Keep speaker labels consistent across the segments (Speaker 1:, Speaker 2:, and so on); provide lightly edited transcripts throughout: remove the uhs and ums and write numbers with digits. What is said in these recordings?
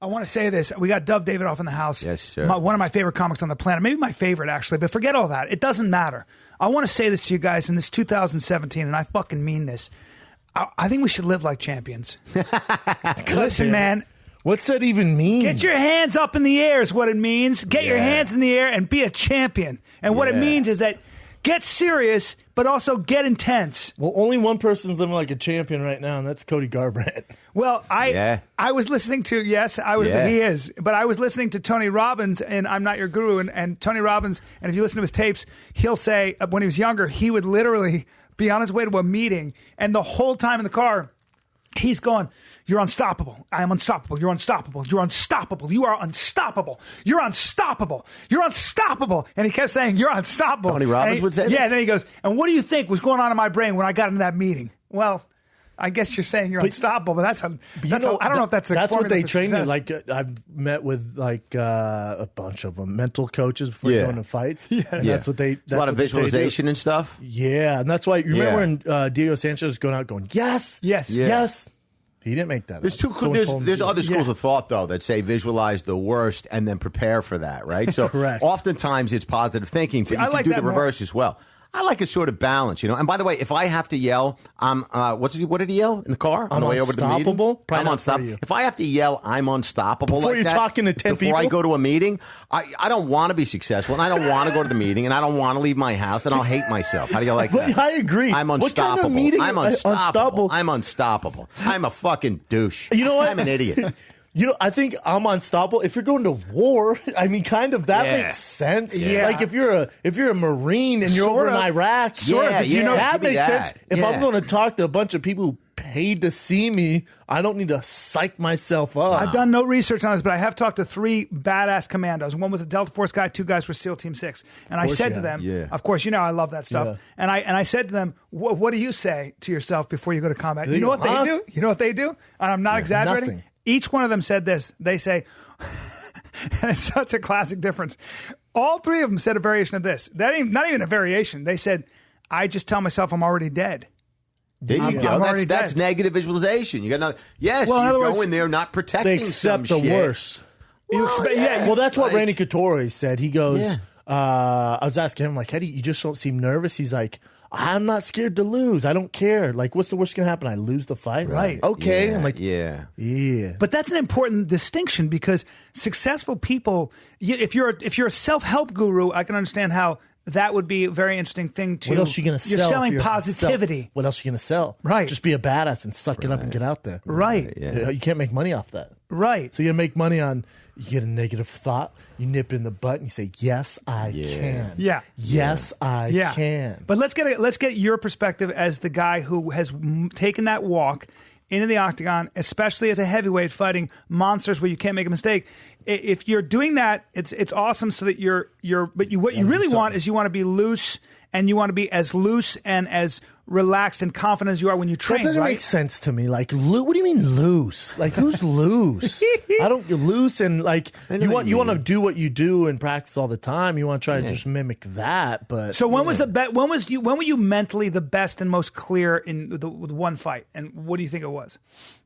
Speaker 1: I want to say this. We got Dov Davidoff in the house.
Speaker 2: Yes, sir.
Speaker 1: One of my favorite comics on the planet. Maybe my favorite, actually. But forget all that. It doesn't matter. I want to say this to you guys in this 2017, and I fucking mean this. I think we should live like champions. Listen, man.
Speaker 3: What's that even mean?
Speaker 1: Get your hands up in the air is what it means. Get your hands in the air and be a champion. And what it means is that get serious, but also get intense.
Speaker 3: Well, only one person's living like a champion right now, and that's Cody Garbrandt.
Speaker 1: Well, I was listening to, he is, but I was listening to Tony Robbins and I'm Not Your Guru, and Tony Robbins, and if you listen to his tapes, he'll say when he was younger, he would literally be on his way to a meeting, and the whole time in the car, he's going, you're unstoppable. I am unstoppable. You're unstoppable. You're unstoppable. You are unstoppable. You're unstoppable. You're unstoppable. And he kept saying, you're unstoppable.
Speaker 2: Tony Robbins would say this?
Speaker 1: Yeah, and then he goes, and what do you think was going on in my brain when I got into that meeting? Well, I guess you're saying you're unstoppable, but I don't know if that's the
Speaker 3: That's what they train you.
Speaker 1: success.
Speaker 3: Like I've met with a bunch of them, mental coaches before you go into fights. Yes. That's what they.
Speaker 2: There's a lot of visualization and stuff.
Speaker 3: Yeah, and that's why you remember when Diego Sanchez was going out going yes. He didn't make that.
Speaker 2: There's
Speaker 3: up.
Speaker 2: There's other schools of thought though that say visualize the worst and then prepare for that, right? So
Speaker 3: Correct.
Speaker 2: Oftentimes it's positive thinking, but you
Speaker 1: I
Speaker 2: can
Speaker 1: like
Speaker 2: do
Speaker 1: that
Speaker 2: the reverse as well. I like a sort of balance, And by the way, if I have to yell, what did he yell in the car on the way over to the meeting?
Speaker 3: Unstoppable?
Speaker 2: I'm unstoppable. If I have to yell, I'm unstoppable.
Speaker 3: Before you're talking to 10
Speaker 2: before I
Speaker 3: people?
Speaker 2: go to a meeting, I don't want to be successful, and I don't want to go to the meeting, and I don't want to leave my house, and I'll hate myself. How do you like that?
Speaker 3: I agree.
Speaker 2: I'm unstoppable.
Speaker 3: What kind of meeting?
Speaker 2: I'm unstoppable. I'm unstoppable. I'm a fucking douche.
Speaker 3: You know what?
Speaker 2: I'm an idiot.
Speaker 3: I think I'm unstoppable. If you're going to war, I mean, kind of that makes sense.
Speaker 1: Yeah.
Speaker 3: Like if you're a Marine and you're over in Iraq, that makes sense. If I'm going to talk to a bunch of people who paid to see me, I don't need to psych myself up.
Speaker 1: I've done no research on this, but I have talked to 3 badass commandos. One was a Delta Force guy, 2 guys were SEAL Team 6. And I said to them, of course, I love that stuff.
Speaker 3: Yeah.
Speaker 1: And I said to them, what do you say to yourself before you go to combat? You know what they do? You know what they do? And I'm not exaggerating.
Speaker 3: Nothing.
Speaker 1: Each one of them said this. They say, and it's such a classic difference. All 3 of them said a variation of this. That ain't not even a variation. They said, I just tell myself I'm already dead.
Speaker 2: There you go. That's negative visualization. You got another. Yes,
Speaker 1: well,
Speaker 2: you go in there not protecting.
Speaker 3: They accept the
Speaker 2: shit.
Speaker 3: worst.
Speaker 1: Well,
Speaker 3: that's what Randy Couture said. He goes, I was asking him, like, Eddie, you just don't seem nervous. He's like, I'm not scared to lose. I don't care. Like, what's the worst going to happen? I lose the fight?
Speaker 1: Right.
Speaker 3: Okay.
Speaker 2: Yeah,
Speaker 3: I'm like,
Speaker 2: yeah.
Speaker 1: But that's an important distinction because successful people, if you're a self-help guru, I can understand how that would be a very interesting thing to.
Speaker 3: What else are you going to sell?
Speaker 1: You're selling positivity.
Speaker 3: What else are you going to sell?
Speaker 1: Right.
Speaker 3: Just be a badass and suck it up and get out there.
Speaker 1: Right.
Speaker 3: Yeah. You can't make money off that.
Speaker 1: Right.
Speaker 3: So you make money on, you get a negative thought, you nip it in the butt, and you say, yes, I can.
Speaker 1: Yeah.
Speaker 3: Yes, I can.
Speaker 1: But let's get your perspective as the guy who has taken that walk into the octagon, especially as a heavyweight fighting monsters where you can't make a mistake. If you're doing that, it's awesome. So that what you really want is you want to be loose, and you want to be as loose and as relaxed and confident as you are when you train.
Speaker 3: That doesn't make sense to me. Like, what do you mean loose? Like, who's loose? I don't loose and like you want to do what you do and practice all the time. You want to try to just mimic that. But
Speaker 1: so when were you mentally the best and most clear in the one fight? And what do you think it was?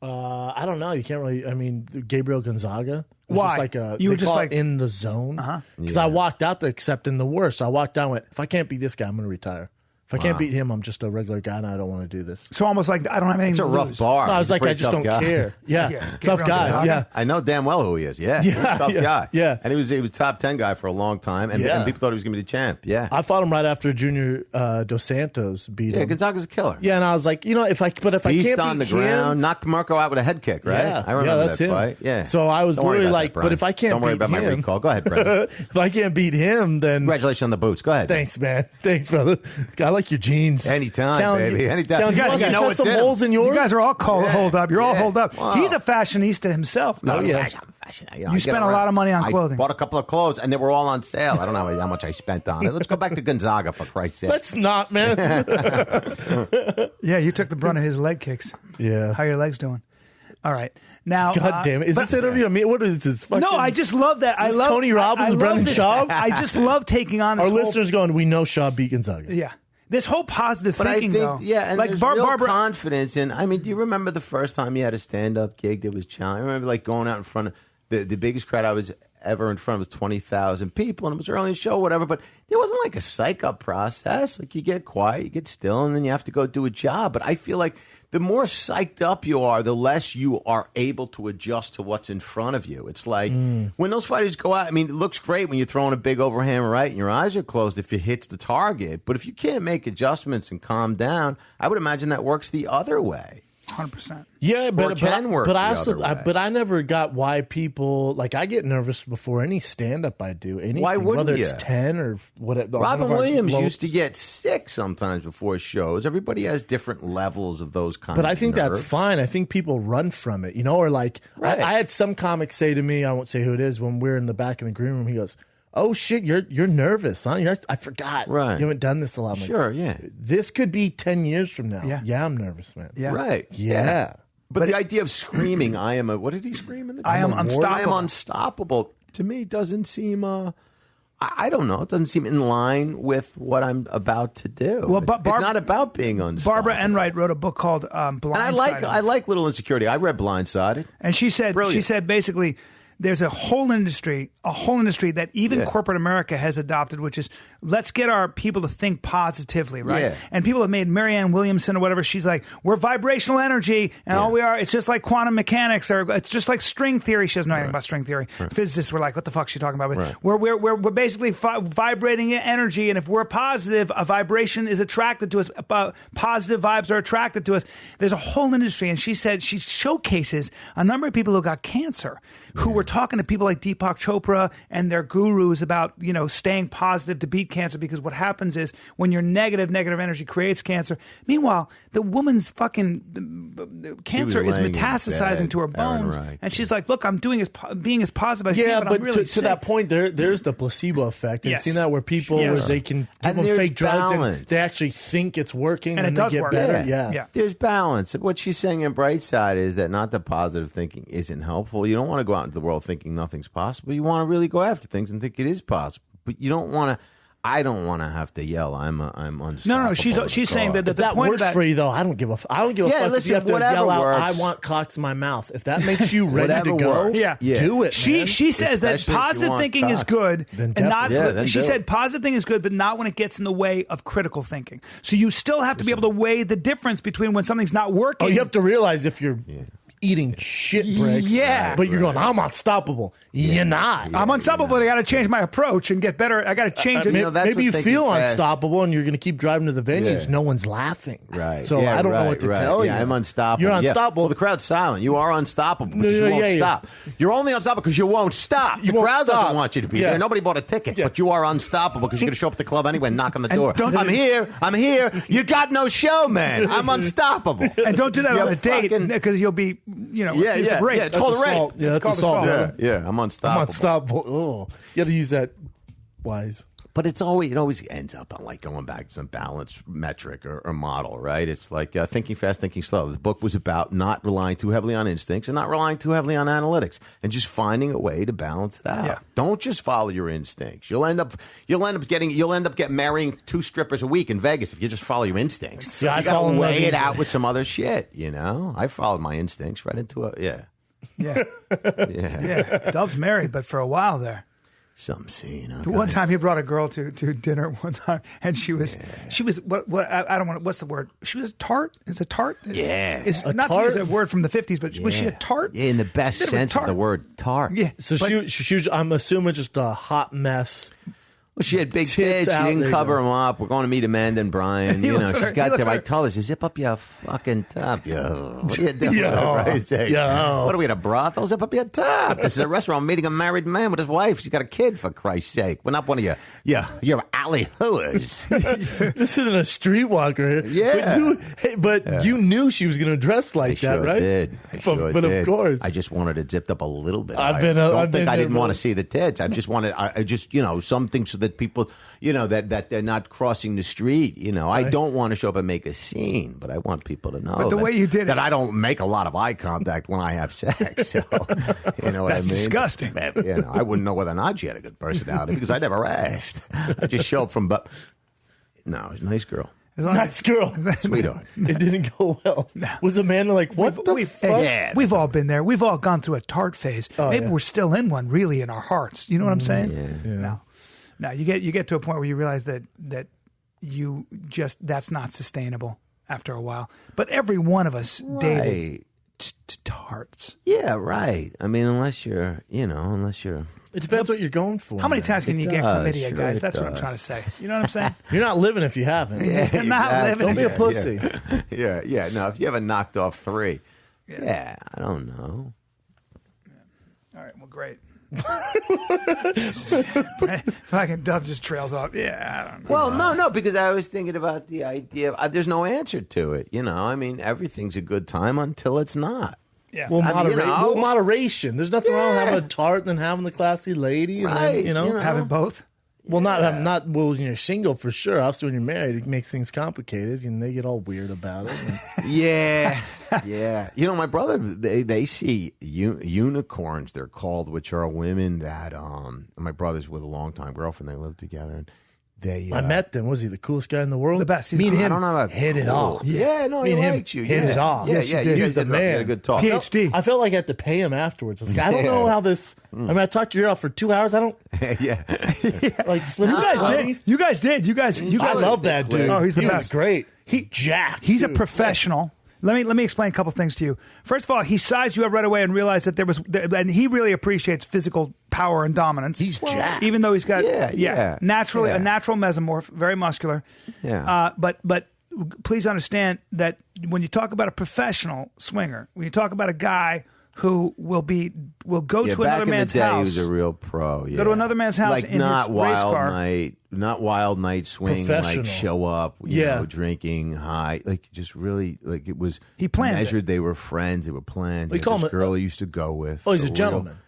Speaker 3: I don't know. You can't really. I mean, Gabriel Gonzaga.
Speaker 1: Why?
Speaker 3: You were just like in the zone. Because I walked out there accepting the worst. I walked down and went, if I can't beat this guy, I'm going to retire. If I can't beat him, I'm just a regular guy and I don't want to do this.
Speaker 1: So almost like I don't have anything to lose.
Speaker 2: It's a rough bar.
Speaker 3: No, I was like, I just don't care. Yeah. Tough guy. Yeah.
Speaker 2: I know damn well who he is. Yeah. Tough guy.
Speaker 3: Yeah.
Speaker 2: And he was top 10 guy for a long time. And people thought he was going to be the champ. Yeah.
Speaker 3: I fought him right after Junior Dos Santos beat him.
Speaker 2: Yeah, Gonzaga's a killer.
Speaker 3: Yeah, and I was like, if I can't beat
Speaker 2: on the
Speaker 3: him,
Speaker 2: ground, knocked Marco out with a head kick, right?
Speaker 3: Yeah,
Speaker 2: I remember
Speaker 3: that's
Speaker 2: that
Speaker 3: him.
Speaker 2: fight. Yeah.
Speaker 3: So I was literally like, but if I can't
Speaker 2: don't worry
Speaker 3: beat
Speaker 2: about my
Speaker 3: him,
Speaker 2: recall. Go ahead, Brendan.
Speaker 3: if I can't beat him, then
Speaker 2: Congratulations on the boots. Go ahead.
Speaker 3: Thanks, man. Thanks, brother. I like your jeans.
Speaker 2: Anytime, baby. Anytime.
Speaker 1: You guys
Speaker 3: got some holes in yours.
Speaker 1: You guys are all holed up. You're all holed up.
Speaker 2: Wow.
Speaker 1: He's a fashionista himself.
Speaker 2: No,
Speaker 1: Fashion.
Speaker 2: You
Speaker 1: spent a lot of money on clothing.
Speaker 2: I bought a couple of clothes, and they were all on sale. I don't know how much I spent on it. Let's go back to Gonzaga, for Christ's sake.
Speaker 3: Let's not, man.
Speaker 1: Yeah, you took the brunt of his leg kicks.
Speaker 3: Yeah.
Speaker 1: How are your legs doing? All right. Now,
Speaker 3: God damn it. Is this interview on me? What is this? Fucking,
Speaker 1: no, I just love that. I love
Speaker 3: Tony Robbins, Brendan Schaub.
Speaker 1: I just love taking on this
Speaker 3: Our
Speaker 1: whole,
Speaker 3: listeners going, we know Schaub beat Gonzaga.
Speaker 1: Yeah. This whole positive
Speaker 2: But
Speaker 1: thinking,
Speaker 2: I think,
Speaker 1: though.
Speaker 2: yeah, and
Speaker 1: like
Speaker 2: there's real
Speaker 1: Barbara
Speaker 2: confidence in. I mean, do you remember the first time you had a stand-up gig that was challenging? I remember like going out in front of the biggest crowd I was ever in front of was 20,000 people, and it was early in the show, whatever. But there wasn't like a psych up process. Like you get quiet, you get still, and then you have to go do a job. But I feel like the more psyched up you are, the less you are able to adjust to what's in front of you. It's like when those fighters go out, I mean, it looks great when you're throwing a big overhand right and your eyes are closed if it hits the target. But if you can't make adjustments and calm down, I would imagine that works the other way.
Speaker 1: 100%.
Speaker 3: Yeah, but I never got why people like. I get nervous before any stand up I do. Anything,
Speaker 2: why wouldn't
Speaker 3: whether
Speaker 2: you?
Speaker 3: It's 10 or whatever.
Speaker 2: Robin Williams used to get sick sometimes before shows. Everybody has different levels of those kinds.
Speaker 3: But I think
Speaker 2: nerves.
Speaker 3: that's fine. I think people run from it, or like
Speaker 2: right.
Speaker 3: I had some comic say to me, I won't say who it is, when we're in the back of the green room. He goes, "Oh shit, you're nervous, huh? I forgot.
Speaker 2: Right.
Speaker 3: You haven't done this a lot." I'm
Speaker 2: sure,
Speaker 3: like,
Speaker 2: yeah.
Speaker 3: This could be 10 years from now.
Speaker 1: Yeah,
Speaker 3: I'm nervous, man.
Speaker 1: Yeah.
Speaker 2: Right.
Speaker 3: Yeah.
Speaker 2: But the idea of screaming, what did he scream in the
Speaker 1: I am unstoppable.
Speaker 2: I am unstoppable, to me, doesn't seem, I don't know, it doesn't seem in line with what I'm about to do.
Speaker 1: Well,
Speaker 2: it's not about being unstoppable.
Speaker 1: Barbara Enright wrote a book called Blindsided.
Speaker 2: And I like Little Insecurity. I read Blindsided.
Speaker 1: And she said basically there's a whole industry that even corporate America has adopted, which is let's get our people to think positively, right?
Speaker 2: Yeah.
Speaker 1: And people have made Marianne Williamson or whatever. She's like, we're vibrational energy, and all we are, it's just like quantum mechanics, or it's just like string theory. She doesn't know anything about string theory. Right. Physicists were like, what the fuck is she talking about? But we're basically vibrating energy, and if we're positive, a vibration is attracted to us. Positive vibes are attracted to us. There's a whole industry, and she said she showcases a number of people who got cancer, who were talking to people like Deepak Chopra and their gurus about, staying positive to beat cancer, because what happens is when you're negative energy creates cancer. Meanwhile, the woman's fucking cancer is metastasizing to her bones. And she's like, look, I'm being as positive as I can, but I'm really
Speaker 3: to that point, there's the placebo effect. You've seen that where people, where they can give them fake drugs and they actually think it's working and
Speaker 1: it
Speaker 3: they get better. Yeah.
Speaker 2: There's balance. What she's saying in Brightside is that not that positive thinking isn't helpful. You don't want to go out into the world thinking nothing's possible. You want to really go after things and think it is possible. But you don't want to. I don't want to have to yell. I'm unstoppable.
Speaker 1: No. She's saying that
Speaker 3: that
Speaker 1: point
Speaker 3: works for you, though. I don't give a fuck
Speaker 2: listen,
Speaker 3: if you have to yell out,
Speaker 2: works.
Speaker 3: I want cocks in my mouth. If that makes you ready to go, do it, man.
Speaker 1: She says that positive thinking is good, and not. She said positive thinking is good, but not when it gets in the way of critical thinking. So you still have to be able to weigh the difference between when something's not working.
Speaker 3: Oh, you have to realize if you're eating shit bricks, but you're going, I'm unstoppable. You're not.
Speaker 1: I'm unstoppable, but I got to change my approach and get better. I got to change it.
Speaker 3: Maybe you feel unstoppable and you're going to keep driving to the venues. No one's laughing.
Speaker 2: Right.
Speaker 3: So I don't know what to tell you.
Speaker 2: I'm unstoppable.
Speaker 3: You're unstoppable.
Speaker 2: Well, the crowd's silent. You are unstoppable because you won't stop. You're only unstoppable because you won't stop. The crowd doesn't want you to be there. Nobody bought a ticket, but you are unstoppable because you're going to show up at the club anyway and knock on the door. I'm here. You got no show, man. I'm unstoppable.
Speaker 1: And don't do that on a date because you'll be,
Speaker 2: it's called assault.
Speaker 3: Yeah, that's assault.
Speaker 2: I'm unstoppable.
Speaker 3: I'm unstoppable. Oh, you got to use that wise.
Speaker 2: But it always ends up on like going back to some balanced metric or model, right? It's like thinking fast, thinking slow. The book was about not relying too heavily on instincts and not relying too heavily on analytics, and just finding a way to balance it out. Yeah. Don't just follow your instincts. You'll end up getting marrying 2 strippers a week in Vegas if you just follow your instincts.
Speaker 3: Yeah,
Speaker 2: you got to weigh it out with some other shit. I followed my instincts right into it.
Speaker 1: Yeah. Dov's married, but for a while there.
Speaker 2: Some scene.
Speaker 1: One time he brought a girl to dinner one time, and she was what I don't want. What's the word? She was a tart. Is a tart?
Speaker 2: Yeah,
Speaker 1: it's not to use a word from the 50s, but was she a tart?
Speaker 2: Yeah, in the best sense of the word, tart.
Speaker 1: Yeah.
Speaker 3: So she was. I'm assuming just a hot mess.
Speaker 2: Well, she had big tits. She didn't cover them up. We're going to meet Amanda and Bryan. She's got there. I told her, zip up your fucking top. Yo, what are you doing? What are we at a brothel? Zip up your top. This is a restaurant. I'm meeting a married man with his wife. She's got a kid, for Christ's sake. We're not one of your alley-hooers.
Speaker 3: This isn't a streetwalker.
Speaker 2: Yeah.
Speaker 3: But you knew she was going to dress like that, right?
Speaker 2: I sure
Speaker 3: did. Of course.
Speaker 2: I just wanted it zipped up a little bit.
Speaker 3: I
Speaker 2: didn't want to see the tits. I just wanted, something so that people, that they're not crossing the street. I don't want to show up and make a scene, but I want people to know
Speaker 1: but the way you did
Speaker 2: that I don't make a lot of eye contact when I have sex. So, you know what I mean?
Speaker 1: That's disgusting.
Speaker 2: I wouldn't know whether or not she had a good personality because I never asked. I just show up from, no, nice girl.
Speaker 3: Nice girl.
Speaker 2: Sweetheart.
Speaker 3: It didn't go well. Was Amanda like, what the fuck?
Speaker 1: Hey, we've all been there. We've all gone through a tart phase. Maybe we're still in one, really, in our hearts. You know what I'm saying?
Speaker 2: Yeah.
Speaker 1: No. You get to a point where you realize that you just, that's not sustainable after a while. But every one of us dated tarts.
Speaker 2: Yeah, right. I mean, unless you're.
Speaker 3: It depends what you're going for.
Speaker 1: How many times can you get chlamydia,
Speaker 2: sure
Speaker 1: guys?
Speaker 2: it
Speaker 1: That's what I'm
Speaker 2: does.
Speaker 1: trying to say. You know what I'm saying?
Speaker 3: You're not living if you haven't.
Speaker 1: You're not living.
Speaker 3: Don't be a pussy.
Speaker 2: Yeah. No, if you haven't knocked off 3, I don't know.
Speaker 1: All right, well, great. Fucking Dov just trails off. Yeah, I don't know.
Speaker 2: Well, no, because I was thinking about the idea of there's no answer to it. I mean, everything's a good time until it's not.
Speaker 1: Yeah.
Speaker 3: Well,
Speaker 2: I mean,
Speaker 3: moderation. There's nothing wrong with having a tart than having the classy lady. And
Speaker 2: Right,
Speaker 3: then,
Speaker 1: having both.
Speaker 3: Well, not when you're single for sure. Also, when you're married, it makes things complicated, and they get all weird about it.
Speaker 2: Yeah. My brother, they see unicorns, they're called, which are women that my brother's with a long-time girlfriend. They live together. And I
Speaker 3: met them. Was he the coolest guy in the world?
Speaker 1: The best.
Speaker 3: Me and him
Speaker 2: I don't know about
Speaker 3: hit it
Speaker 2: cool.
Speaker 3: off.
Speaker 2: Yeah, no,
Speaker 3: Me
Speaker 2: he
Speaker 3: and him
Speaker 2: liked you.
Speaker 3: hit
Speaker 2: Yeah.
Speaker 3: it off.
Speaker 2: Yeah,
Speaker 3: Yes,
Speaker 2: yeah,
Speaker 3: you did.
Speaker 2: you
Speaker 3: He's
Speaker 2: guys
Speaker 3: the
Speaker 2: did a
Speaker 3: man.
Speaker 2: good talk.
Speaker 1: PhD.
Speaker 3: I felt like I had to pay him afterwards. I was like, I don't know how this. I mean, I talked your ear off for 2 hours. I don't
Speaker 2: Yeah.
Speaker 3: like slip.
Speaker 1: You guys did. You guys.
Speaker 3: I love that dude.
Speaker 1: Oh, he's the
Speaker 3: he
Speaker 1: best.
Speaker 3: Was great. Jacked.
Speaker 1: He's a
Speaker 3: dude.
Speaker 1: professional. Let me explain a couple things to you. First of all, he sized you up right away and realized that and he really appreciates physical power and dominance.
Speaker 3: He's jacked.
Speaker 1: Even though he's got naturally
Speaker 2: Yeah.
Speaker 1: a natural mesomorph, very muscular.
Speaker 2: Yeah.
Speaker 1: But please understand that when you talk about a professional swinger, when you talk about a guy who will go to another man's
Speaker 2: back in the day,
Speaker 1: house,
Speaker 2: he was a real pro. Yeah.
Speaker 1: go to another man's house
Speaker 2: like
Speaker 1: in
Speaker 2: not
Speaker 1: his race
Speaker 2: wild
Speaker 1: car.
Speaker 2: not wild night swing,
Speaker 3: Professional.
Speaker 2: like show up, you know, drinking high, like just really like it was.
Speaker 1: He plans
Speaker 2: measured.
Speaker 1: it.
Speaker 2: They were friends. They were planned.
Speaker 3: We
Speaker 2: He had
Speaker 3: call
Speaker 2: this
Speaker 3: him
Speaker 2: girl he used to go with.
Speaker 3: Oh, he's a
Speaker 2: real-
Speaker 3: gentleman.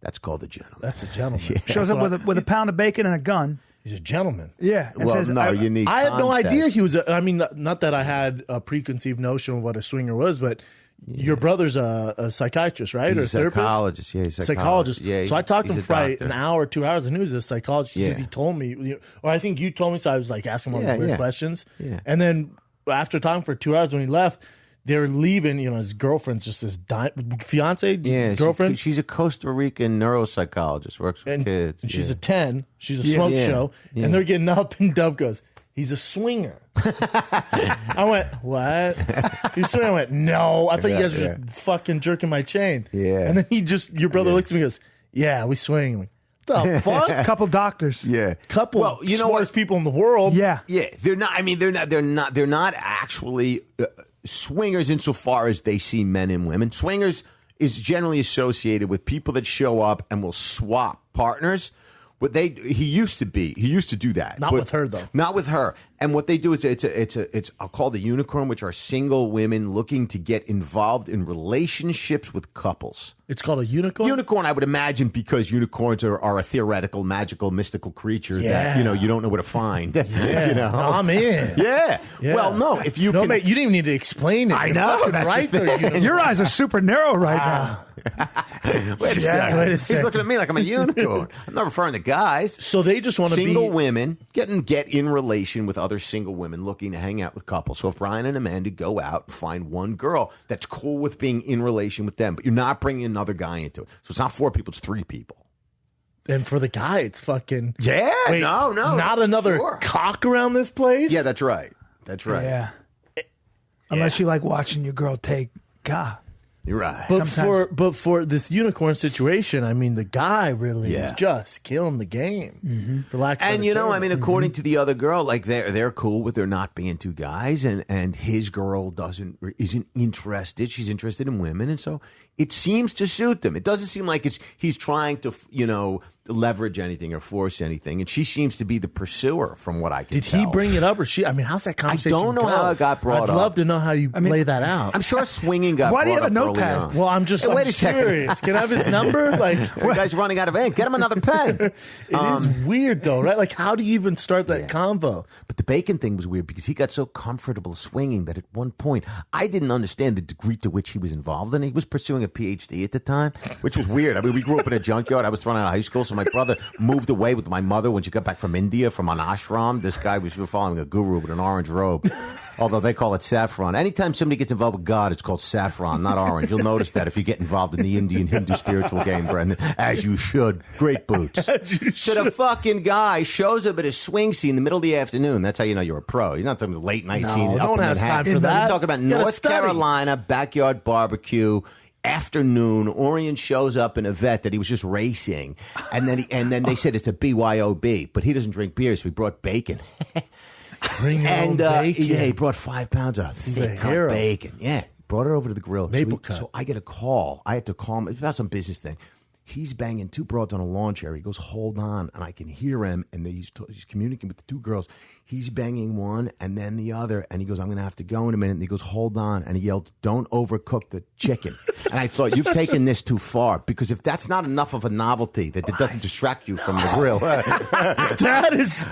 Speaker 2: That's called a gentleman.
Speaker 3: That's a gentleman.
Speaker 1: Shows up with a pound of bacon and a gun.
Speaker 3: He's a gentleman.
Speaker 1: Yeah. And
Speaker 2: Well,
Speaker 1: says,
Speaker 2: no, you need.
Speaker 3: I had no
Speaker 2: context.
Speaker 3: idea he was. I mean, not that I had a preconceived notion of what a swinger was, but your brother's a psychiatrist, right?
Speaker 2: He's
Speaker 3: or
Speaker 2: a
Speaker 3: therapist?
Speaker 2: psychologist. Yeah, he's a
Speaker 3: Psychologist.
Speaker 2: Yeah,
Speaker 3: so I talked to him
Speaker 2: he's a
Speaker 3: for probably
Speaker 2: doctor.
Speaker 3: an hour, 2 hours, and he was a psychologist because
Speaker 2: Yeah.
Speaker 3: he told me, or I think you told me, so I was like asking him all these weird questions.
Speaker 2: Yeah.
Speaker 3: And then after talking for 2 hours when he left, they were leaving. His girlfriend's just this fiance, girlfriend.
Speaker 2: She's a Costa Rican neuropsychologist. Works with kids.
Speaker 3: And she's
Speaker 2: yeah.
Speaker 3: a 10. She's a smoke show.
Speaker 2: Yeah.
Speaker 3: And they're getting up, and Dov goes, he's a swinger. I went, what? He's swinging. I went, no. I thought you guys were just fucking jerking my chain.
Speaker 2: Yeah.
Speaker 3: And then your brother looks at me and goes, yeah, we swing. I'm like, the fuck?
Speaker 1: a couple doctors.
Speaker 2: Yeah.
Speaker 3: Couple
Speaker 2: Well, you know
Speaker 3: smartest
Speaker 2: what?
Speaker 3: people in the world.
Speaker 1: Yeah.
Speaker 2: Yeah, they're not. I mean, they're not actually swingers insofar as they see men and women. Swingers is generally associated with people that show up and will swap partners. What he used to do that.
Speaker 3: Not with her, though.
Speaker 2: Not with her. And what they do is it's called a unicorn, which are single women looking to get involved in relationships with couples.
Speaker 3: It's called a unicorn?
Speaker 2: Unicorn, I would imagine, because unicorns are a theoretical, magical, mystical creature that you don't know where to find.
Speaker 3: Yeah. No, I'm in.
Speaker 2: Yeah.
Speaker 3: Yeah.
Speaker 2: Well, no, if you
Speaker 3: No,
Speaker 2: can,
Speaker 3: mate, you didn't even need to explain it.
Speaker 2: I
Speaker 3: You're
Speaker 2: know,
Speaker 3: fucking
Speaker 2: that's the
Speaker 3: right
Speaker 2: thing.
Speaker 3: there. unicorn.
Speaker 1: Your eyes are super narrow right now.
Speaker 2: wait a second.
Speaker 3: wait a
Speaker 2: He's
Speaker 3: second.
Speaker 2: looking at me like I'm a unicorn. I'm not referring to guys.
Speaker 3: So they just want to be
Speaker 2: Single women get in relation with other single women looking to hang out with couples. So if Bryan and Amanda go out and find one girl that's cool with being in relation with them, but you're not bringing another guy into it. So it's not 4 people, it's 3 people.
Speaker 3: And for the guy, it's fucking
Speaker 2: Yeah, no,
Speaker 3: not another
Speaker 2: sure.
Speaker 3: cock around this place.
Speaker 2: Yeah, that's right. That's right.
Speaker 1: Yeah. Unless you like watching your girl take God.
Speaker 2: You're right.
Speaker 3: But for this unicorn situation, I mean, the guy really is just killing the game. For lack of a
Speaker 2: And
Speaker 3: better term.
Speaker 2: I mean, according to the other girl, like they're cool with there not being 2 guys, and his girl isn't interested. She's interested in women, and so it seems to suit them. It doesn't seem like he's trying to leverage anything or force anything, and she seems to be the pursuer, from what I can
Speaker 3: Did
Speaker 2: tell.
Speaker 3: he bring it up, or she? I mean, how's that conversation?
Speaker 2: don't know
Speaker 3: go?
Speaker 2: how it got brought
Speaker 3: I'd
Speaker 2: up.
Speaker 3: love to know how you lay that out.
Speaker 2: I'm sure swinging got
Speaker 1: Why do you
Speaker 2: brought
Speaker 1: have a
Speaker 2: up early
Speaker 1: notepad?
Speaker 2: on.
Speaker 3: Well, I'm just
Speaker 2: Wait
Speaker 3: I'm
Speaker 2: a second.
Speaker 3: curious. Can I have his number? Like,
Speaker 2: The guy's running out of ink. Get him another pen.
Speaker 3: it is weird though, right? Like, how do you even start that convo?
Speaker 2: But the bacon thing was weird because he got so comfortable swinging that at one point I didn't understand the degree to which he was involved in it. He was pursuing a PhD at the time, which was weird. I mean, we grew up in a junkyard. I was thrown out of high school, so my brother moved away with my mother when she got back from India, from an ashram. This guy was following a guru with an orange robe. Although they call it saffron. Anytime somebody gets involved with God, it's called saffron, not orange. You'll notice that if you get involved in the Indian Hindu spiritual game, Brendan, as you should. Great boots. So the fucking guy shows up at a swing scene in the middle of the afternoon. That's how you know you're a pro. You're not talking about late night scene.
Speaker 3: No one has time for that.
Speaker 2: You're talking about North Carolina, backyard barbecue. Afternoon, Orion shows up in a vet that he was just racing, and then they said it's a BYOB, but he doesn't drink beer, so he brought bacon.
Speaker 3: Bacon.
Speaker 2: He brought 5 pounds of thick cut bacon. Yeah, brought it over to the grill.
Speaker 3: Maple cut.
Speaker 2: So I get a call. I had to call him. It's about some business thing. He's banging 2 broads on a lawn chair. He goes, hold on, and I can hear him, and he's communicating with the 2 girls. He's banging one and then the other, and he goes, I'm going to have to go in a minute. And he goes, hold on, and he yelled, don't overcook the chicken. And I thought, you've taken this too far, because if that's not enough of a novelty that it doesn't distract you from the grill.
Speaker 3: That is,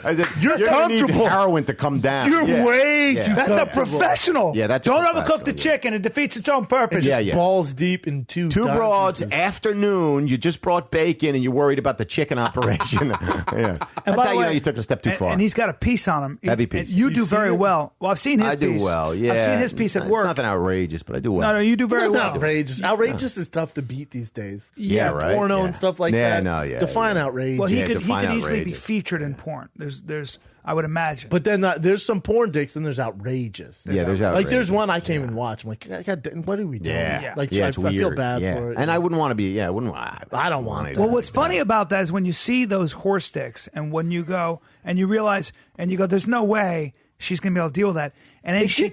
Speaker 3: you're comfortable.
Speaker 2: Need heroin to come down.
Speaker 3: You're way too
Speaker 1: That's a professional.
Speaker 2: Yeah, that's
Speaker 1: Don't overcook the chicken. It defeats its own purpose.
Speaker 2: Yeah.
Speaker 3: Balls deep in 2
Speaker 2: broads, afternoon, you just brought bacon and you're worried about the chicken operation. Yeah. That's how you know you took it a step too far.
Speaker 1: And he's got a piece on him.
Speaker 2: Heavy piece.
Speaker 1: You do very well. Well, I've seen his piece.
Speaker 2: I do well, yeah.
Speaker 1: I've seen his piece at work.
Speaker 2: It's nothing outrageous, but I do well.
Speaker 1: No, you do very well.
Speaker 3: Outrageous. Outrageous is tough to beat these days.
Speaker 2: Yeah, right.
Speaker 3: Porno and stuff like that. Define outrage.
Speaker 1: Well, he could
Speaker 2: define
Speaker 1: easily be
Speaker 2: outrageous.
Speaker 1: featured in porn. There's I would imagine.
Speaker 3: But then there's some porn dicks, and there's outrageous.
Speaker 2: There's outrageous.
Speaker 3: Like there's one I can't even watch. I'm like, God, what are we doing?
Speaker 2: Yeah.
Speaker 3: Like
Speaker 2: it's
Speaker 3: I
Speaker 2: weird.
Speaker 3: feel bad for it.
Speaker 2: And I wouldn't want to be. I
Speaker 3: don't want it.
Speaker 1: Well, what's funny about that is when you see those horse sticks, and when you go and you realize, and you go, there's no way she's going to be able to deal with that. And then she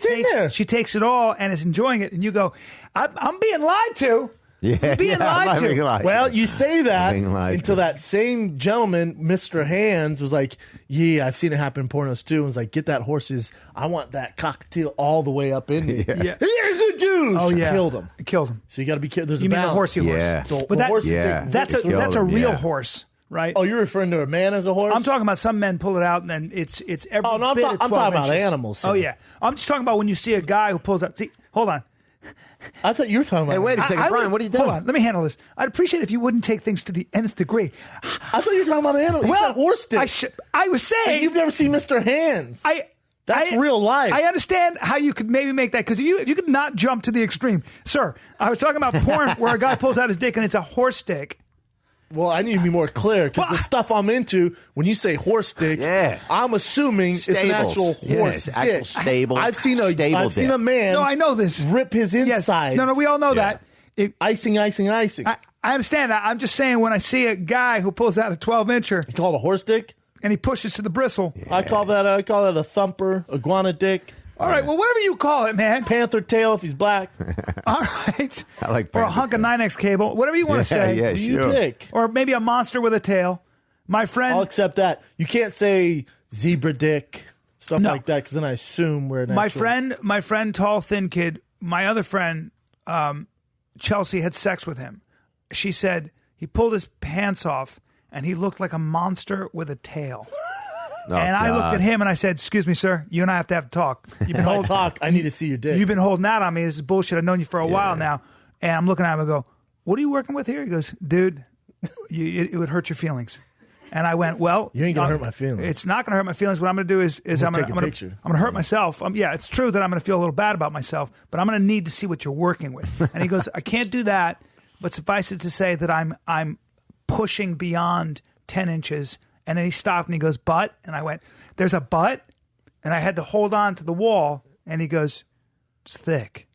Speaker 1: takes it all and is enjoying it, and you go, I'm being lied to.
Speaker 2: Yeah,
Speaker 1: being lied to.
Speaker 3: Well, you say that until that same gentleman, Mr. Hands, was like, yeah, I've seen it happen in pornos too. And was like, get that horse's, I want that cocktail all the way up in me.
Speaker 1: Yeah.
Speaker 3: Good dude.
Speaker 1: Oh, yeah.
Speaker 3: Killed him.
Speaker 1: Killed him.
Speaker 3: So you got to be careful. There's
Speaker 1: you
Speaker 3: a
Speaker 1: mean
Speaker 3: balance.
Speaker 1: the horsey horse.
Speaker 2: Yeah.
Speaker 1: But that's a real
Speaker 2: him,
Speaker 1: horse. Right?
Speaker 3: Oh, you're referring to a man as a horse?
Speaker 1: I'm talking about some men pull it out and then it's every
Speaker 3: Oh, no, I'm
Speaker 1: bit of 12
Speaker 3: talking about
Speaker 1: inches.
Speaker 3: animals.
Speaker 1: Oh, yeah. I'm just talking about when you see a guy who pulls out. See, hold on.
Speaker 3: I thought you were talking about.
Speaker 2: Hey, wait a second, Brian. What are you doing?
Speaker 1: Hold on. Let me handle this. I'd appreciate if you wouldn't take things to the nth degree.
Speaker 3: I thought you were talking about animals. You said horse stick.
Speaker 1: I was saying.
Speaker 3: And you've never seen Mr. Hands. That's real life.
Speaker 1: I understand how you could maybe make that, because if you could not jump to the extreme. Sir, I was talking about porn where a guy pulls out his dick and it's a horse stick.
Speaker 3: Well, I need to be more clear, because the stuff I'm into, when you say horse dick, I'm assuming it's an actual horse dick.
Speaker 2: Actual stable.
Speaker 3: I've seen a man.
Speaker 1: No, I know this.
Speaker 3: Rip his insides.
Speaker 1: No, we all know that.
Speaker 3: Icing.
Speaker 1: I understand that. I'm just saying, when I see a guy who pulls out a 12-incher,
Speaker 3: You call it a horse dick?
Speaker 1: and he pushes to the bristle.
Speaker 3: I call that a thumper, iguana dick.
Speaker 1: All right, well, whatever you call it, man.
Speaker 3: Panther tail if he's black.
Speaker 1: All right.
Speaker 2: I like
Speaker 1: or a
Speaker 2: panther
Speaker 1: hunk of
Speaker 2: tail.
Speaker 1: 9X cable, whatever you want to say.
Speaker 2: Yeah,
Speaker 3: What do you
Speaker 2: sure.
Speaker 3: pick?
Speaker 1: Or maybe a monster with a tail. My friend.
Speaker 3: I'll accept that. You can't say zebra dick, stuff
Speaker 1: No.
Speaker 3: like that, because then I assume we're an
Speaker 1: My
Speaker 3: actual-
Speaker 1: friend, tall, thin kid, my other friend, Chelsea, had sex with him. She said he pulled his pants off and he looked like a monster with a tail. And I looked at him and I said, excuse me, sir, you and I have to have a talk. You've been
Speaker 3: I need to see your dick.
Speaker 1: You've been holding out on me. This is bullshit. I've known you for a while now. And I'm looking at him and go, what are you working with here? He goes, dude, it would hurt your feelings. And I went, well,
Speaker 3: You ain't gonna hurt my feelings.
Speaker 1: It's not going to hurt my feelings. What I'm going to do is I'm
Speaker 3: take a
Speaker 1: going
Speaker 3: picture.
Speaker 1: to hurt myself. It's true that I'm going to feel a little bad about myself, but I'm going to need to see what you're working with. And he goes, I can't do that, but suffice it to say that I'm pushing beyond 10 inches. And then he stopped and he goes, butt? And I went, there's a butt? And I had to hold on to the wall. And he goes, it's thick.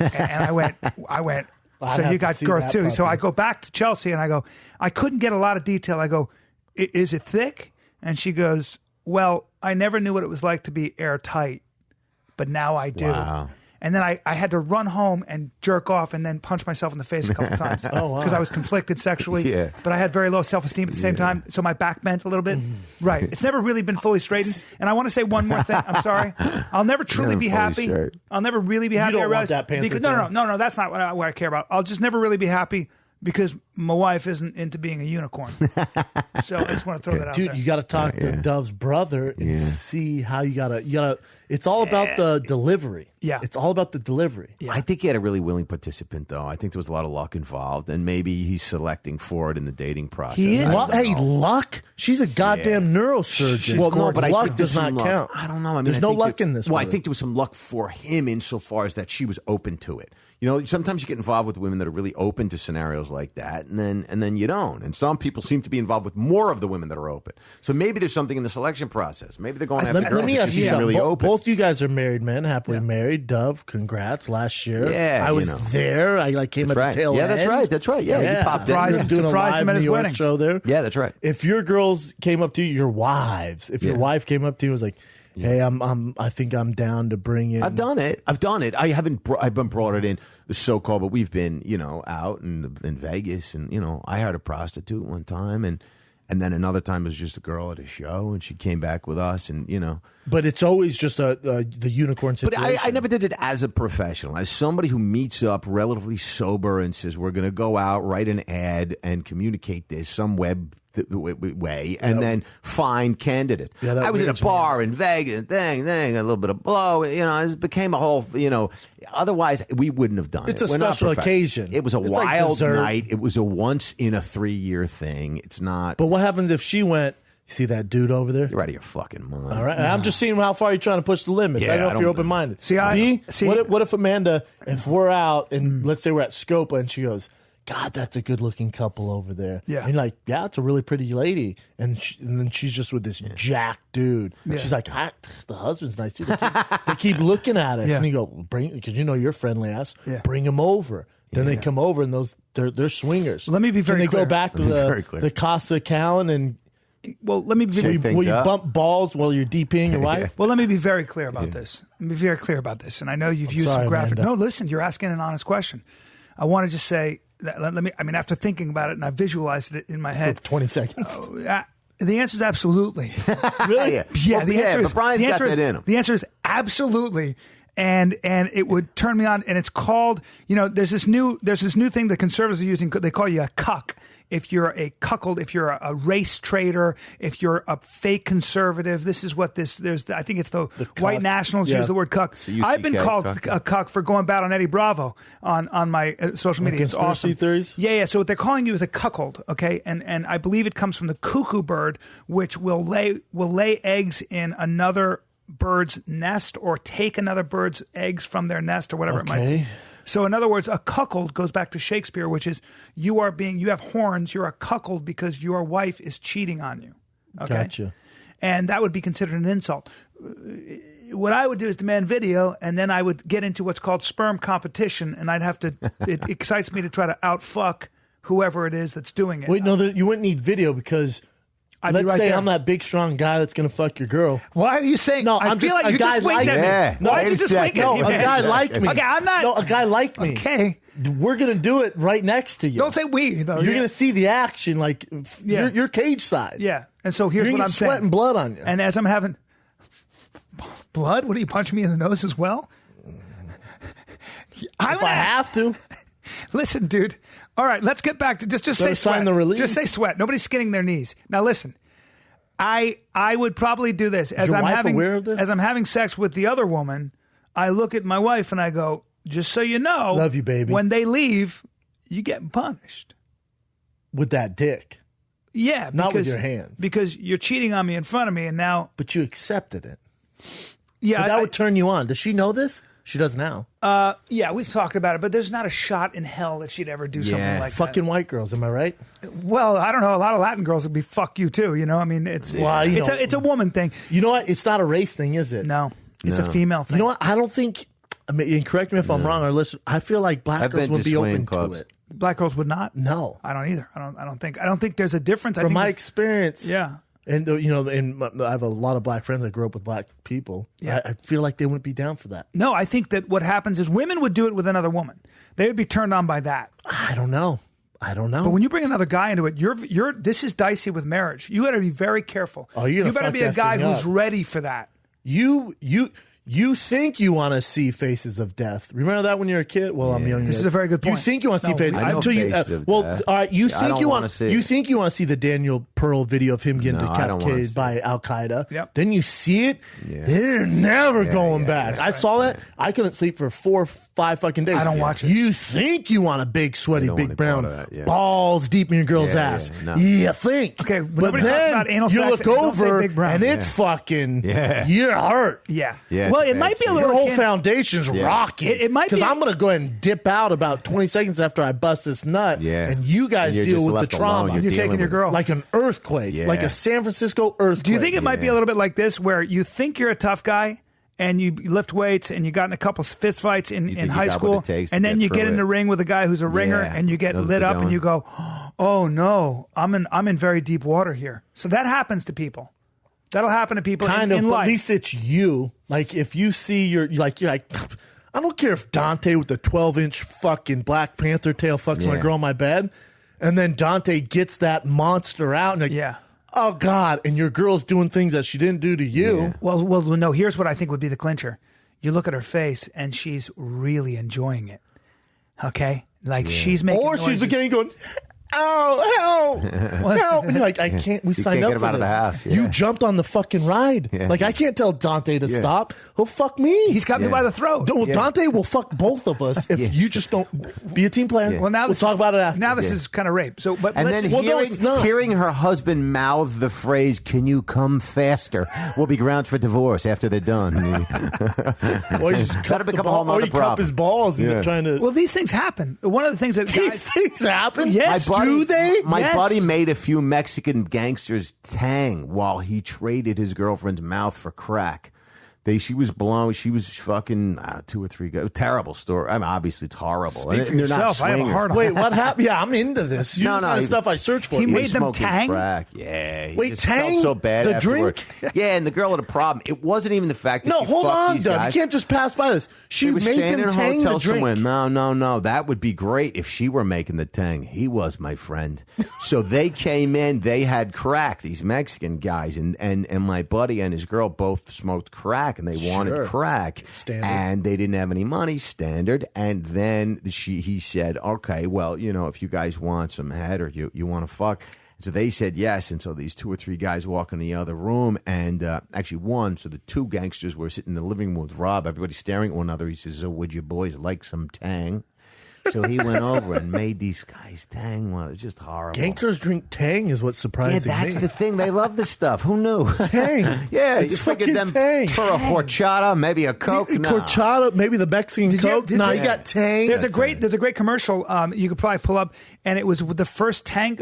Speaker 1: And I went, so you got girth too. So I go back to Chelsea and I go, I couldn't get a lot of detail. I go, is it thick? And she goes, well, I never knew what it was like to be airtight, but now I do.
Speaker 2: Wow.
Speaker 1: And then I had to run home and jerk off and then punch myself in the face a couple times because I was conflicted sexually.
Speaker 2: Yeah.
Speaker 1: But I had very low self-esteem at the same time, so my back bent a little bit. Right. It's never really been fully straightened. And I want to say one more thing. I'm sorry. I'll never truly be happy.
Speaker 2: Straight.
Speaker 1: I'll never really be happy.
Speaker 3: don't
Speaker 1: I
Speaker 3: want
Speaker 1: realize,
Speaker 3: that panther
Speaker 1: because, no, that's not what I care about. I'll just never really be happy because my wife isn't into being a unicorn. So I just want to throw that out
Speaker 3: Dude,
Speaker 1: there.
Speaker 3: you got to talk to Dove's brother and see how you gotta. It's all about the delivery.
Speaker 1: Yeah.
Speaker 3: It's all about the delivery.
Speaker 1: Yeah.
Speaker 2: I think he had a really willing participant, though. I think there was a lot of luck involved, and maybe he's selecting for it in the dating process.
Speaker 1: He is.
Speaker 3: Hey, luck? She's a goddamn neurosurgeon.
Speaker 2: Well, no, but I
Speaker 3: luck
Speaker 2: think
Speaker 3: does
Speaker 2: there's
Speaker 3: not
Speaker 2: some
Speaker 3: count.
Speaker 2: luck. I don't know. I mean,
Speaker 3: There's
Speaker 2: I
Speaker 3: no
Speaker 2: think
Speaker 3: luck in this.
Speaker 2: Well, I
Speaker 3: brother.
Speaker 2: think there was some luck for him insofar as that she was open to it. You know, sometimes you get involved with women that are really open to scenarios like that, and then you don't. And some people seem to be involved with more of the women that are open. So maybe there's something in the selection process. Maybe they're going after girls
Speaker 3: Let me
Speaker 2: that
Speaker 3: ask you
Speaker 2: seem
Speaker 3: something.
Speaker 2: really open.
Speaker 3: Both you guys are married men, happily married. Dove, congrats. Last year,
Speaker 2: Yeah,
Speaker 3: I was there. I came
Speaker 2: That's
Speaker 3: at
Speaker 2: right.
Speaker 3: the tail
Speaker 2: Yeah,
Speaker 3: end.
Speaker 2: that's right. Yeah, you popped in.
Speaker 1: Surprised-
Speaker 3: We were doing a
Speaker 1: surprised
Speaker 3: live
Speaker 1: him at his
Speaker 3: New York
Speaker 1: wedding.
Speaker 3: show there.
Speaker 2: Yeah, that's right.
Speaker 3: If your girls came up to you, your wives, if your wife came up to you and was like, "Hey, I think I'm down to bring in."
Speaker 2: I've done it. I haven't. I've been brought it in the so-called, but we've been, out in Vegas, and I hired a prostitute one time, and then another time it was just a girl at a show, and she came back with us, and
Speaker 3: But it's always just the unicorn
Speaker 2: But
Speaker 3: situation.
Speaker 2: I never did it as a professional, as somebody who meets up relatively sober and says, we're going to go out, write an ad, and communicate this some web way, and then find candidates.
Speaker 3: Yeah, that
Speaker 2: I was in a
Speaker 3: weirds me
Speaker 2: bar in Vegas, thing, a little bit of blow. It became a whole, otherwise we wouldn't have done
Speaker 3: It's
Speaker 2: it.
Speaker 3: a
Speaker 2: We're not
Speaker 3: special
Speaker 2: professional.
Speaker 3: occasion.
Speaker 2: It was a
Speaker 3: It's like
Speaker 2: wild
Speaker 3: dessert.
Speaker 2: night. It was a once in a 3-year thing. It's not.
Speaker 3: But what happens if she went? You see that dude over there?
Speaker 2: You're out of your fucking mind.
Speaker 3: All right, I'm just seeing how far you're trying to push the limits.
Speaker 2: Yeah,
Speaker 3: I don't know
Speaker 2: I
Speaker 3: if you're
Speaker 2: don't-
Speaker 3: open minded.
Speaker 1: See,
Speaker 3: what if Amanda, if we're out and let's say we're at Scopa and she goes, "God, that's a good looking couple over there."
Speaker 1: Yeah.
Speaker 3: And you're like, "Yeah, it's a really pretty lady," and then she's just with this jack dude.
Speaker 1: Yeah.
Speaker 3: She's like, "The husband's nice too." They keep looking at us,
Speaker 1: Yeah.
Speaker 3: and you go, "Bring," because you're friendly ass.
Speaker 1: Yeah.
Speaker 3: Bring him over. Then they come over and they're swingers.
Speaker 1: Let me be very
Speaker 3: Can they
Speaker 1: clear.
Speaker 3: go back to
Speaker 2: very clear.
Speaker 3: the Casa Callan and
Speaker 1: Well, let me be
Speaker 2: Shake things
Speaker 3: will you
Speaker 2: up.
Speaker 3: bump balls while you're DPing your wife?
Speaker 1: Well, let me be very clear about this. Let me be very clear about this. And I know you've used
Speaker 3: sorry,
Speaker 1: some graphic.
Speaker 3: Amanda.
Speaker 1: No, listen, you're asking an honest question. I want to just say that, after thinking about it and I visualized it in my
Speaker 3: For
Speaker 1: head,
Speaker 3: 20 seconds.
Speaker 1: the answer is absolutely.
Speaker 3: Really?
Speaker 2: Yeah.
Speaker 1: Yeah,
Speaker 2: Well,
Speaker 1: the answer is.
Speaker 2: but Brian's
Speaker 1: the
Speaker 2: got
Speaker 1: answer is,
Speaker 2: that in him.
Speaker 1: The answer is absolutely. And it would turn me on, and it's called, there's this new thing the conservatives are using. They call you a cuck. If you're a cuckold, if you're a race traitor, if you're a fake conservative, this is what I think it's the white nationals use the word cuck. I've been called a cuck for going bad on Eddie Bravo on my social media. It's
Speaker 3: Conspiracy
Speaker 1: awesome.
Speaker 3: theories?
Speaker 1: Yeah. So what they're calling you is a cuckold, okay? And I believe it comes from the cuckoo bird, which will lay eggs in another bird's nest or take another bird's eggs from their nest or whatever it might be. So in other words, a cuckold goes back to Shakespeare, which is you have horns, you're a cuckold because your wife is cheating on you. Okay.
Speaker 3: Gotcha.
Speaker 1: And that would be considered an insult. What I would do is demand video, and then I would get into what's called sperm competition, and I'd have to, it excites me to try to outfuck whoever it is that's doing it.
Speaker 3: Wait, no, you wouldn't need video because
Speaker 1: I'd be
Speaker 3: let's
Speaker 1: right
Speaker 3: say
Speaker 1: there.
Speaker 3: I'm that big, strong guy that's going to fuck your girl.
Speaker 1: Why are you saying?
Speaker 3: No,
Speaker 1: I
Speaker 3: I'm
Speaker 1: feel
Speaker 3: just
Speaker 1: like
Speaker 3: a
Speaker 1: you
Speaker 3: guy
Speaker 1: just winked
Speaker 3: like
Speaker 1: at me.
Speaker 2: Yeah.
Speaker 1: Why'd you
Speaker 2: Wait a
Speaker 1: just wink
Speaker 2: second.
Speaker 1: at
Speaker 3: No,
Speaker 1: me?
Speaker 3: a
Speaker 1: man?
Speaker 3: guy like me.
Speaker 1: Okay, I'm not.
Speaker 3: No, a guy like me.
Speaker 1: Okay.
Speaker 3: We're going to do it right next to you.
Speaker 1: Don't say we, though.
Speaker 3: You're going to see the action, like
Speaker 1: Yeah.
Speaker 3: you're cage side.
Speaker 1: Yeah. And so here's
Speaker 3: You're
Speaker 1: what
Speaker 3: going
Speaker 1: I'm
Speaker 3: to sweat
Speaker 1: saying.
Speaker 3: and blood on you.
Speaker 1: And as I'm having blood, what are you punching me in the nose as well?
Speaker 3: if I have to.
Speaker 1: Listen, dude. All right, let's get back to just say
Speaker 3: Better sign
Speaker 1: sweat.
Speaker 3: the release.
Speaker 1: Just say sweat. Nobody's skinning their knees. Now listen. I would probably do this as
Speaker 3: your
Speaker 1: I'm
Speaker 3: wife
Speaker 1: having
Speaker 3: aware of this?
Speaker 1: as I'm having sex with the other woman. I look at my wife and I go, just so you know,
Speaker 3: Love you, baby.
Speaker 1: When they leave, you get punished.
Speaker 3: With that dick.
Speaker 1: Yeah,
Speaker 3: Not with your hands.
Speaker 1: because you're cheating on me in front of me, and now
Speaker 3: But you accepted it.
Speaker 1: yeah,
Speaker 3: But that would turn you on. Does she know this? She does now.
Speaker 1: yeah, we've talked about it, but there's not a shot in hell that she'd ever do something like
Speaker 3: Fucking white girls, am I right?
Speaker 1: that. Well, I don't know. A lot of Latin girls would be fuck you too. I mean, it's a woman thing.
Speaker 3: You know what? It's not a race thing, is it?
Speaker 1: No, it's a female thing.
Speaker 3: You know what? I don't think. I mean, and correct me if I'm wrong, or listen. I feel like black
Speaker 2: I've
Speaker 3: girls
Speaker 2: been
Speaker 3: would
Speaker 2: to
Speaker 3: be
Speaker 2: swing
Speaker 3: open
Speaker 2: clubs.
Speaker 3: to it.
Speaker 1: Black girls would not.
Speaker 3: No,
Speaker 1: I don't either. I don't think there's a difference. I
Speaker 3: from
Speaker 1: think
Speaker 3: my
Speaker 1: the-
Speaker 3: experience.
Speaker 1: yeah.
Speaker 3: And I have a lot of black friends that grew up with black people.
Speaker 1: Yeah.
Speaker 3: I feel like they wouldn't be down for that.
Speaker 1: No, I think that what happens is women would do it with another woman. They would be turned on by that.
Speaker 3: I don't know.
Speaker 1: But when you bring another guy into it, this is dicey with marriage. You got to be very careful.
Speaker 3: Oh, you're gonna
Speaker 1: you better
Speaker 3: fuck
Speaker 1: be a
Speaker 3: that
Speaker 1: guy
Speaker 3: thing
Speaker 1: who's
Speaker 3: up.
Speaker 1: ready for that.
Speaker 3: you You think you want to see faces of death. Remember that when you were a kid? Well, I'm young.
Speaker 1: This is a very good point.
Speaker 3: You think you want to see faces
Speaker 2: I know
Speaker 3: until
Speaker 2: faces
Speaker 3: you.
Speaker 2: of
Speaker 3: Well,
Speaker 2: death.
Speaker 3: all right. You
Speaker 2: I
Speaker 3: think
Speaker 2: don't
Speaker 3: you
Speaker 2: wanna
Speaker 3: want
Speaker 2: see it.
Speaker 3: You think you want to see the Daniel Pearl video of him getting
Speaker 2: No, I don't wanna
Speaker 3: decapitated
Speaker 2: see
Speaker 3: by Al Qaeda.
Speaker 1: Yep.
Speaker 3: Then you see it. They're never going
Speaker 2: yeah,
Speaker 3: back.
Speaker 2: yeah,
Speaker 3: I saw that. I couldn't sleep for 4 or 5 fucking days.
Speaker 1: I don't watch it.
Speaker 3: You think you want a big sweaty,
Speaker 2: don't
Speaker 3: big
Speaker 2: want
Speaker 3: brown
Speaker 2: any part of that, yeah.
Speaker 3: balls deep in your girl's
Speaker 2: Yeah,
Speaker 3: ass?
Speaker 2: yeah, no.
Speaker 3: You think.
Speaker 1: Okay,
Speaker 3: but
Speaker 1: nobody talks
Speaker 3: then
Speaker 1: about anal
Speaker 3: you
Speaker 1: sex
Speaker 3: look
Speaker 1: and don't say
Speaker 3: over
Speaker 1: big brown.
Speaker 3: and it's fucking.
Speaker 2: Yeah.
Speaker 3: You're hurt.
Speaker 1: Yeah.
Speaker 2: Yeah,
Speaker 3: Well,
Speaker 2: it's
Speaker 3: it
Speaker 2: a
Speaker 3: might
Speaker 2: bad
Speaker 3: be a
Speaker 2: scene.
Speaker 3: little whole
Speaker 1: Kid.
Speaker 3: foundation's rocking.
Speaker 1: It might
Speaker 3: because
Speaker 1: be-
Speaker 3: I'm going to go ahead and dip out about 20 seconds after I bust this nut.
Speaker 2: Yeah.
Speaker 3: And you guys
Speaker 2: And you're
Speaker 3: deal
Speaker 2: just
Speaker 3: with the
Speaker 2: left alone.
Speaker 3: trauma.
Speaker 1: And you're
Speaker 2: dealing
Speaker 1: taking your
Speaker 2: with
Speaker 1: girl.
Speaker 3: Like an earthquake,
Speaker 2: Yeah.
Speaker 3: like a San Francisco earthquake.
Speaker 1: Do you think it might be a little bit like this, where you think you're a tough guy and you lift weights and you got in a couple fist fights in
Speaker 2: think you
Speaker 1: high
Speaker 2: got
Speaker 1: school,
Speaker 2: what it takes to
Speaker 1: and then
Speaker 2: get
Speaker 1: you get
Speaker 2: through
Speaker 1: in the
Speaker 2: it.
Speaker 1: ring with a guy who's a ringer,
Speaker 2: Yeah.
Speaker 1: and you get
Speaker 2: Knows what
Speaker 1: lit
Speaker 2: they're
Speaker 1: up, and
Speaker 2: doing.
Speaker 1: you go, "Oh no, I'm in very deep water here." So that happens to people. That'll happen to people
Speaker 3: kind
Speaker 1: in
Speaker 3: of, but
Speaker 1: life.
Speaker 3: at least it's you. Like if you see you're like, I don't care if Dante with the 12-inch fucking Black Panther tail fucks my
Speaker 2: Yeah.
Speaker 3: girl in my bed, and then Dante gets that monster out, and like,
Speaker 1: Yeah.
Speaker 3: oh God, and your girl's doing things that she didn't do to you.
Speaker 2: Yeah.
Speaker 1: Well, no. Here's what I think would be the clincher. You look at her face, and she's really enjoying it. Okay, like she's making.
Speaker 3: Or she's
Speaker 1: noises.
Speaker 3: beginning going, ow, help. And you're like, I can't, we signed
Speaker 2: can't
Speaker 3: up
Speaker 2: get him
Speaker 3: for
Speaker 2: out of the
Speaker 3: this.
Speaker 2: house, yeah.
Speaker 3: You jumped on the fucking ride.
Speaker 2: Yeah.
Speaker 3: Like, I can't tell Dante to stop. He'll fuck me.
Speaker 1: He's got me by the throat.
Speaker 3: Well, Dante will fuck both of us if you just don't be a team player.
Speaker 1: Well, now
Speaker 3: we'll
Speaker 1: this
Speaker 3: talk
Speaker 1: is-
Speaker 3: about it after.
Speaker 1: Now this is kind of rape. So, but
Speaker 2: And
Speaker 1: let's
Speaker 2: then
Speaker 1: just-
Speaker 3: Well, no, it's not.
Speaker 2: hearing her husband mouth the phrase, "Can you come faster?" will be grounds for divorce after they're done.
Speaker 3: Or you just
Speaker 2: That'll
Speaker 3: cup the
Speaker 2: become a
Speaker 3: ball,
Speaker 2: whole
Speaker 3: or
Speaker 2: nother
Speaker 3: you cup
Speaker 2: problem.
Speaker 3: his balls and
Speaker 2: Yeah.
Speaker 3: you're trying to.
Speaker 1: well, these things happen. One of the things that
Speaker 3: these
Speaker 1: guys,
Speaker 3: things happen.
Speaker 1: Yes.
Speaker 3: Do they?
Speaker 2: My
Speaker 1: Yes.
Speaker 2: buddy made a few Mexican gangsters tang while he traded his girlfriend's mouth for crack. She was blown. She was fucking 2 or 3 guys. Terrible story. I mean, obviously it's horrible.
Speaker 1: Speak for
Speaker 2: They're not
Speaker 1: yourself. I have a
Speaker 2: swingers.
Speaker 1: hard on.
Speaker 3: Wait, what happened? Yeah, I'm into this. You know the kind of stuff I search for.
Speaker 1: He
Speaker 2: He
Speaker 1: made
Speaker 2: was
Speaker 1: them
Speaker 2: smoking
Speaker 1: tang?
Speaker 2: crack. Yeah. He
Speaker 3: Wait,
Speaker 2: just
Speaker 3: tang?
Speaker 2: felt so bad
Speaker 3: The
Speaker 2: afterward.
Speaker 3: drink?
Speaker 2: Yeah, and the girl had a problem. It wasn't even the fact that
Speaker 3: No,
Speaker 2: she
Speaker 3: hold
Speaker 2: fucked
Speaker 3: on,
Speaker 2: these
Speaker 3: Doug. You
Speaker 2: guys.
Speaker 3: can't just pass by this. She
Speaker 2: They were
Speaker 3: made
Speaker 2: staying
Speaker 3: them
Speaker 2: in a
Speaker 3: tang
Speaker 2: hotel
Speaker 3: the drink.
Speaker 2: somewhere. No. That would be great if she were making the tang. He was my friend. So they came in. They had crack. These Mexican guys and my buddy and his girl both smoked crack, and they wanted crack.
Speaker 3: Standard.
Speaker 2: And they didn't have any money. Standard. And then he said, "Okay, well, if you guys want some head or you want to fuck." So they said yes, and so these 2 or 3 guys walk in the other room, and actually one. So the 2 gangsters were sitting in the living room with Rob. Everybody's staring at one another. He says, "So would you boys like some tang?" So he went over and made these guys tang. Well, it's just horrible.
Speaker 3: Gangsters drink tang is what's
Speaker 2: Yeah,
Speaker 3: surprising
Speaker 2: that's
Speaker 3: me.
Speaker 2: the thing. They love this stuff. Who knew?
Speaker 3: Tang.
Speaker 2: Yeah,
Speaker 3: It's
Speaker 2: you
Speaker 3: fucking
Speaker 2: figured them
Speaker 3: tang.
Speaker 2: for a horchata, maybe a Coke. No.
Speaker 3: Horchata, maybe the Mexican Coke. No, you got tang.
Speaker 1: There's a great commercial you could probably pull up, and it was the first Tang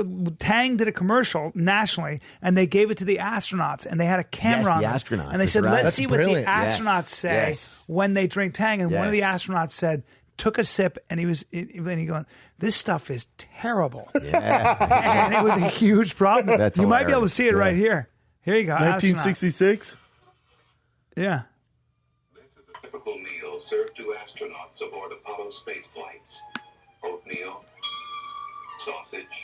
Speaker 1: did a commercial nationally, and they gave it to the astronauts, and they had a camera
Speaker 2: Yes, the
Speaker 1: on them,
Speaker 2: astronauts,
Speaker 1: and they
Speaker 2: that's
Speaker 1: said,
Speaker 2: right.
Speaker 1: "Let's
Speaker 3: That's
Speaker 1: see
Speaker 3: brilliant.
Speaker 1: what the
Speaker 2: Yes,
Speaker 1: astronauts say
Speaker 2: yes.
Speaker 1: when they drink Tang." And one of the
Speaker 2: Yes.
Speaker 1: astronauts said, took a sip, and he going, "This stuff is terrible,"
Speaker 2: Yeah.
Speaker 1: and it was a huge problem.
Speaker 2: That's
Speaker 1: you might be able to
Speaker 2: hilarious.
Speaker 1: see it right here. Here you go, astronaut.
Speaker 3: 1966.
Speaker 1: Yeah.
Speaker 4: This is a typical meal served to astronauts aboard Apollo space flights. Oatmeal, sausage,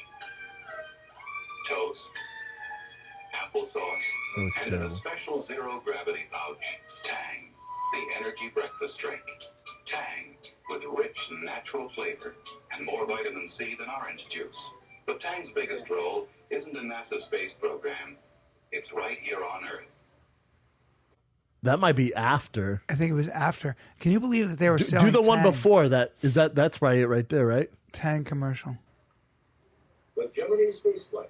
Speaker 4: toast, applesauce,
Speaker 3: That's
Speaker 4: and in a
Speaker 3: terrible.
Speaker 4: special zero-gravity pouch, Tang, the energy breakfast drink. Tang, with rich, natural flavor and more vitamin C than orange juice. But Tang's biggest role isn't in NASA's space program. It's right here on Earth.
Speaker 3: That might be after.
Speaker 1: I think it was after. Can you believe that they were
Speaker 3: Do
Speaker 1: selling
Speaker 3: the one
Speaker 1: Tang?
Speaker 3: before that. That's right there, right?
Speaker 1: Tang commercial?
Speaker 4: With Gemini spaceflight.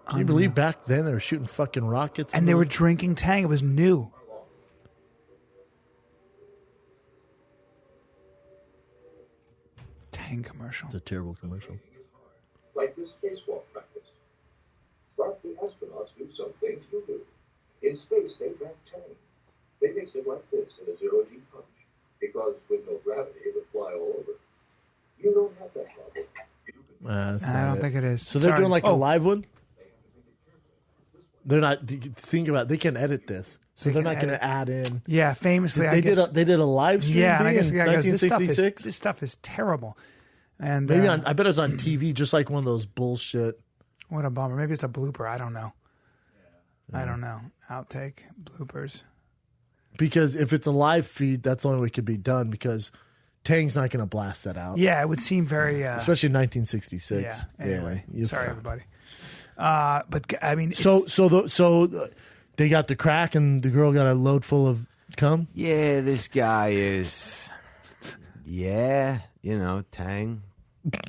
Speaker 3: Can you believe back then they were shooting fucking rockets?
Speaker 1: And they were drinking Tang. It was new. Tang commercial.
Speaker 3: It's a terrible commercial.
Speaker 4: Like this spacewalk practice. But the astronauts do some things you do. In space, they drink Tang. They mix it like this in a zero-G punch. Because with no gravity, it would fly all over. You don't have to have it.
Speaker 1: I don't think it is.
Speaker 3: So they're
Speaker 1: Sorry.
Speaker 3: doing like a
Speaker 1: Oh,
Speaker 3: live one? They're not. Think about it. They can edit this. So
Speaker 1: They
Speaker 3: they're
Speaker 1: can
Speaker 3: not going
Speaker 1: edit.
Speaker 3: to add in.
Speaker 1: Yeah, famously,
Speaker 3: They
Speaker 1: I guess.
Speaker 3: did a live stream.
Speaker 1: Yeah, and I
Speaker 3: thing
Speaker 1: guess
Speaker 3: in
Speaker 1: the guy goes,
Speaker 3: "1966."
Speaker 1: this stuff is terrible. And
Speaker 3: Maybe I bet it was on TV, just like one of those bullshit.
Speaker 1: what a bummer. Maybe it's a blooper. I don't know. I don't know. Outtake, bloopers.
Speaker 3: Because if it's a live feed, that's the only way it could be done because Tang's not going to blast that out.
Speaker 1: Yeah, it would seem very...
Speaker 3: especially in 1966.
Speaker 1: Yeah, anyway.
Speaker 3: Yeah,
Speaker 1: sorry, everybody. But, I mean...
Speaker 3: So they got the crack and the girl got a load full of cum?
Speaker 2: Yeah, this guy is... Yeah, Tang.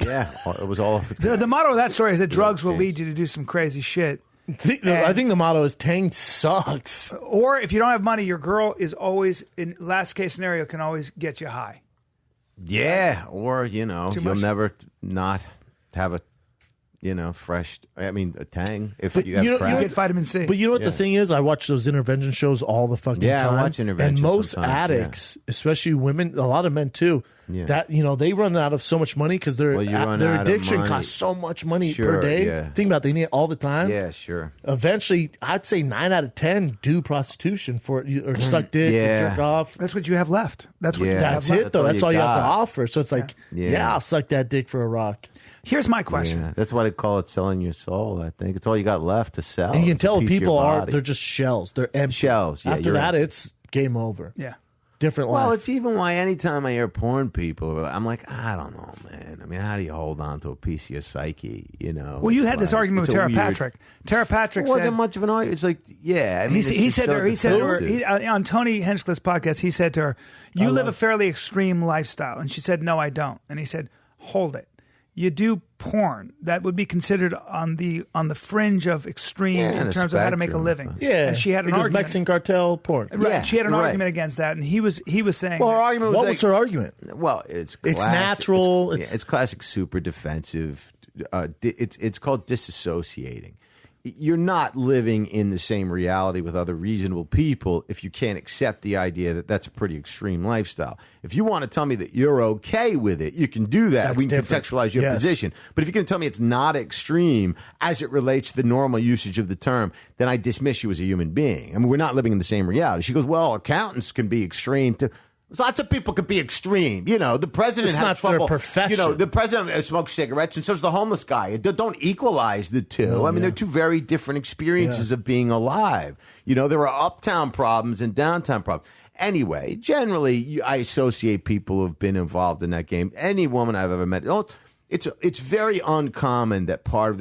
Speaker 2: Yeah, it was all...
Speaker 1: The motto of that story is that drugs will lead you to do some crazy shit.
Speaker 3: I think the motto is Tang sucks.
Speaker 1: Or if you don't have money, your girl is always, in last case scenario, can always get you high.
Speaker 2: Yeah, or, you'll
Speaker 1: much?
Speaker 2: never not have a, fresh, a Tang if you have
Speaker 1: You
Speaker 2: crack.
Speaker 1: get vitamin C.
Speaker 3: But you know what the thing is? I watch those intervention shows all the fucking time.
Speaker 2: I watch interventions
Speaker 3: and most
Speaker 2: sometimes,
Speaker 3: addicts, especially women, a lot of men too, that they run out of so much money because their addiction costs so much money per day.
Speaker 2: Yeah.
Speaker 3: Think about it, they need it all the time.
Speaker 2: Yeah, sure.
Speaker 3: Eventually, I'd say 9 out of 10 do prostitution for it, or suck dick, or jerk off.
Speaker 1: That's what you have left. That's what you have
Speaker 3: That's
Speaker 1: left.
Speaker 3: it, though. That's all you have to offer. So it's like,
Speaker 2: Yeah.
Speaker 3: I'll suck that dick for a rock.
Speaker 1: Here's my question.
Speaker 2: Yeah, that's why they call it selling your soul, I think. It's all you got left to sell.
Speaker 3: And you can
Speaker 2: It's a
Speaker 3: tell
Speaker 2: piece of your
Speaker 3: people
Speaker 2: body.
Speaker 3: they're just shells. They're empty.
Speaker 2: Shells, yeah,
Speaker 3: After
Speaker 2: you're
Speaker 3: that,
Speaker 2: right.
Speaker 3: it's game over.
Speaker 1: Yeah.
Speaker 3: Different
Speaker 2: Well,
Speaker 3: life.
Speaker 2: it's even why anytime I hear porn people, I'm like, I don't know, man. How do you hold on to a piece of your psyche,
Speaker 1: Well, you had this argument with Tara Patrick. Tara Patrick
Speaker 2: It wasn't
Speaker 1: said...
Speaker 2: much of an argument. It's like,
Speaker 1: He said to her, on Tony Hinchcliffe's podcast, he said to her, you live a fairly extreme lifestyle. And she said, no, I don't. And he said, hold it. You do porn that would be considered on the fringe of extreme in terms of how to make a living.
Speaker 3: Yeah,
Speaker 1: and she had an
Speaker 3: because
Speaker 1: argument.
Speaker 3: Mexican cartel porn.
Speaker 1: Right,
Speaker 2: Yeah,
Speaker 1: she had an
Speaker 2: right.
Speaker 1: argument against that, and he was saying,
Speaker 2: Well, her argument was
Speaker 3: What
Speaker 2: like,
Speaker 3: was her argument?
Speaker 2: Well, it's classic,
Speaker 3: natural.
Speaker 2: It's classic super defensive. It's called disassociating. You're not living in the same reality with other reasonable people if you can't accept the idea that that's a pretty extreme lifestyle. If you want to tell me that you're okay with it, you can do that. We can
Speaker 3: different.
Speaker 2: contextualize your position. But if you're going to tell me it's not extreme as it relates to the normal usage of the term, then I dismiss you as a human being. We're not living in the same reality. She goes, well, accountants can be extreme too. Lots of people could be extreme. The president
Speaker 3: It's
Speaker 2: has
Speaker 3: not
Speaker 2: trouble.
Speaker 3: their profession.
Speaker 2: The president smokes cigarettes, and so does the homeless guy. Don't equalize the two. They're two very different experiences of being alive. There are uptown problems and downtown problems. Anyway, generally, I associate people who've been involved in that game. Any woman I've ever met, it's very uncommon that part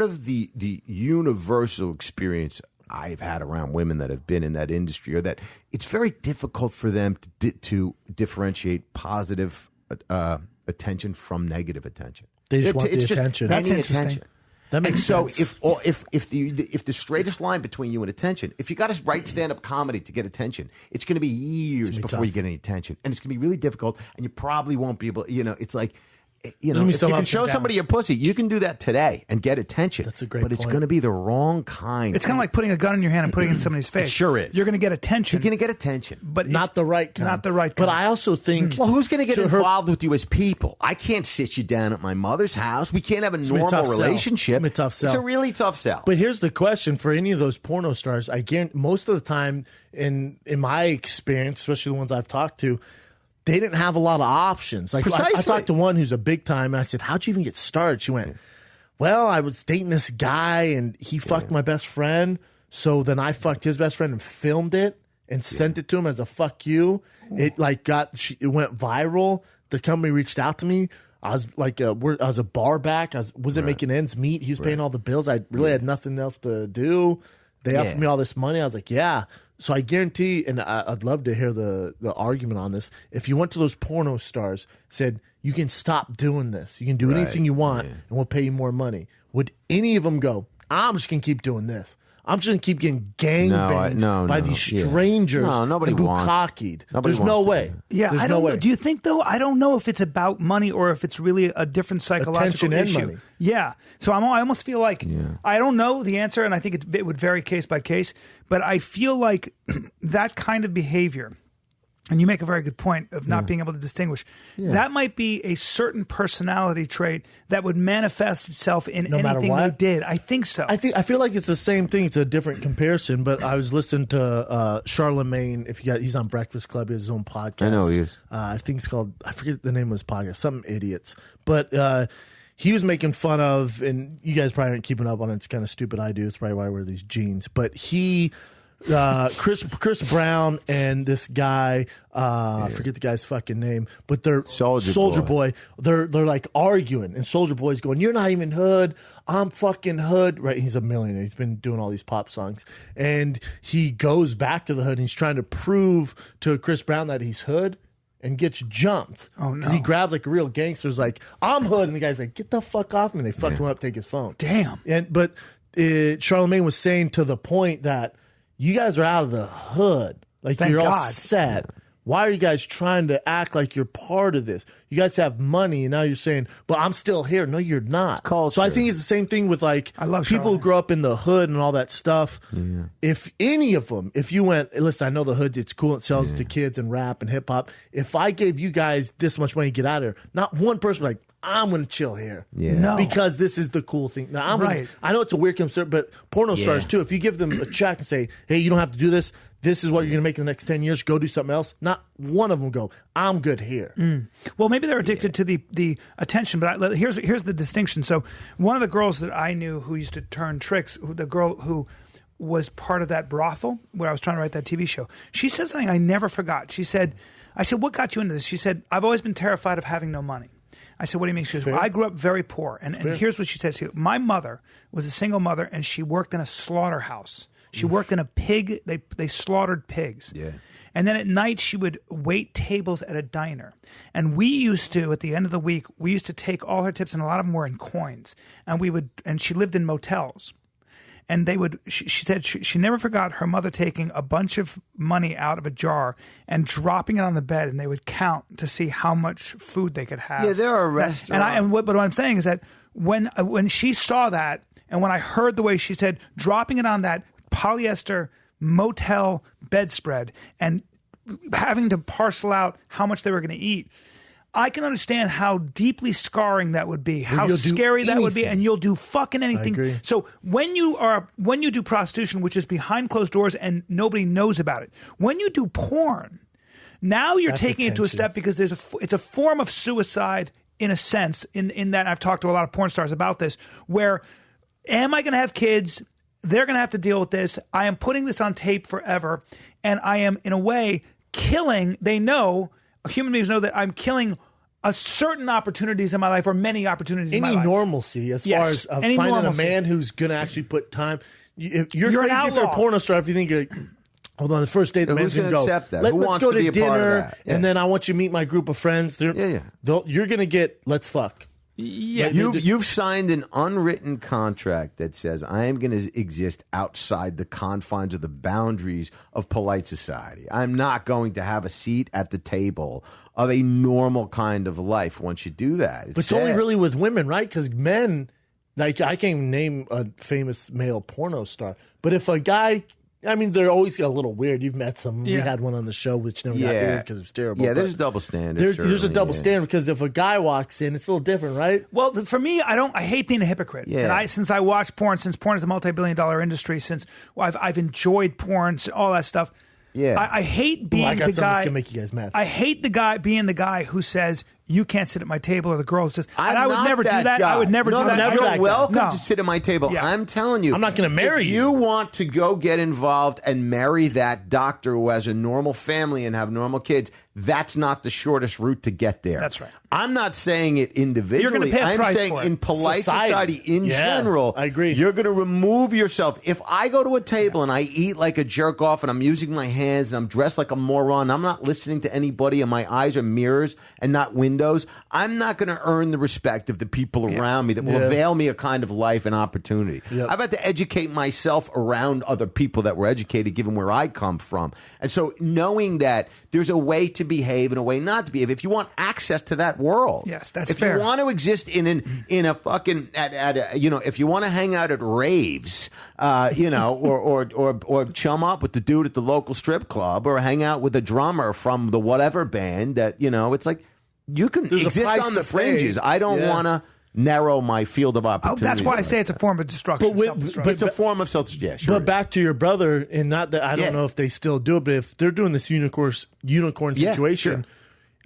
Speaker 2: of the universal experience I've had around women that have been in that industry, or that it's very difficult for them to differentiate positive attention from negative attention.
Speaker 3: They just want the attention.
Speaker 1: That's
Speaker 2: Any
Speaker 1: interesting.
Speaker 2: attention.
Speaker 3: That makes
Speaker 2: And
Speaker 3: sense.
Speaker 2: So if the straightest line between you and attention, if you got to write stand-up comedy to get attention, it's going to be years before
Speaker 3: tough.
Speaker 2: you get any attention, and it's going to be really difficult, and you probably won't be able. It's like. If you
Speaker 3: some
Speaker 2: can
Speaker 3: ups
Speaker 2: show
Speaker 3: and
Speaker 2: somebody
Speaker 3: downs.
Speaker 2: your pussy, you can do that today and get attention.
Speaker 3: That's a great
Speaker 2: But it's
Speaker 3: point.
Speaker 2: going to be the wrong kind.
Speaker 1: it's kind of like putting a gun in your hand and putting it in somebody's face.
Speaker 2: sure is.
Speaker 1: You're going to get attention.
Speaker 2: You're going to get attention.
Speaker 1: but
Speaker 3: Not
Speaker 1: it's
Speaker 3: the right kind.
Speaker 1: Not the right
Speaker 3: But
Speaker 1: kind.
Speaker 3: I also think...
Speaker 2: Well, who's going to get
Speaker 3: So her-
Speaker 2: involved with you as people? I can't sit you down at my mother's house. We can't have a
Speaker 3: be a
Speaker 2: normal
Speaker 3: tough sell.
Speaker 2: relationship.
Speaker 3: It's gonna be a tough sell.
Speaker 2: It's a really tough sell.
Speaker 3: But here's the question for any of those porno stars. I guarantee most of the time, in my experience, especially the ones I've talked to, they didn't have a lot of options. Like I
Speaker 2: Precisely.
Speaker 3: talked to one who's a big time, and I said, "How'd you even get started?" She went, "Well, I was dating this guy, and he fucked my best friend. So then I fucked his best friend and filmed it and sent it to him as a fuck you. It it went viral. The company reached out to me. I was like, I was a bar back. I wasn't making ends meet. He was paying all the bills. I really had nothing else to do. They offered me all this money. I was like, yeah." So I guarantee, and I'd love to hear the argument on this. If you went to those porno stars, said, you can stop doing this. You can do anything you want, and we'll pay you more money. Would any of them go, I'm just going to keep doing this? I'm just going to keep getting gangbanged by these strangers
Speaker 2: No, nobody
Speaker 3: and
Speaker 2: wants.
Speaker 3: bukkakied.
Speaker 2: Nobody
Speaker 3: There's no
Speaker 2: wants to
Speaker 3: way.
Speaker 2: do that.
Speaker 1: Yeah,
Speaker 3: There's
Speaker 1: I
Speaker 3: no
Speaker 1: don't
Speaker 3: way.
Speaker 1: know. Do you think, though? I don't know if it's about money or if it's really a different psychological
Speaker 3: Attention and
Speaker 1: issue.
Speaker 3: money.
Speaker 1: Yeah. So I almost feel like I don't know the answer, and I think it would vary case by case. But I feel like that kind of behavior, and you make a very good point of not being able to distinguish. That might be a certain personality trait that would manifest itself in
Speaker 3: No matter
Speaker 1: anything they
Speaker 3: what?
Speaker 1: did. I think so.
Speaker 3: I feel like it's the same thing. It's a different comparison, but I was listening to Charlemagne. He's on Breakfast Club. He has his own podcast.
Speaker 2: I know he is.
Speaker 3: I think it's called, I forget the name of his podcast, something idiots. But he was making fun of, and you guys probably aren't keeping up on it. It's kind of stupid. I do. It's probably why I wear these jeans. But he, Chris Brown and this guy, I forget the guy's fucking name, but they're Soldier Boy. They're like arguing, and Soldier Boy's going, "You're not even hood. I'm fucking hood." Right? He's a millionaire. He's been doing all these pop songs, and he goes back to the hood. And he's trying to prove to Chris Brown that he's hood. And gets jumped.
Speaker 1: Oh, no.
Speaker 3: Because he grabbed like a real gangster. Was like, "I'm hood." And the guy's like, "Get the fuck off me." And they fuck him up, take his phone.
Speaker 1: Damn.
Speaker 3: But Charlemagne was saying to the point that you guys are out of the hood. Like,
Speaker 1: Thank
Speaker 3: you're all
Speaker 1: God.
Speaker 3: set. Why are you guys trying to act like you're part of this? You guys have money, and now you're saying, "But I'm still here." No, you're not. So I think it's the same thing with like
Speaker 1: I love
Speaker 3: people who
Speaker 1: Charlemagne.
Speaker 3: grow up in the hood and all that stuff. Yeah. If any of them, if you went, listen, I know the hood, it's cool, it sells to kids and rap and hip hop. If I gave you guys this much money to get out of here, not one person was like, "I'm going to chill here."
Speaker 2: Yeah.
Speaker 1: No.
Speaker 3: Because this is the cool thing. Now,
Speaker 1: Right.
Speaker 3: I know it's a weird concern, but porno stars too, if you give them a check and say, "Hey, you don't have to do this. This is what you're going to make in the next 10 years. Go do something else." Not one of them go, "I'm good here."
Speaker 1: Well, maybe they're addicted to the attention, but here's the distinction. So one of the girls that I knew who used to turn tricks, the girl who was part of that brothel where I was trying to write that TV show, she said something I never forgot. I said, "What got you into this?" She said, "I've always been terrified of having no money." I said, "What do you mean?" She says, "Well, I grew up very poor." And here's what she said. She said, "My mother was a single mother, and she worked in a slaughterhouse. She worked in a pig. They slaughtered pigs.
Speaker 2: Yeah.
Speaker 1: And then at night, she would wait tables at a diner. And we used to, at the end of the week, we used to take all her tips, and a lot of them were in coins. And she lived in motels. And she said she never forgot her mother taking a bunch of money out of a jar and dropping it on the bed, and they would count to see how much food they could have."
Speaker 2: Yeah, there are restaurants.
Speaker 1: But what I'm saying is that when she saw that, and when I heard the way she said, dropping it on that polyester motel bedspread and having to parcel out how much they were going to eat, I can understand how deeply scarring that would be, how scary that would be, and you'll do fucking anything.
Speaker 3: I agree.
Speaker 1: So when you do prostitution, which is behind closed doors and nobody knows about it, when you do porn, now you're taking it to a step because it's a form of suicide in a sense. In that, I've talked to a lot of porn stars about this. Where am I going to have kids? They're going to have to deal with this. I am putting this on tape forever, and I am in a way killing. They know. Human beings know that I'm killing certain opportunities in my life, or many opportunities in my life.
Speaker 3: Any normalcy as far as finding
Speaker 1: normalcy.
Speaker 3: a man who's going to actually put time. You're
Speaker 1: an
Speaker 3: crazy if you're a
Speaker 1: outlaw.
Speaker 3: porno star if you think, hold on, the first date the man's
Speaker 2: who's
Speaker 3: going to
Speaker 2: gonna
Speaker 3: go,
Speaker 2: accept that?
Speaker 3: let's
Speaker 2: Who wants
Speaker 3: go
Speaker 2: to be
Speaker 3: to
Speaker 2: a part of
Speaker 3: dinner,
Speaker 2: that? Yeah.
Speaker 3: and then I want you to meet my group of friends. You're going to get, let's fuck.
Speaker 1: Yeah,
Speaker 2: You've signed an unwritten contract that says I am going to exist outside the confines or the boundaries of polite society. I'm not going to have a seat at the table of a normal kind of life once you do that.
Speaker 3: But it's only really with women, right? Because men, like, I can't even name a famous male porno star. But if a guy, I mean, they're always a little weird. You've met some. We had one on the show which never got aired because it was terrible.
Speaker 2: Yeah,
Speaker 3: but
Speaker 2: there's a double standard.
Speaker 3: there's a double standard because if a guy walks in, it's a little different, right?
Speaker 1: Well, for me, I hate being a hypocrite.
Speaker 2: Yeah.
Speaker 1: And since I watch porn, since porn is a multi-billion-dollar industry, since I've enjoyed porn, all that stuff.
Speaker 2: Yeah.
Speaker 1: I hate being
Speaker 3: I got
Speaker 1: the
Speaker 3: something that's
Speaker 1: guy.
Speaker 3: gonna make you guys mad.
Speaker 1: I hate being the guy who says you can't sit at my table, or the girl who says, and I would
Speaker 2: not
Speaker 1: never do that.
Speaker 2: guy.
Speaker 1: I would never
Speaker 2: No,
Speaker 1: do that.
Speaker 3: never
Speaker 2: You're
Speaker 3: that guy.
Speaker 2: welcome
Speaker 1: No.
Speaker 2: to sit at my table.
Speaker 1: Yeah.
Speaker 2: I'm telling you.
Speaker 3: I'm not gonna marry
Speaker 2: if
Speaker 3: you.
Speaker 2: you want to go get involved and marry that doctor who has a normal family and have normal kids, that's not the shortest route to get there.
Speaker 1: That's right.
Speaker 2: I'm not saying it individually.
Speaker 1: You're gonna pay a
Speaker 2: I'm
Speaker 1: price
Speaker 2: saying
Speaker 1: for it.
Speaker 2: in polite society in
Speaker 3: Yeah,
Speaker 2: general,
Speaker 3: I agree.
Speaker 2: you're going to remove yourself. If I go to a table and I eat like a jerk off and I'm using my hands and I'm dressed like a moron, I'm not listening to anybody and my eyes are mirrors and not windows, I'm not going to earn the respect of the people around me that will avail me a kind of life and opportunity.
Speaker 3: Yep.
Speaker 2: I've had to educate myself around other people that were educated given where I come from. And so knowing that there's a way to behave and a way not to behave, if you want access to that world.
Speaker 1: Yes, that's
Speaker 2: if
Speaker 1: fair.
Speaker 2: you want to exist in a fucking if you want to hang out at raves, or chum up with the dude at the local strip club, or hang out with a drummer from the whatever band that it's like you can
Speaker 3: There's a
Speaker 2: exist
Speaker 3: price
Speaker 2: on the
Speaker 3: to pay.
Speaker 2: fringes. I don't want to narrow my field of opportunity.
Speaker 1: That's why I say it's a form of destruction.
Speaker 2: But it's a form of self. Yeah, sure.
Speaker 3: But back to your brother, and not that I don't know if they still do it, but if they're doing this unicorn situation,
Speaker 2: sure.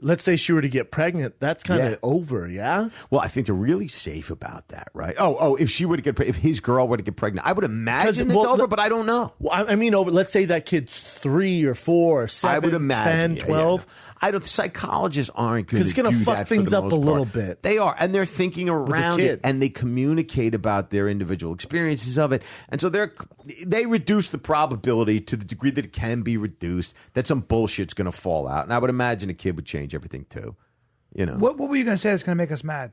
Speaker 3: let's say she were to get pregnant, that's kind of over, yeah?
Speaker 2: Well, I think they're really safe about that, right? Oh, if she were to if his girl were to get pregnant, I would imagine it's over, but I don't know.
Speaker 3: Well, I mean, over. Let's say that kid's 3 or 4 or 7,
Speaker 2: I would imagine,
Speaker 3: 10, 12.
Speaker 2: I don't. Psychologists aren't going to do that.
Speaker 3: Because it's going to fuck things up a little bit.
Speaker 2: They are, and they're thinking around it, and they communicate about their individual experiences of it, and so they reduce the probability to the degree that it can be reduced that some bullshit's going to fall out. And I would imagine a kid would change everything too. You know,
Speaker 1: what were you going to say that's going to make us mad?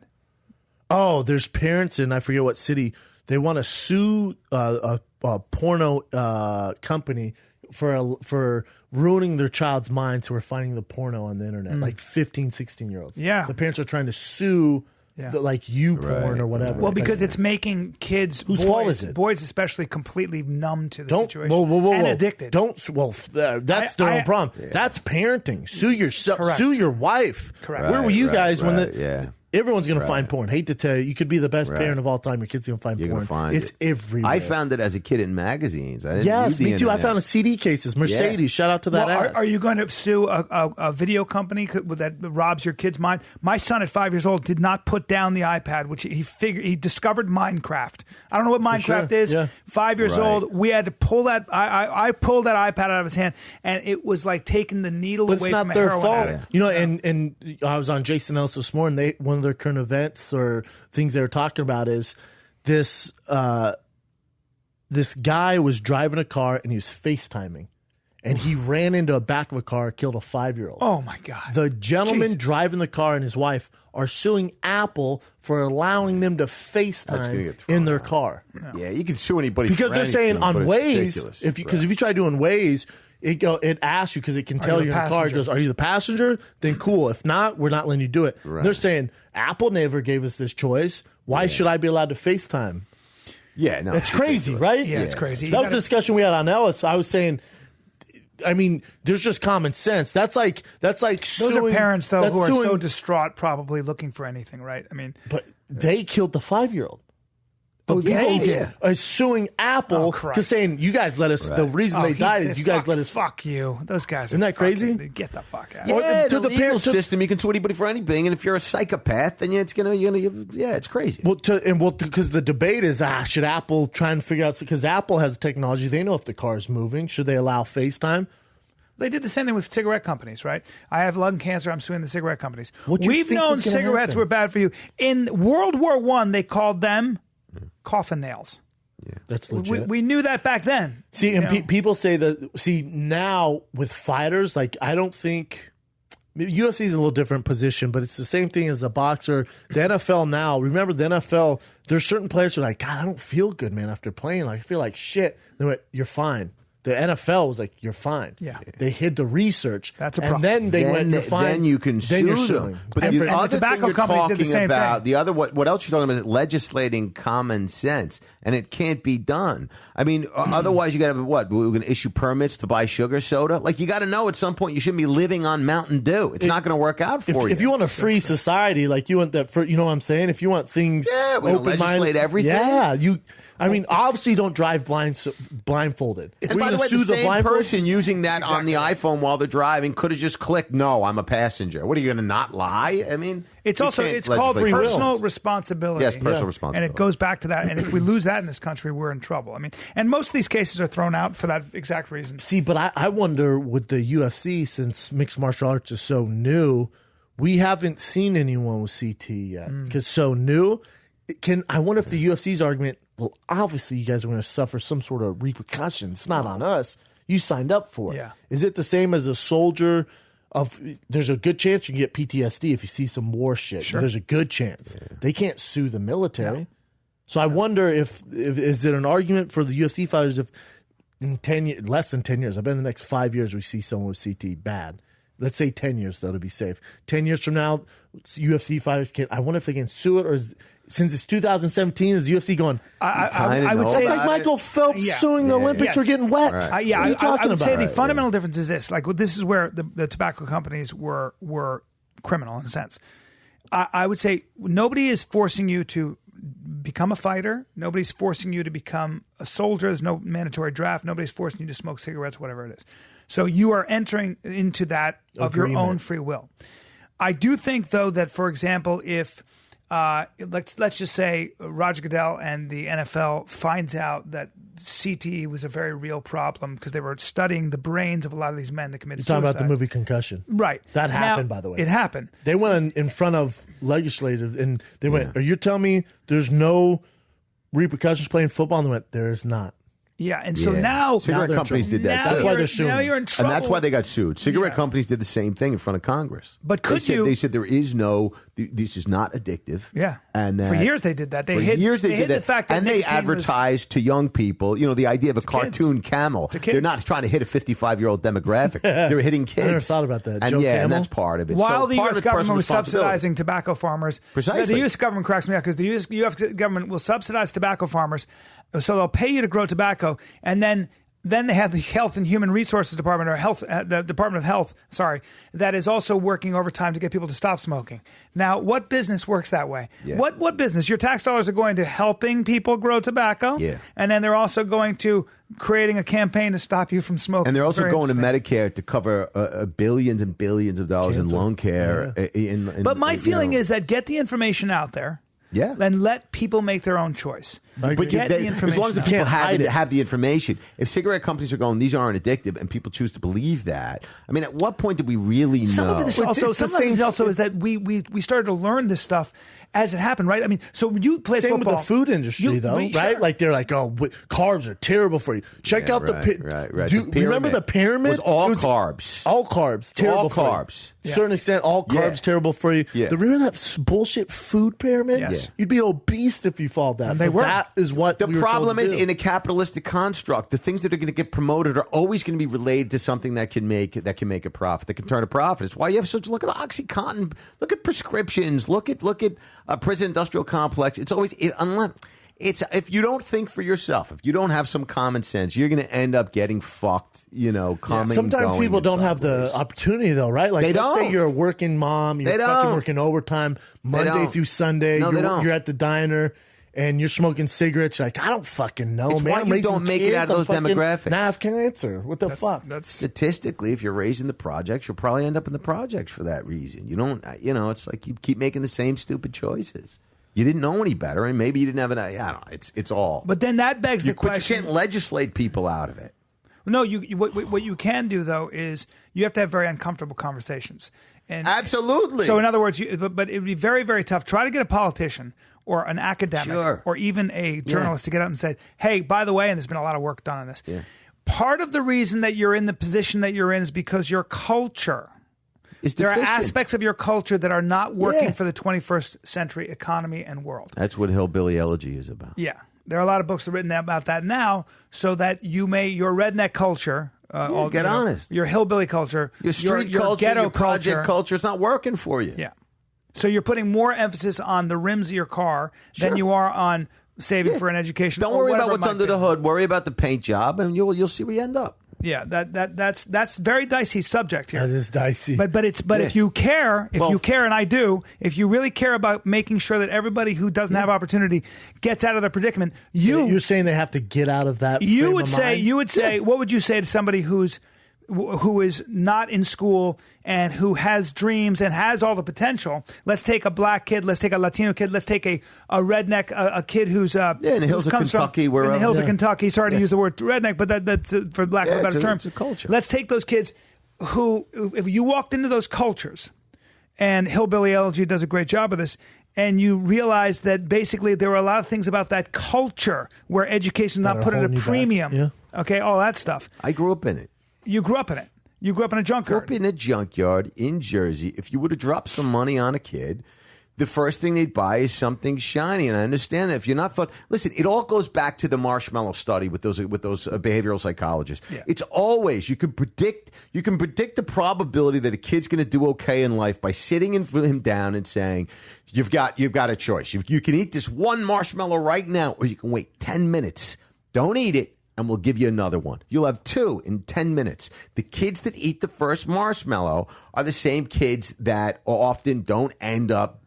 Speaker 3: Oh, there's parents in I forget what city. They want to sue a porno company for ruining their child's minds who are finding the porno on the internet, like 15, 16-year-olds.
Speaker 1: Yeah.
Speaker 3: The parents are trying to sue porn or whatever.
Speaker 1: Well, because it's making kids,
Speaker 3: whose fault is it?
Speaker 1: Boys especially, completely numb to the situation
Speaker 3: whoa,
Speaker 1: and addicted.
Speaker 3: That's their own problem. Yeah. That's parenting. Sue yourself.
Speaker 1: Correct.
Speaker 3: Sue your wife.
Speaker 1: Correct.
Speaker 3: Where were you guys when everyone's going to
Speaker 2: Right.
Speaker 3: find porn? Hate to tell you, you could be the best
Speaker 2: Right.
Speaker 3: parent of all time. Your kid's going to find
Speaker 2: You're
Speaker 3: porn.
Speaker 2: gonna find
Speaker 3: it's
Speaker 2: it.
Speaker 3: everywhere.
Speaker 2: I found it as a kid in magazines. I didn't
Speaker 3: Yes,
Speaker 2: use the
Speaker 3: me too. I
Speaker 2: internet.
Speaker 3: found CD cases. Mercedes. Shout out to that.
Speaker 1: Well,
Speaker 3: ass.
Speaker 1: are you going to sue a video company that robs your kid's mind? My son at 5 years old did not put down the iPad, which he discovered Minecraft. I don't know what Minecraft is.
Speaker 3: Yeah.
Speaker 1: 5 years
Speaker 2: Right.
Speaker 1: old, we had to pull that. I pulled that iPad out of his hand, and it was like taking the needle
Speaker 3: But
Speaker 1: away
Speaker 3: it's not
Speaker 1: from a
Speaker 3: their
Speaker 1: heroin
Speaker 3: fault.
Speaker 1: addict.
Speaker 3: You know, and I was on Jason Ellis this morning. One of their current events or things they were talking about is this guy was driving a car and he was FaceTiming. And he ran into the back of a car, killed a 5-year-old.
Speaker 1: Oh my God!
Speaker 3: The gentleman
Speaker 1: Jesus.
Speaker 3: driving the car and his wife are suing Apple for allowing them to
Speaker 2: That's gonna
Speaker 3: FaceTime
Speaker 2: get thrown
Speaker 3: in their
Speaker 2: out.
Speaker 3: car.
Speaker 2: Yeah, you can sue anybody
Speaker 3: Because
Speaker 2: for
Speaker 3: they're saying
Speaker 2: anything,
Speaker 3: on
Speaker 2: but it's
Speaker 3: Waze,
Speaker 2: ridiculous.
Speaker 3: because if you try doing Waze, it asks you because it can tell
Speaker 1: you
Speaker 3: you
Speaker 1: the
Speaker 3: in the car. It
Speaker 1: passenger?
Speaker 3: goes, "Are you the passenger?" Then cool. If not, we're not letting you do it.
Speaker 2: Right.
Speaker 3: They're saying Apple never gave us this choice. Why should I be allowed to FaceTime?
Speaker 2: Yeah, no,
Speaker 3: It's crazy,
Speaker 2: ridiculous.
Speaker 3: right?
Speaker 1: Yeah, it's crazy.
Speaker 3: That
Speaker 1: You
Speaker 3: was the discussion we had on Ellis. I was saying, I mean, there's just common sense. That's like
Speaker 1: Those
Speaker 3: suing,
Speaker 1: are parents though
Speaker 3: that's
Speaker 1: who are
Speaker 3: suing,
Speaker 1: so distraught, probably looking for anything, right? I mean,
Speaker 3: But they killed the 5-year-old.
Speaker 1: Oh, they
Speaker 3: People
Speaker 1: did.
Speaker 3: are suing Apple
Speaker 1: Oh, Christ.
Speaker 3: because saying you guys let us. The reason they died is you guys let us.
Speaker 1: Fuck you. Those guys.
Speaker 3: Isn't that crazy?
Speaker 1: Get the fuck out.
Speaker 2: Yeah,
Speaker 3: to
Speaker 2: to
Speaker 3: the
Speaker 2: the legal
Speaker 3: parents-
Speaker 2: system, you can sue anybody for anything, and if you're a psychopath, then it's it's crazy.
Speaker 3: Because the debate is should Apple try and figure out, because Apple has technology, they know if the car is moving. Should they allow FaceTime?
Speaker 1: They did the same thing with cigarette companies, right? I have lung cancer. I'm suing the cigarette companies.
Speaker 3: What do you
Speaker 1: We've
Speaker 3: think
Speaker 1: known
Speaker 3: was gonna
Speaker 1: cigarettes
Speaker 3: happen?
Speaker 1: were bad for you. In World War I, they called them coffin nails.
Speaker 3: That's legit.
Speaker 1: We knew that back then.
Speaker 3: See,
Speaker 1: You
Speaker 3: and
Speaker 1: know?
Speaker 3: people say that. See, now with fighters, like I don't think UFC is a little different position, but it's the same thing as a boxer. The NFL now. Remember the NFL? There's certain players who are like, God, I don't feel good, man. After playing, like I feel like shit. They went, you're fine. The NFL was like, you're fine.
Speaker 1: Yeah.
Speaker 3: They hid the research.
Speaker 1: That's a
Speaker 3: and
Speaker 1: problem.
Speaker 3: then they went, you're fine.
Speaker 2: Then you can
Speaker 3: Then you're
Speaker 2: sue
Speaker 3: suing.
Speaker 2: them. But
Speaker 1: And
Speaker 2: the
Speaker 1: the
Speaker 2: other
Speaker 1: tobacco
Speaker 2: thing you're
Speaker 1: companies did the
Speaker 2: talking
Speaker 1: same
Speaker 2: about,
Speaker 1: thing.
Speaker 2: the other what else you're talking about is legislating common sense, and it can't be done. I mean, otherwise you got to what? We're going to issue permits to buy sugar soda. Like you got to know at some point you shouldn't be living on Mountain Dew. It's not going to work out for you.
Speaker 3: If you want a free society, like you want that, for, you know what I'm saying? If you want things,
Speaker 2: Yeah, we don't legislate everything.
Speaker 3: Yeah, you. I mean, obviously, you don't drive blindfolded. If
Speaker 2: And
Speaker 3: we're
Speaker 2: by the
Speaker 3: gonna
Speaker 2: way,
Speaker 3: sue
Speaker 2: the same
Speaker 3: blindfold-
Speaker 2: person using that on the iPhone while they're driving could have just clicked, "No, I'm a passenger." What are you going to not lie? I mean,
Speaker 1: It's
Speaker 2: you
Speaker 1: also
Speaker 2: can't
Speaker 1: it's called
Speaker 2: legislate
Speaker 1: personal responsibility.
Speaker 2: Yes, personal responsibility.
Speaker 1: And it goes back to that. And if we lose that in this country, we're in trouble. I mean, and most of these cases are thrown out for that exact reason.
Speaker 3: See, but I wonder with the UFC, since mixed martial arts is so new, we haven't seen anyone with CT yet because so new. I wonder if the UFC's argument? Well, obviously, you guys are going to suffer some sort of repercussion. It's not on us. You signed up for it.
Speaker 1: Yeah.
Speaker 3: Is it the same as a soldier? There's a good chance you can get PTSD if you see some war shit.
Speaker 1: Sure.
Speaker 3: There's a good chance. They can't sue the military. No. So I wonder if is it an argument for the UFC fighters if in less than 10 years, I bet in the next 5 years we see someone with CT bad. Let's say 10 years, though, to be safe. 10 years from now, UFC fighters I wonder if they can sue it, or since it's 2017, is the UFC going?
Speaker 1: I would say
Speaker 3: it's like Michael Phelps suing the Olympics for getting wet.
Speaker 1: Right.
Speaker 3: What are you
Speaker 1: I
Speaker 3: talking
Speaker 1: would
Speaker 3: about?
Speaker 1: say the fundamental difference is this. Like, this is where the tobacco companies were criminal in a sense. I would say nobody is forcing you to become a fighter. Nobody's forcing you to become a soldier. There's no mandatory draft. Nobody's forcing you to smoke cigarettes, whatever it is. So you are entering into that of your own free will. I do think, though, that, for example, if let's just say Roger Goodell and the NFL finds out that CTE was a very real problem because they were studying the brains of a lot of these men that committed suicide.
Speaker 3: You're talking about the movie Concussion.
Speaker 1: Right.
Speaker 3: That happened, by the way.
Speaker 1: It happened.
Speaker 3: They went in front of legislators and they went, are you telling me there's no repercussions playing football? And they went, there is not.
Speaker 1: Yeah, and so now
Speaker 2: cigarette companies did that
Speaker 3: That's
Speaker 2: too.
Speaker 3: why they're suing.
Speaker 1: Now you're in trouble.
Speaker 2: And that's why they got sued. Cigarette companies did the same thing in front of Congress.
Speaker 1: But
Speaker 2: They said there is no, this is not addictive.
Speaker 1: Yeah.
Speaker 2: And that,
Speaker 1: for years they did that. They hid the fact that
Speaker 2: and they advertised to young people, the idea of a cartoon camel.
Speaker 1: They're
Speaker 2: not trying to hit a 55-year-old demographic. They're hitting kids.
Speaker 3: I never thought about that.
Speaker 2: And
Speaker 3: Joe
Speaker 2: and
Speaker 3: Camel?
Speaker 2: that's part of it.
Speaker 1: While the
Speaker 2: part
Speaker 1: U.S.
Speaker 2: of it's personal
Speaker 1: government was
Speaker 2: responsibility.
Speaker 1: subsidizing tobacco farmers.
Speaker 2: Precisely.
Speaker 1: The U.S. government cracks me out because the U.S. government will subsidize tobacco farmers, so they'll pay you to grow tobacco, and then they have the Health and Human Resources Department, or the Department of Health, that is also working overtime to get people to stop smoking. Now, what business works that way?
Speaker 2: Yeah.
Speaker 1: What business? Your tax dollars are going to helping people grow tobacco, and then they're also going to creating a campaign to stop you from smoking.
Speaker 2: And they're also going to Medicare to cover billions and billions of dollars in lung care.
Speaker 1: But my feeling is that get the information out there.
Speaker 2: Yeah.
Speaker 1: And let people make their own choice.
Speaker 2: But
Speaker 1: get the information.
Speaker 2: as long as the
Speaker 1: out.
Speaker 2: people have the information. If cigarette companies are going, these aren't addictive, and people choose to believe that, I mean, at what point do we really know?
Speaker 1: Some of it is that we started to learn this stuff as it happened, right? I mean, so when you play
Speaker 3: Same
Speaker 1: football,
Speaker 3: with the food industry, though, right?
Speaker 1: Sure.
Speaker 3: Like they're like, carbs are terrible for you. Check out the pyramid. Remember the pyramid?
Speaker 2: It was carbs.
Speaker 3: All carbs, terrible.
Speaker 2: All carbs.
Speaker 3: To a certain extent, all carbs terrible for you.
Speaker 2: Yeah.
Speaker 3: Remember that bullshit food pyramid?
Speaker 1: Yes.
Speaker 3: You'd be obese if you followed that.
Speaker 1: And they were.
Speaker 3: That is what
Speaker 2: The
Speaker 3: we were told
Speaker 2: problem
Speaker 3: to
Speaker 2: is
Speaker 3: do.
Speaker 2: in a capitalistic construct, the things that are going to get promoted are always going to be related to something that can make a profit, that can turn a profit. It's why you have look at OxyContin, look at prescriptions, look at prison industrial complex. It's always if you don't think for yourself, if you don't have some common sense, you're going to end up getting fucked.
Speaker 3: Sometimes people don't have the opportunity, though, right? Like, let's say you're a working mom, you're fucking working overtime Monday through Sunday. You're at the diner. And you're smoking cigarettes. You're like, I don't fucking know,
Speaker 2: it's
Speaker 3: man.
Speaker 2: Why you don't make it out of those demographics.
Speaker 3: Nah, I can't answer. What the fuck?
Speaker 2: Statistically, if you're raised in the projects, you'll probably end up in the projects for that reason. You don't, it's like you keep making the same stupid choices. You didn't know any better, and maybe you didn't have I don't know. It's all.
Speaker 1: But then that begs the question.
Speaker 2: But you can't legislate people out of it.
Speaker 1: No, what you can do, though, is you have to have very uncomfortable conversations. And
Speaker 2: absolutely.
Speaker 1: So in other words, but it would be very, very tough. Try to get a politician or an academic or even a journalist to get up and say, hey, by the way, and there's been a lot of work done on this. Yeah. Part of the reason that you're in the position that you're in is because your culture is deficient. There are aspects of your culture that are not working for the 21st century economy and world.
Speaker 2: That's what hillbilly elegy is about.
Speaker 1: Yeah. There are a lot of books written about that now so that your redneck culture,
Speaker 2: honest.
Speaker 1: Your hillbilly culture,
Speaker 2: your street
Speaker 1: your
Speaker 2: culture,
Speaker 1: ghetto
Speaker 2: your project culture, it's not working for you.
Speaker 1: Yeah. So you're putting more emphasis on the rims of your car than you are on saving for an education.
Speaker 2: Don't worry about what's under the hood. Worry about the paint job, and you'll see where you end up.
Speaker 1: Yeah, that's very dicey subject here.
Speaker 3: That is dicey.
Speaker 1: But if you care, and I do, if you really care about making sure that everybody who doesn't have opportunity gets out of their predicament, you're
Speaker 3: saying they have to get out of that.
Speaker 1: You would say, what would you say to somebody who is not in school and who has dreams and has all the potential? Let's take a black kid. Let's take a Latino kid. Let's take a redneck, a kid who's
Speaker 2: in the hills of Kentucky.
Speaker 1: In the hills of Kentucky. Sorry to use the word redneck, but that's for lack of a better term.
Speaker 2: It's a culture.
Speaker 1: Let's take those kids who, if you walked into those cultures, and Hillbilly Elegy does a great job of this, and you realize that basically there were a lot of things about that culture where education is not put at a premium. Yeah. Okay, all that stuff.
Speaker 2: I grew up in it.
Speaker 1: You grew up in it. You grew up in a junkyard.
Speaker 2: Grew up in a junkyard in Jersey. If you would have dropped some money on a kid, the first thing they'd buy is something shiny. And I understand that. If you're not thought, listen, it all goes back to the marshmallow study with those behavioral psychologists. Yeah. It's always you can predict the probability that a kid's going to do okay in life by sitting him down and saying, you've got a choice. You can eat this one marshmallow right now, or you can wait 10 minutes. Don't eat it. And we'll give you another one. You'll have 2 in 10 minutes. The kids that eat the first marshmallow are the same kids that often don't end up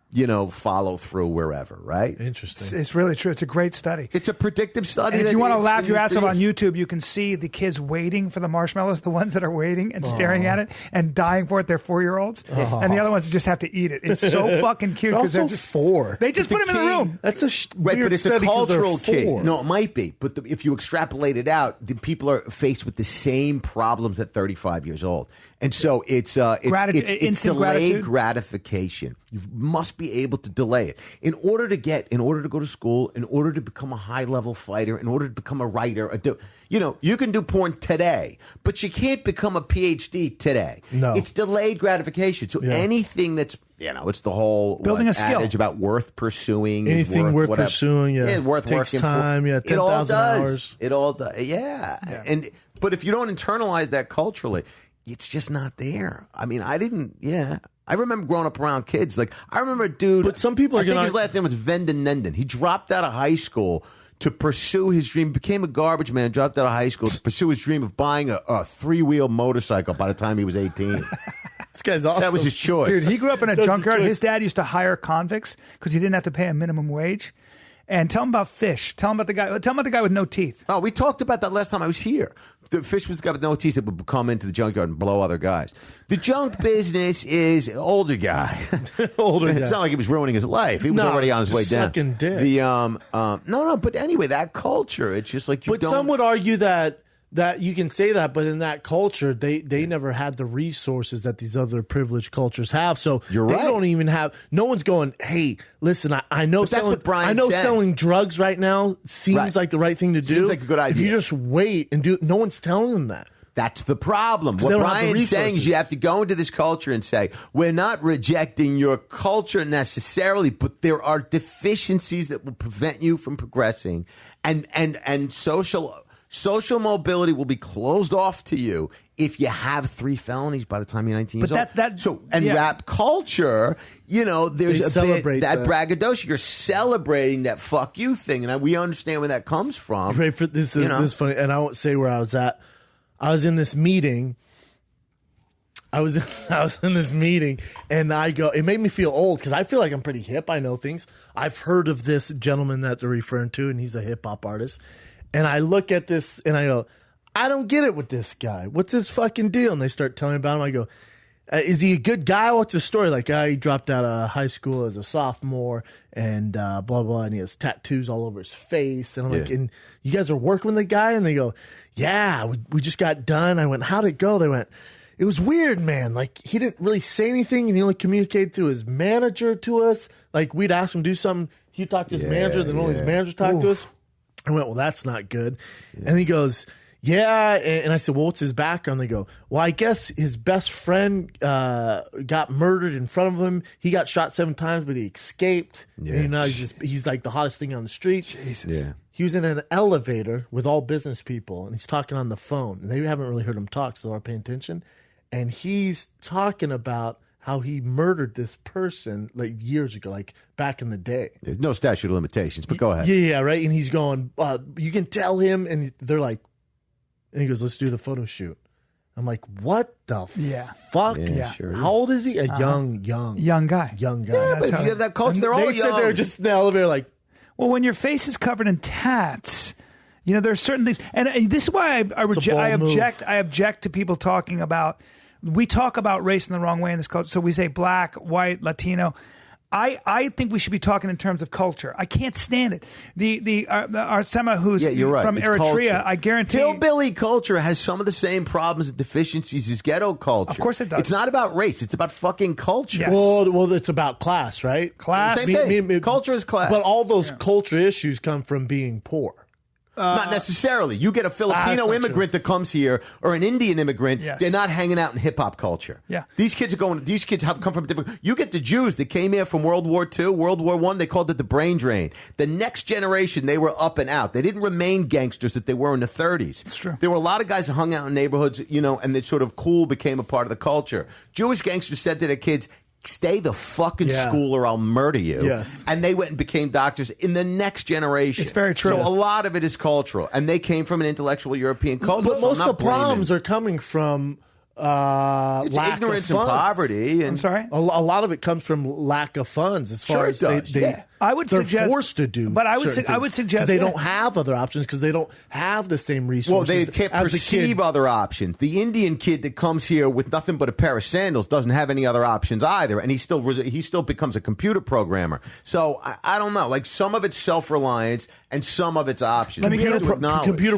Speaker 2: follow through wherever, right?
Speaker 3: Interesting.
Speaker 1: It's really true. It's a great study.
Speaker 2: It's a predictive study.
Speaker 1: And if you want to laugh your ass off on YouTube, you can see the kids waiting for the marshmallows, the ones that are waiting and staring at it and dying for it. They're 4-year-olds. And the other ones just have to eat it. It's so fucking cute.
Speaker 3: They're also
Speaker 1: they're just
Speaker 3: 4.
Speaker 1: They just put them in the room.
Speaker 3: That's a
Speaker 2: Right,
Speaker 3: weird
Speaker 2: but it's a
Speaker 3: study 'cause they're
Speaker 2: cultural key.
Speaker 3: 4.
Speaker 2: No, it might be. But if you extrapolate it out, the people are faced with the same problems at 35 years old. And so it's
Speaker 1: Instant
Speaker 2: delayed
Speaker 1: gratitude.
Speaker 2: gratification. You must be able to delay it. In order to go to school, in order to become a high-level fighter, in order to become a writer, you can do porn today, but you can't become a PhD today.
Speaker 3: No.
Speaker 2: It's delayed gratification. So anything that's, it's the whole
Speaker 1: Building a skill.
Speaker 2: adage about worth pursuing.
Speaker 3: Anything worth
Speaker 2: whatever.
Speaker 3: pursuing,
Speaker 2: worth
Speaker 3: takes
Speaker 2: working
Speaker 3: time,
Speaker 2: for.
Speaker 3: 10,000 hours.
Speaker 2: It all does. Yeah. But if you don't internalize that culturally, it's just not there. I mean, I remember growing up around kids. Like, I remember a dude.
Speaker 3: But some people are
Speaker 2: I think his last name was Venden Nenden. He dropped out of high school to pursue his dream, became a garbage man, dropped out of high school to pursue his dream of buying a 3-wheel motorcycle by the time he was 18.
Speaker 3: This guy's awesome.
Speaker 2: That was his choice.
Speaker 1: Dude, he grew up in a
Speaker 3: That's his
Speaker 1: junkyard.
Speaker 3: choice.
Speaker 1: His dad used to hire convicts because he didn't have to pay a minimum wage. And tell him about fish. Tell him about the guy with no teeth.
Speaker 2: Oh, we talked about that last time I was here. The fish was the guy with no teeth that would come into the junkyard and blow other guys. The junk business is an older guy. It's not like he was ruining his life. He was already on his way down.
Speaker 3: Sucking dick.
Speaker 2: But anyway, that culture, it's just like
Speaker 3: some would argue that you can say that, but in that culture, they never had the resources that these other privileged cultures have. So
Speaker 2: You're
Speaker 3: they
Speaker 2: right.
Speaker 3: don't even have. No one's going, hey, listen, I know
Speaker 2: But that's what Bryan said.
Speaker 3: selling drugs right now seems like the right thing to do.
Speaker 2: Seems like a good idea.
Speaker 3: If you just wait and do, no one's telling them that.
Speaker 2: That's the problem.
Speaker 3: they
Speaker 2: What
Speaker 3: don't have the
Speaker 2: Bryan's saying
Speaker 3: resources.
Speaker 2: is you have to go into this culture and say, we're not rejecting your culture necessarily, but there are deficiencies that will prevent you from progressing. And social mobility will be closed off to you if you have 3 felonies by the time you're 19 years old. Rap culture, there's
Speaker 3: They
Speaker 2: a bit
Speaker 3: celebrate
Speaker 2: that
Speaker 3: that.
Speaker 2: braggadocio. You're celebrating that fuck you thing, and we understand where that comes from.
Speaker 3: Right, this is funny, and I won't say where I was at. I was in this meeting. I was in this meeting, and I go. It made me feel old because I feel like I'm pretty hip. I know things. I've heard of this gentleman that they're referring to, and he's a hip hop artist. And I look at this, and I go, I don't get it with this guy. What's his fucking deal? And they start telling me about him. I go, is he a good guy? What's his story? Like, he dropped out of high school as a sophomore, and blah blah. And he has tattoos all over his face. And I'm like, and you guys are working with the guy? And they go, yeah, we just got done. I went, how'd it go? They went, it was weird, man. Like, he didn't really say anything, and he only communicated through his manager to us. Like, we'd ask him to do something. He'd talk to his manager, then only his manager talked to us. I went, well, that's not good. And he goes, yeah. And I said, well, what's his background? They go, well, I guess his best friend got murdered in front of him. He got shot 7 times, but he escaped.
Speaker 2: Yeah.
Speaker 3: And, he's like the hottest thing on the streets.
Speaker 1: Jesus.
Speaker 2: Yeah.
Speaker 3: He was in an elevator with all business people, and he's talking on the phone. And they haven't really heard him talk, so they're paying attention. And he's talking about how he murdered this person like years ago, like back in the day.
Speaker 2: There's no statute of limitations, but go ahead.
Speaker 3: Yeah, right. And he's going, you can tell him. And they're like, and he goes, let's do the photo shoot. I'm like, what the fuck?
Speaker 2: Yeah, sure.
Speaker 3: How old is he? A young
Speaker 1: guy.
Speaker 3: Young guy.
Speaker 2: Yeah, but if you have that culture, they're all
Speaker 3: they said
Speaker 2: young.
Speaker 3: they were just in the elevator like,
Speaker 1: Well, when your face is covered in tats, there are certain things, and this is why I object to people talking about. We talk about race in the wrong way in this culture. So we say black, white, Latino. I think we should be talking in terms of culture. I can't stand it. The Arsema who's
Speaker 2: you're right.
Speaker 1: from
Speaker 2: It's
Speaker 1: Eritrea,
Speaker 2: culture.
Speaker 1: I guarantee.
Speaker 2: Hillbilly culture has some of the same problems and deficiencies as ghetto culture.
Speaker 1: Of course it does.
Speaker 2: It's not about race. It's about fucking culture.
Speaker 1: Yes.
Speaker 3: well, it's about class, right?
Speaker 1: Class.
Speaker 2: Same thing. Culture is class.
Speaker 3: But all those culture issues come from being poor.
Speaker 2: Not necessarily. You get a Filipino immigrant that comes here or an Indian immigrant, they're not hanging out in hip hop culture.
Speaker 1: Yeah.
Speaker 2: These kids have come from different. You get the Jews that came here from World War II, World War I, they called it the brain drain. The next generation, they were up and out. They didn't remain gangsters that they were in the 30s.
Speaker 1: It's true.
Speaker 2: There were a lot of guys that hung out in neighborhoods, and that sort of cool became a part of the culture. Jewish gangsters said to their kids, stay the fucking school or I'll murder you.
Speaker 3: Yes.
Speaker 2: And they went and became doctors in the next generation.
Speaker 1: It's very true.
Speaker 2: So a lot of it is cultural. And they came from an intellectual European culture.
Speaker 3: But most of the problems are coming from
Speaker 2: It's
Speaker 3: lack
Speaker 2: ignorance
Speaker 3: of
Speaker 2: and
Speaker 3: funds.
Speaker 2: poverty. And
Speaker 1: I'm sorry?
Speaker 3: A lot of it comes from lack of funds as far as
Speaker 2: yeah.
Speaker 1: I would
Speaker 3: they're
Speaker 1: suggest,
Speaker 3: forced to do.
Speaker 1: but I would
Speaker 3: certain things
Speaker 1: suggest
Speaker 3: 'cause they don't have other options because they don't have the same resources.
Speaker 2: Well, they can't
Speaker 3: as the
Speaker 2: perceive
Speaker 3: kid.
Speaker 2: other options. The Indian kid that comes here with nothing but a pair of sandals doesn't have any other options either, and he still becomes a computer programmer. So I don't know. Like some of it's self-reliance and some of it's options.
Speaker 3: Computer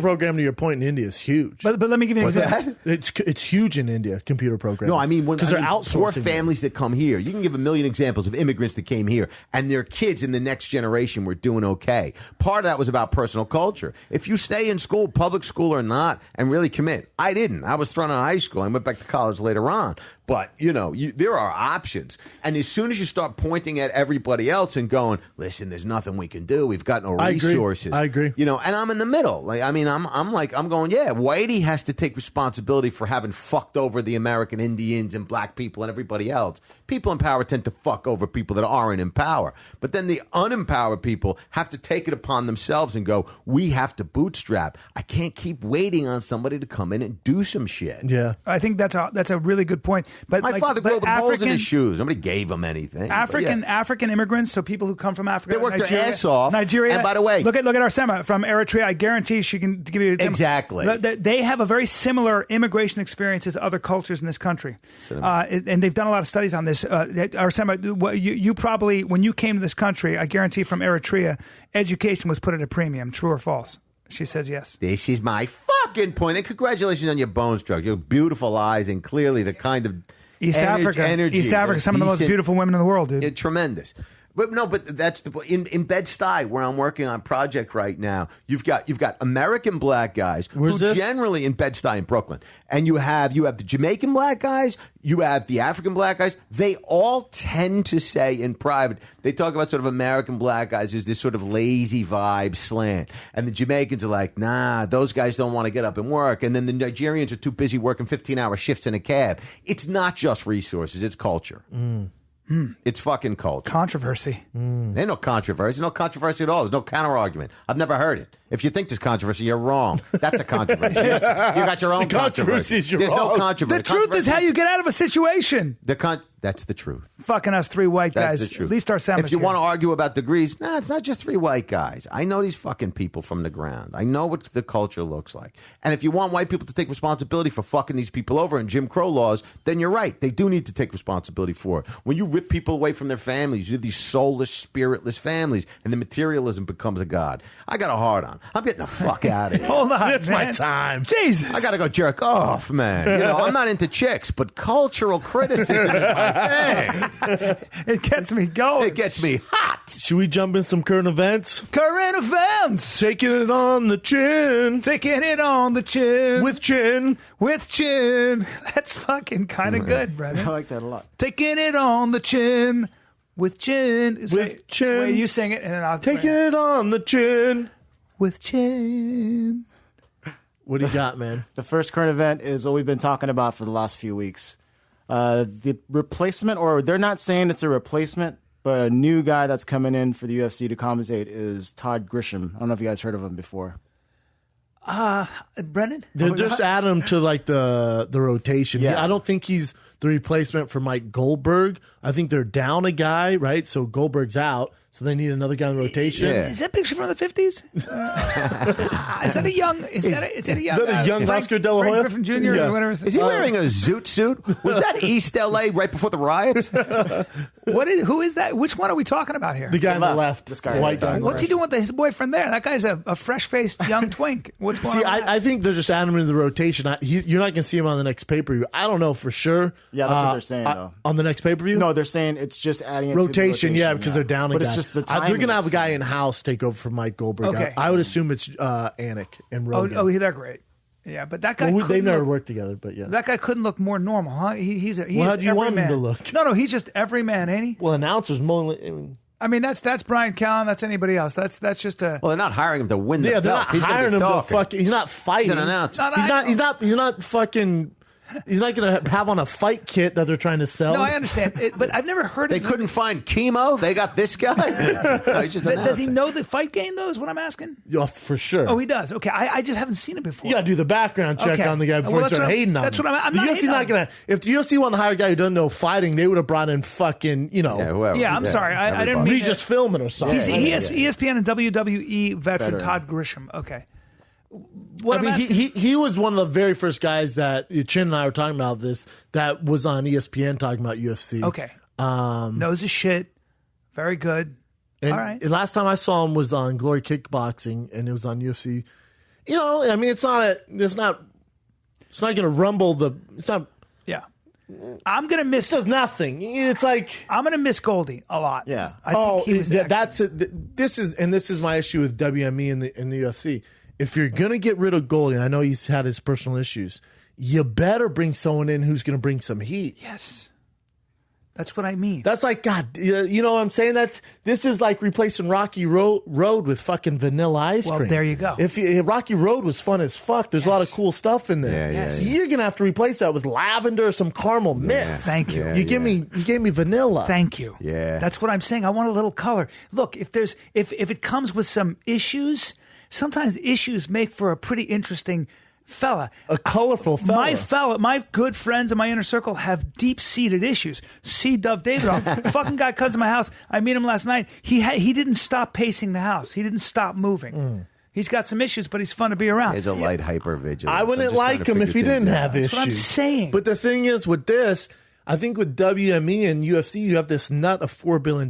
Speaker 3: program, to your point, in India is huge.
Speaker 1: But let me give you an example.
Speaker 3: It's huge in India. Computer programming.
Speaker 2: No, I mean
Speaker 3: because they're outsourcing.
Speaker 2: Poor families that come here. You can give a million examples of immigrants that came here, and their kids in the next generation were doing okay. Part of that was about personal culture. If you stay in school, public school or not, and really commit. I didn't. I was thrown out of high school. I went back to college later on. But, there are options. And as soon as you start pointing at everybody else and going, listen, there's nothing we can do. We've got no resources.
Speaker 3: I agree.
Speaker 2: And I'm in the middle. Like, I mean, I'm going, yeah, Whitey has to take responsibility for having fucked over the American Indians and black people and everybody else. People in power tend to fuck over people that aren't in power. But then the unempowered people have to take it upon themselves and go, we have to bootstrap. I can't keep waiting on somebody to come in and do some shit.
Speaker 3: Yeah.
Speaker 1: I think that's a really good point. But
Speaker 2: My father grew up with holes in his shoes. Nobody gave him anything.
Speaker 1: African immigrants, so people who come from Africa,
Speaker 2: they work their ass off.
Speaker 1: Nigeria.
Speaker 2: And by the way,
Speaker 1: look at Arsema from Eritrea. I guarantee she can give you
Speaker 2: exactly.
Speaker 1: They have a very similar immigration experience as other cultures in this country, and they've done a lot of studies on this. Arsema, you probably, when you came to this country, I guarantee from Eritrea, education was put at a premium. True or false? She says yes.
Speaker 2: This is my fucking point. And congratulations on your bone structure. Your beautiful eyes and clearly the kind of
Speaker 1: East Africa, some of the most beautiful women in the world, dude.
Speaker 2: Tremendous. But that's the point. In Bed-Stuy, where I'm working on a project right now, you've got American black guys generally in Bed-Stuy in Brooklyn, and you have the Jamaican black guys, you have the African black guys. They all tend to say in private, they talk about sort of American black guys as this sort of lazy vibe slant, and the Jamaicans are like, nah, those guys don't want to get up and work, and then the Nigerians are too busy working 15-hour shifts in a cab. It's not just resources; it's culture. It's fucking culture.
Speaker 1: Controversy.
Speaker 2: Ain't no controversy. No controversy at all. There's no counter argument. I've never heard it. If you think there's controversy, you're wrong. That's a controversy. You got your own controversy. There's no controversy.
Speaker 1: The truth is how you get out of a situation.
Speaker 2: That's the truth.
Speaker 1: Fucking us three white guys.
Speaker 2: That's the truth.
Speaker 1: At least our Sam
Speaker 2: If you want to argue about degrees, it's not just three white guys. I know these fucking people from the ground. I know what the culture looks like. And if you want white people to take responsibility for fucking these people over and Jim Crow laws, then you're right. They do need to take responsibility for it. When you rip people away from their families, you have these soulless, spiritless families, and the materialism becomes a god. I got a hard on. I'm getting the fuck out of here.
Speaker 1: Hold on,
Speaker 3: It's my time.
Speaker 1: Jesus.
Speaker 2: I got to go jerk off, man. I'm not into chicks, but cultural criticism is my thing.
Speaker 1: It gets me going.
Speaker 2: It gets me hot.
Speaker 3: Should we jump in some current events?
Speaker 1: Current events.
Speaker 3: Taking it on the chin.
Speaker 1: Taking it on the chin.
Speaker 3: With chin.
Speaker 1: With chin. That's fucking kind of good, brother.
Speaker 5: I like that a lot.
Speaker 1: Taking it on the chin. With chin.
Speaker 3: With chin.
Speaker 1: Wait, you sing it and then I'll
Speaker 3: Taking it on the chin.
Speaker 1: With chin.
Speaker 3: What do you got, man?
Speaker 5: The first current event is what we've been talking about for the last few weeks. The replacement, or they're not saying it's a replacement, but a new guy that's coming in for the UFC to compensate is Todd Grisham. I don't know if you guys heard of him before.
Speaker 1: Brennan?
Speaker 3: They're just add him to like the rotation.
Speaker 5: Yeah.
Speaker 3: I don't think he's the replacement for Mike Goldberg. I think they're down a guy, right? So Goldberg's out. So they need another guy in the rotation.
Speaker 2: Yeah.
Speaker 1: Is that picture from the 50s? Is that a young? Is that a young
Speaker 3: Frank, Oscar De La Hoya?
Speaker 1: Frank Griffin Jr.
Speaker 3: Yeah.
Speaker 1: Or whatever.
Speaker 2: Is he wearing a zoot suit? Was that East LA right before the riots?
Speaker 1: Who is that? Which one are we talking about here?
Speaker 3: The guy on the left.
Speaker 5: This guy
Speaker 3: the white guy.
Speaker 1: What's he doing with his boyfriend there? That guy's a fresh-faced young twink. What's going
Speaker 3: See,
Speaker 1: on?
Speaker 3: I think they're just adding him into the rotation. You're not going to see him on the next pay-per-view. I don't know for sure.
Speaker 5: Yeah, that's what they're saying, though.
Speaker 3: On the next pay-per-view?
Speaker 5: No, they're saying it's just adding it
Speaker 3: rotation,
Speaker 5: to the rotation.
Speaker 3: yeah, because they're down a
Speaker 5: but
Speaker 3: guy.
Speaker 5: It's just the
Speaker 3: they're
Speaker 5: timing.
Speaker 3: going to have a guy in-house take over for Mike Goldberg.
Speaker 1: Okay.
Speaker 3: I would assume it's Anik and Rogan.
Speaker 1: Oh, they're great. Yeah, but that guy.
Speaker 3: Well, they've never
Speaker 1: look,
Speaker 3: worked together, but yeah.
Speaker 1: That guy couldn't look more normal, huh? He's
Speaker 3: Well, how do you want him to look?
Speaker 1: No, he's just every man, ain't he?
Speaker 3: Well, announcers, mainly.
Speaker 1: I mean, that's Brian Callen. That's anybody else. That's just a.
Speaker 2: Well, they're not hiring him to win the
Speaker 3: Yeah, they're
Speaker 2: belt.
Speaker 3: not hiring him to fucking. He's not fighting.
Speaker 2: He's an announcer.
Speaker 3: He's not fucking He's not going to have on a fight kit that they're trying to sell.
Speaker 1: No, I understand, but I've never heard.
Speaker 2: They couldn't find chemo. They got this guy.
Speaker 1: Does he know the fight game though? Is what I'm asking.
Speaker 3: Yeah, for sure.
Speaker 1: Oh, he does. Okay, I just haven't seen him before.
Speaker 3: You got to do the background check on the guy before you start hating on him.
Speaker 1: That's what I'm
Speaker 3: the
Speaker 1: not
Speaker 3: UFC not going to. If the UFC wanted to hire a guy who doesn't know fighting, they would have brought in fucking,
Speaker 2: whoever.
Speaker 1: Yeah, I'm sorry. I didn't mean
Speaker 3: just filming or something.
Speaker 1: He's ESPN and WWE veteran Todd Grisham. Okay.
Speaker 3: He was one of the very first guys that Chin and I were talking about this that was on ESPN talking about UFC.
Speaker 1: Okay. Knows his shit. Very good.
Speaker 3: And
Speaker 1: all right.
Speaker 3: Last time I saw him was on Glory Kickboxing, and it was on UFC. It's not going to rumble it's not.
Speaker 1: Yeah. I'm going to miss.
Speaker 3: It does nothing. It's like
Speaker 1: I'm going to miss Goldie a lot.
Speaker 5: Yeah.
Speaker 3: That's it. This is my issue with WME and the UFC. If you're going to get rid of Goldie, and I know he's had his personal issues, you better bring someone in who's going to bring some heat.
Speaker 1: Yes. That's what I mean.
Speaker 3: That's like, God, you know what I'm saying? This is like replacing Rocky Road with fucking vanilla ice cream.
Speaker 1: Well, there you go.
Speaker 3: If Rocky Road was fun as fuck, there's a lot of cool stuff in there.
Speaker 2: Yeah.
Speaker 3: You're going to have to replace that with lavender or some caramel mix.
Speaker 1: Thank you.
Speaker 3: You gave me vanilla.
Speaker 1: Thank you.
Speaker 2: Yeah.
Speaker 1: That's what I'm saying. I want a little color. Look, if it comes with some issues, sometimes issues make for a pretty interesting fella.
Speaker 3: A colorful fella.
Speaker 1: My good friends in my inner circle have deep-seated issues. See Dov Davidoff. Fucking guy comes to my house. I meet him last night. He didn't stop pacing the house. He didn't stop moving. He's got some issues, but he's fun to be around.
Speaker 2: He's a light hypervigilance.
Speaker 3: I wouldn't like him if he didn't have issues.
Speaker 1: That's what I'm saying.
Speaker 3: But the thing is with this, I think with WME and UFC, you have this nut of $4 billion.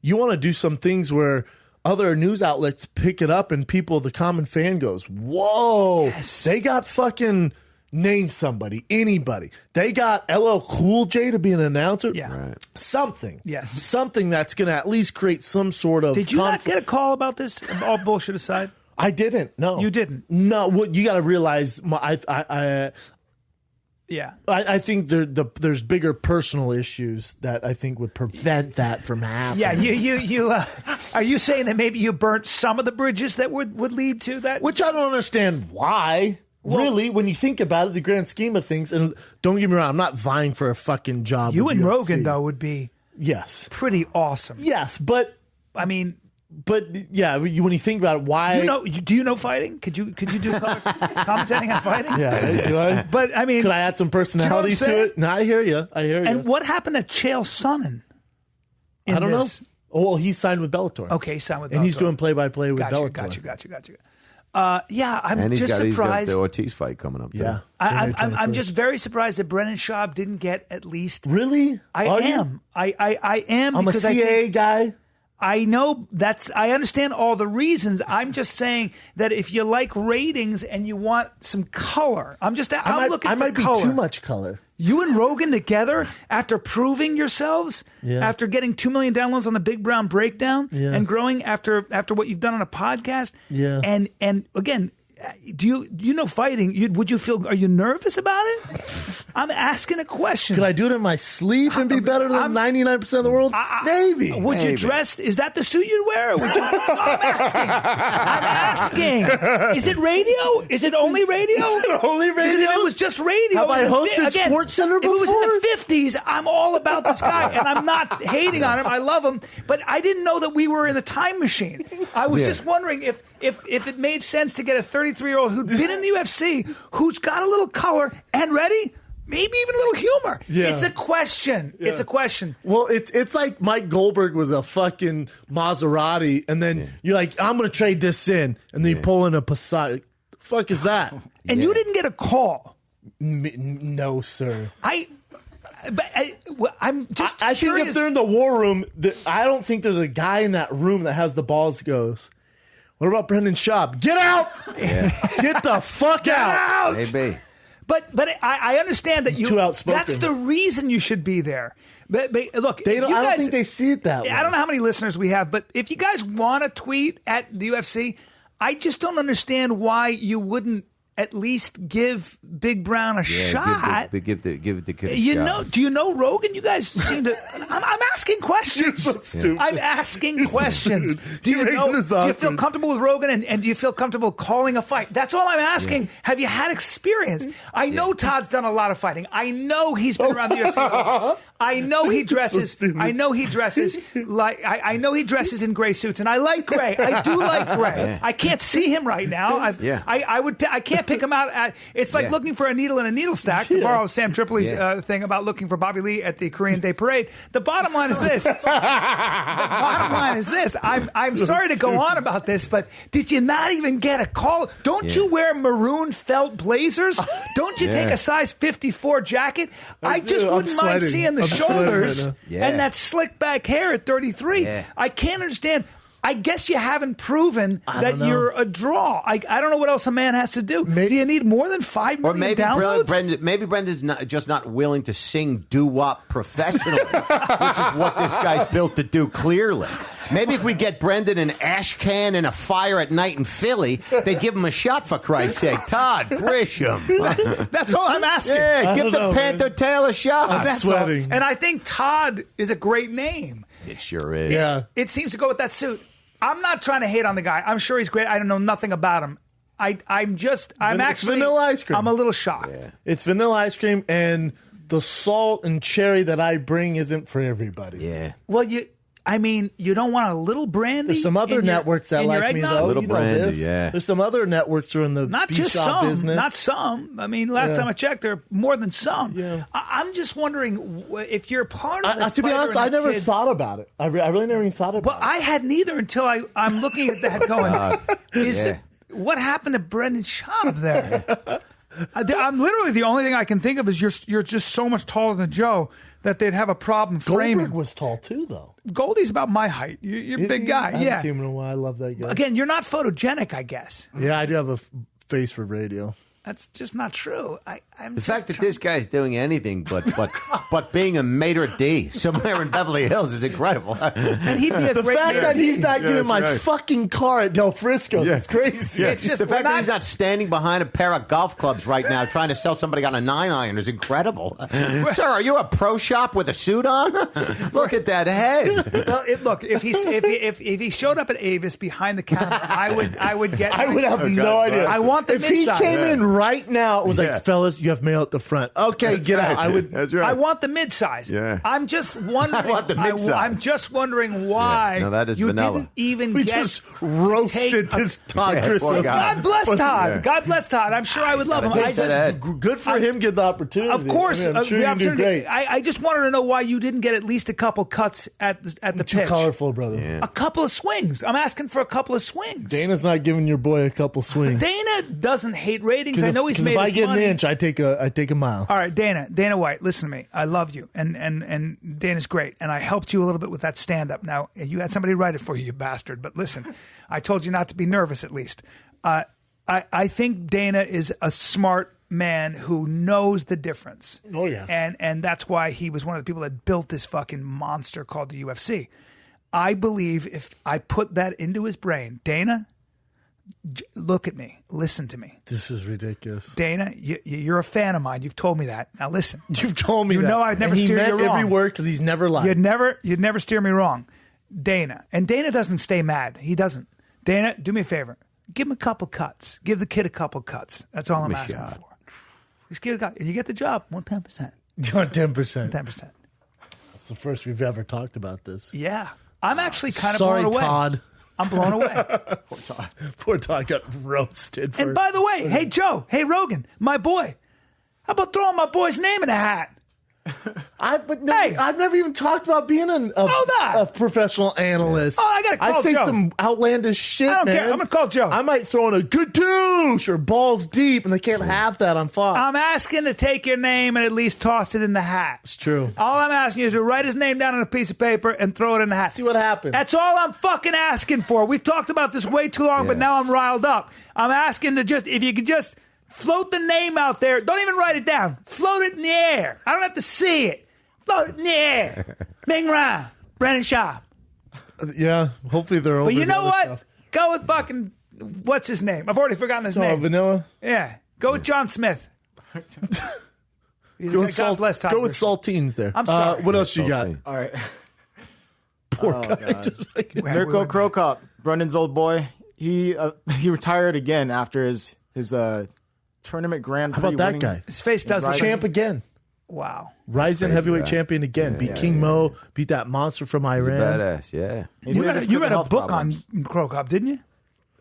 Speaker 3: You want to do some things where other news outlets pick it up and the common fan goes, whoa, they got fucking name somebody, anybody. They got LL Cool J to be an announcer.
Speaker 1: Yeah.
Speaker 2: Right.
Speaker 3: Something.
Speaker 1: Yes.
Speaker 3: Something that's going to at least create some sort of
Speaker 1: Did you not get a call about this? All bullshit aside.
Speaker 3: I didn't. No.
Speaker 1: You didn't?
Speaker 3: No. What you got to realize,
Speaker 1: Yeah.
Speaker 3: I think there's bigger personal issues that I think would prevent that from happening.
Speaker 1: Yeah, you are you saying that maybe you burnt some of the bridges that would lead to that?
Speaker 3: Which I don't understand why. Really, when you think about it, the grand scheme of things, and don't get me wrong, I'm not vying for a fucking job.
Speaker 1: You
Speaker 3: with
Speaker 1: and
Speaker 3: UFC.
Speaker 1: Rogan, though, would be pretty awesome.
Speaker 3: Yes, but
Speaker 1: I mean,
Speaker 3: yeah, when you think about it, why?
Speaker 1: Do you know fighting? Could you do commentating on fighting?
Speaker 3: Yeah, do I?
Speaker 1: But I mean,
Speaker 3: could I add some personality to it? No, I hear you.
Speaker 1: And what happened to Chael Sonnen?
Speaker 3: I don't know. Oh, well, he's signed with Bellator.
Speaker 1: Okay, he's signed with Bellator.
Speaker 3: And he's doing play-by-play with Bellator.
Speaker 1: Gotcha. Yeah, I'm just surprised.
Speaker 2: He's got the Ortiz fight coming up.
Speaker 3: Yeah,
Speaker 1: I'm just very surprised that Brennan Schaub didn't get at least.
Speaker 3: Really?
Speaker 1: I am.
Speaker 3: I'm a CAA guy.
Speaker 1: I know I understand all the reasons. I'm just saying that if you like ratings and you want some color, I'm looking for color.
Speaker 3: I might be too much color.
Speaker 1: You and Rogan together after proving yourselves, after getting 2 million downloads on the Big Brown Breakdown and growing after what you've done on a podcast.
Speaker 3: Yeah.
Speaker 1: And again, do you know fighting? Are you nervous about it? I'm asking a question.
Speaker 3: Could I do it in my sleep and be better than 99% of the world? Maybe.
Speaker 1: Would you dress? Is that the suit you'd wear? Or I'm asking. Is it radio? Is it only radio?
Speaker 3: Is it only radio?
Speaker 1: Because if it was just radio,
Speaker 3: have I hosted Sports Center before?
Speaker 1: If it was in the 50s, I'm all about this guy, and I'm not hating on him. I love him, but I didn't know that we were in the time machine. I was just wondering if it made sense to get a 33-year-old who'd been in the UFC, who's got a little color and ready, maybe even a little humor.
Speaker 3: Yeah.
Speaker 1: It's a question. Yeah. It's a question.
Speaker 3: Well, it's like Mike Goldberg was a fucking Maserati, and then you're like, I'm going to trade this in, and then you pull in a Passat. The fuck is that?
Speaker 1: And you didn't get a call.
Speaker 3: No, sir.
Speaker 1: I'm just
Speaker 3: I
Speaker 1: curious.
Speaker 3: think if they're in the war room, I don't think there's a guy in that room that has the balls goes, what about Brendan Schaub? Get out! Yeah. Get the fuck out!
Speaker 2: Maybe.
Speaker 1: But I understand that you.
Speaker 3: Too outspoken.
Speaker 1: That's the reason you should be there. But look,
Speaker 3: I don't think they see it that way.
Speaker 1: I don't know how many listeners we have, but if you guys want to tweet at the UFC, I just don't understand why you wouldn't at least give Big Brown a shot.
Speaker 2: Give the kid a
Speaker 1: You
Speaker 2: shot.
Speaker 1: know? Do you know Rogan? You guys seem to. I'm asking questions.
Speaker 3: You're so stupid.
Speaker 1: I'm asking questions. Do you
Speaker 3: You're
Speaker 1: know?
Speaker 3: making this
Speaker 1: Do you
Speaker 3: awkward.
Speaker 1: feel comfortable with Rogan, and do you feel comfortable calling a fight? That's all I'm asking.
Speaker 2: Yeah.
Speaker 1: Have you had experience? I know Todd's done a lot of fighting. I know he's been around the UFC. I know he dresses.
Speaker 3: stupid.
Speaker 1: I know he dresses like. I know he dresses in gray suits, and I like gray. I do like gray. I can't see him right now. I can't pick him out. It's like looking for a needle in a needle stack. To borrow Sam Tripoli's thing about looking for Bobby Lee at the Korean Day Parade. The bottom line is this. I'm sorry to go on about this, but did you not even get a call? Don't you wear maroon felt blazers? Don't you take a size 54 jacket? I just wouldn't mind seeing the shoulders and that slick back hair at 33.
Speaker 2: Yeah.
Speaker 1: I can't understand. I guess you haven't proven that you're a draw. I don't know what else a man has to do. Do you need more than 5 million
Speaker 2: Or maybe
Speaker 1: downloads?
Speaker 2: maybe Brendan's just not willing to sing doo-wop professionally, which is what this guy's built to do, clearly. Maybe if we get Brendan an ash can and a fire at night in Philly, they'd give him a shot, for Christ's sake. Todd Grisham.
Speaker 1: That's all I'm asking.
Speaker 2: Yeah, give the
Speaker 3: know,
Speaker 2: Panther Tail a shot.
Speaker 1: That's
Speaker 3: sweating.
Speaker 1: all. And I think Todd is a great name.
Speaker 2: It sure is.
Speaker 3: Yeah.
Speaker 1: It seems to go with that suit. I'm not trying to hate on the guy. I'm sure he's great. I don't know nothing about him. I'm actually
Speaker 3: vanilla ice cream.
Speaker 1: I'm a little shocked.
Speaker 2: Yeah.
Speaker 3: It's vanilla ice cream, and the salt and cherry that I bring isn't for everybody.
Speaker 2: Yeah.
Speaker 1: Well, you don't want a little brandy.
Speaker 3: There's some other networks that like me, though.
Speaker 2: Little
Speaker 3: You know
Speaker 2: brandy,
Speaker 3: this.
Speaker 2: yeah.
Speaker 3: There's some other networks who are in the
Speaker 1: Not
Speaker 3: beef
Speaker 1: just
Speaker 3: shop
Speaker 1: some.
Speaker 3: business.
Speaker 1: Not some. I mean, last time I checked, there are more than some.
Speaker 3: Yeah.
Speaker 1: I'm just wondering if you're part of the
Speaker 3: to be
Speaker 1: fighter
Speaker 3: honest,
Speaker 1: and
Speaker 3: I
Speaker 1: the
Speaker 3: never
Speaker 1: kid-
Speaker 3: thought about it. I really never even thought about
Speaker 1: Well, I hadn't either until I'm looking at that going, what happened to Brendan Schaub there? I'm literally the only thing I can think of is you're just so much taller than Joe that they'd have a problem
Speaker 3: it.
Speaker 1: framing.
Speaker 3: Goldberg was tall, too, though.
Speaker 1: Goldie's about my height. You're a
Speaker 3: Is
Speaker 1: big
Speaker 3: he?
Speaker 1: guy.
Speaker 3: I haven't
Speaker 1: Yeah.
Speaker 3: seen him in a while. I love that guy.
Speaker 1: Again, you're not photogenic, I guess.
Speaker 3: Yeah, I do have a face for radio.
Speaker 1: That's just not true. I'm
Speaker 2: The fact that this guy's doing anything but being a maitre d' somewhere in Beverly Hills is incredible.
Speaker 1: and he'd be a
Speaker 3: The
Speaker 1: great
Speaker 3: fact
Speaker 1: man.
Speaker 3: that he's not getting
Speaker 2: that's
Speaker 3: my
Speaker 2: right.
Speaker 3: fucking car at Del Frisco's is crazy.
Speaker 1: It's just
Speaker 2: the fact
Speaker 1: we're
Speaker 2: that he's not standing behind a pair of golf clubs right now trying to sell somebody on a 9-iron is incredible. Sir, are you a pro shop with a suit on? Look at that head.
Speaker 1: Well, look, if he showed up at Avis behind the counter, I would get.
Speaker 3: I would have no idea.
Speaker 1: I want the
Speaker 3: if he
Speaker 1: mid-size.
Speaker 3: came in right now, it was
Speaker 2: Yeah.
Speaker 3: like, fellas, you have mail at the front. Okay, get out. I would.
Speaker 2: That's right.
Speaker 1: I want the mid-size.
Speaker 2: Yeah.
Speaker 1: I'm just wondering.
Speaker 2: I want the mid-size.
Speaker 1: I'm just wondering why
Speaker 2: No, that is
Speaker 1: you
Speaker 2: vanilla.
Speaker 1: didn't even
Speaker 3: We
Speaker 1: get
Speaker 3: just
Speaker 1: to
Speaker 3: roasted
Speaker 1: take a-
Speaker 3: this Todd
Speaker 2: Yeah, poor
Speaker 3: Grissom.
Speaker 2: guy.
Speaker 1: God bless Todd.
Speaker 2: Yeah.
Speaker 1: God bless Todd. I'm sure I would love him.
Speaker 2: gotta
Speaker 1: I
Speaker 2: take that
Speaker 1: just,
Speaker 2: head.
Speaker 3: Good for him. Get the opportunity.
Speaker 1: of course,
Speaker 3: I mean, I'm sure
Speaker 1: the
Speaker 3: you do
Speaker 1: opportunity.
Speaker 3: great.
Speaker 1: I just wanted to know why you didn't get at least a couple cuts at the
Speaker 3: Too
Speaker 1: pitch.
Speaker 3: colorful, brother.
Speaker 1: A couple of swings. I'm asking for a couple of swings.
Speaker 3: Dana's not giving your boy a couple swings.
Speaker 1: Dana doesn't hate ratings. I know he's made
Speaker 3: if I
Speaker 1: his
Speaker 3: get
Speaker 1: money.
Speaker 3: an inch, I take a mile.
Speaker 1: All right, Dana White, listen to me. I love you, and Dana's great, and I helped you a little bit with that stand-up. Now, you had somebody write it for you, you bastard, but listen, I told you not to be nervous at least. I think Dana is a smart man who knows the difference.
Speaker 3: Oh, yeah.
Speaker 1: And that's why he was one of the people that built this fucking monster called the UFC. I believe if I put that into his brain, Dana, look at me, listen to me.
Speaker 3: This is ridiculous.
Speaker 1: Dana, you're a fan of mine. You've told me that. Now listen.
Speaker 3: You've told me
Speaker 1: You
Speaker 3: that.
Speaker 1: know I'd never
Speaker 3: And he
Speaker 1: steer you
Speaker 3: meant every
Speaker 1: wrong.
Speaker 3: word because he's never lied.
Speaker 1: You'd never steer me wrong. Dana. And Dana doesn't stay mad. He doesn't. Dana, do me a favor. Give him a couple cuts. Give the kid a couple cuts. That's all I'm asking for. Just give it a cut. And you get the job. 10%.
Speaker 3: 10%.
Speaker 1: 10%.
Speaker 3: That's the first we've ever talked about this.
Speaker 1: Yeah. I'm actually kind of
Speaker 3: Sorry,
Speaker 1: blown away.
Speaker 3: Todd.
Speaker 1: I'm blown away.
Speaker 3: Poor Todd got roasted.
Speaker 1: And by the way, hey, Joe. Hey, Rogan. My boy. How about throwing my boy's name in a hat?
Speaker 3: I've
Speaker 1: Hey!
Speaker 3: never even talked about being a professional analyst.
Speaker 1: Oh, I gotta call
Speaker 3: I say
Speaker 1: Joe.
Speaker 3: some outlandish shit,
Speaker 1: I don't
Speaker 3: man.
Speaker 1: care. I'm gonna call Joe.
Speaker 3: I might throw in a good douche or balls deep, and they can't have that on Fox.
Speaker 1: I'm asking to take your name and at least toss it in the hat.
Speaker 3: It's true.
Speaker 1: All I'm asking you is to write his name down on a piece of paper and throw it in the hat.
Speaker 3: See what happens.
Speaker 1: That's all I'm fucking asking for. We've talked about this way too long, but now I'm riled up. I'm asking to if you could just float the name out there. Don't even write it down. Float it in the air. I don't have to see it. Float it in the air. Ming Ra, Brennan Schaub.
Speaker 3: Yeah, hopefully they're over.
Speaker 1: But you
Speaker 3: the
Speaker 1: know
Speaker 3: other
Speaker 1: what?
Speaker 3: stuff.
Speaker 1: Go with fucking, what's his name? I've already forgotten his name.
Speaker 3: Vanilla.
Speaker 1: Yeah. Go with John Smith.
Speaker 3: Go with saltines there.
Speaker 1: I'm sorry.
Speaker 3: What else you got?
Speaker 5: All right.
Speaker 3: Poor guy. Just like,
Speaker 5: Mirko Krokop, Brendan's old boy. He retired again after his tournament Grand Prix.
Speaker 3: how about that
Speaker 5: winning.
Speaker 3: guy?
Speaker 1: His face does look
Speaker 3: Champ again.
Speaker 1: Wow.
Speaker 3: Rising heavyweight champion again. Beat King Mo. Beat that monster from Iran.
Speaker 2: Badass, yeah.
Speaker 1: You read a book on Krokop, didn't you?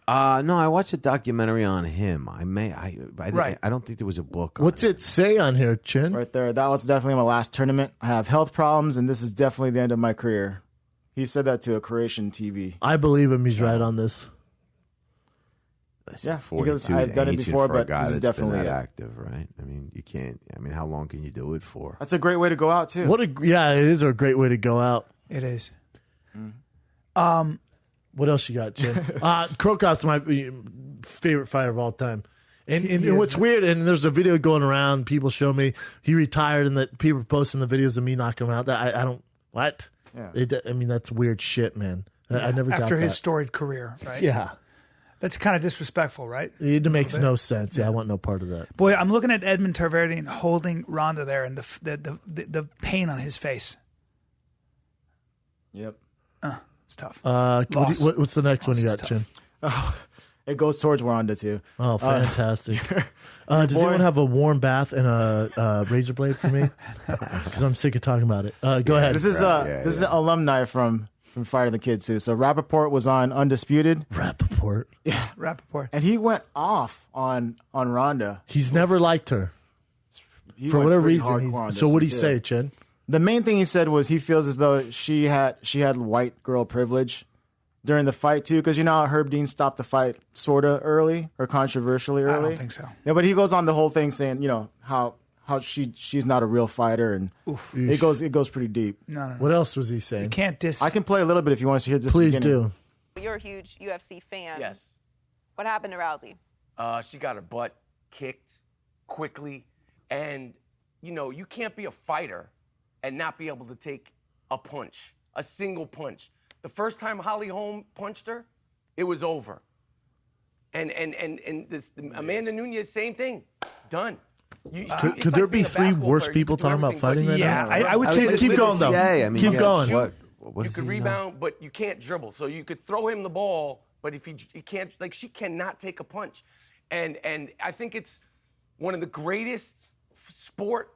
Speaker 2: No, I watched a documentary on him. I
Speaker 1: Right.
Speaker 2: don't think there was a book.
Speaker 3: What's it say on here, Chin?
Speaker 5: Right there. That was definitely my last tournament. I have health problems, and this is definitely the end of my career. He said that to a Croatian TV.
Speaker 3: I believe him. He's right on this.
Speaker 5: Yeah,
Speaker 2: 42
Speaker 5: I've done it
Speaker 2: ancient
Speaker 5: before,
Speaker 2: for a
Speaker 5: but
Speaker 2: guy
Speaker 5: this is
Speaker 2: that's been
Speaker 5: definitely
Speaker 2: that
Speaker 5: it.
Speaker 2: active, right? I mean, you can't. I mean, how long can you do it for?
Speaker 5: That's a great way to go out too.
Speaker 3: It is a great way to go out.
Speaker 1: It is.
Speaker 3: What else you got, Chin? Krokop's my favorite fighter of all time. And what's weird, and there's a video going around, people show me he retired, and that people are posting the videos of me knocking him out. That I don't, what?
Speaker 5: Yeah.
Speaker 3: I mean, that's weird shit, man. I never got that.
Speaker 1: After his storied career, right?
Speaker 3: Yeah.
Speaker 1: That's kind of disrespectful, right?
Speaker 3: It makes no sense. Yeah, I want no part of that.
Speaker 1: Boy, I'm looking at Edmund Tarverdyan holding Ronda there, and the pain on his face.
Speaker 5: Yep.
Speaker 1: It's tough.
Speaker 3: What's the next one you got,
Speaker 1: Tough.
Speaker 3: Chin?
Speaker 5: It goes towards Ronda too.
Speaker 3: Oh, fantastic. Does anyone have a warm bath and a razor blade for me? Because I'm sick of talking about it. Go ahead.
Speaker 5: This is this is an alumni from Friday the Kid too. So Rappaport was on Undisputed.
Speaker 3: Rappaport.
Speaker 1: Rappaport.
Speaker 5: And he went off on Ronda.
Speaker 3: He's never liked her.
Speaker 5: He
Speaker 3: For
Speaker 5: went
Speaker 3: whatever
Speaker 5: pretty
Speaker 3: reason.
Speaker 5: hardcore on this
Speaker 3: So what
Speaker 5: one,
Speaker 3: did he
Speaker 5: too.
Speaker 3: say, Chin?
Speaker 5: The main thing he said was he feels as though she had white girl privilege during the fight too, because you know how Herb Dean stopped the fight sorta early or controversially early.
Speaker 1: I don't think so.
Speaker 5: Yeah, but he goes on the whole thing saying, you know, how she's not a real fighter, and it goes pretty deep.
Speaker 1: No.
Speaker 3: What else was he saying?
Speaker 1: You can't diss.
Speaker 5: I can play a little bit if you want to hear this.
Speaker 3: Please do.
Speaker 6: You're a huge UFC fan.
Speaker 7: Yes.
Speaker 6: What happened to Rousey?
Speaker 7: She got her butt kicked quickly. And, you know, you can't be a fighter and not be able to take a punch, a single punch. The first time Holly Holm punched her, it was over. And this, Amanda Nunes, same thing. Done.
Speaker 3: Could there be three worse people talking about fighting right now?
Speaker 1: I would say
Speaker 3: Keep going, though. Keep going.
Speaker 7: You could rebound, but you can't dribble. So you could throw him the ball, but if he can't, like, she cannot take a punch. And I think it's one of the greatest sport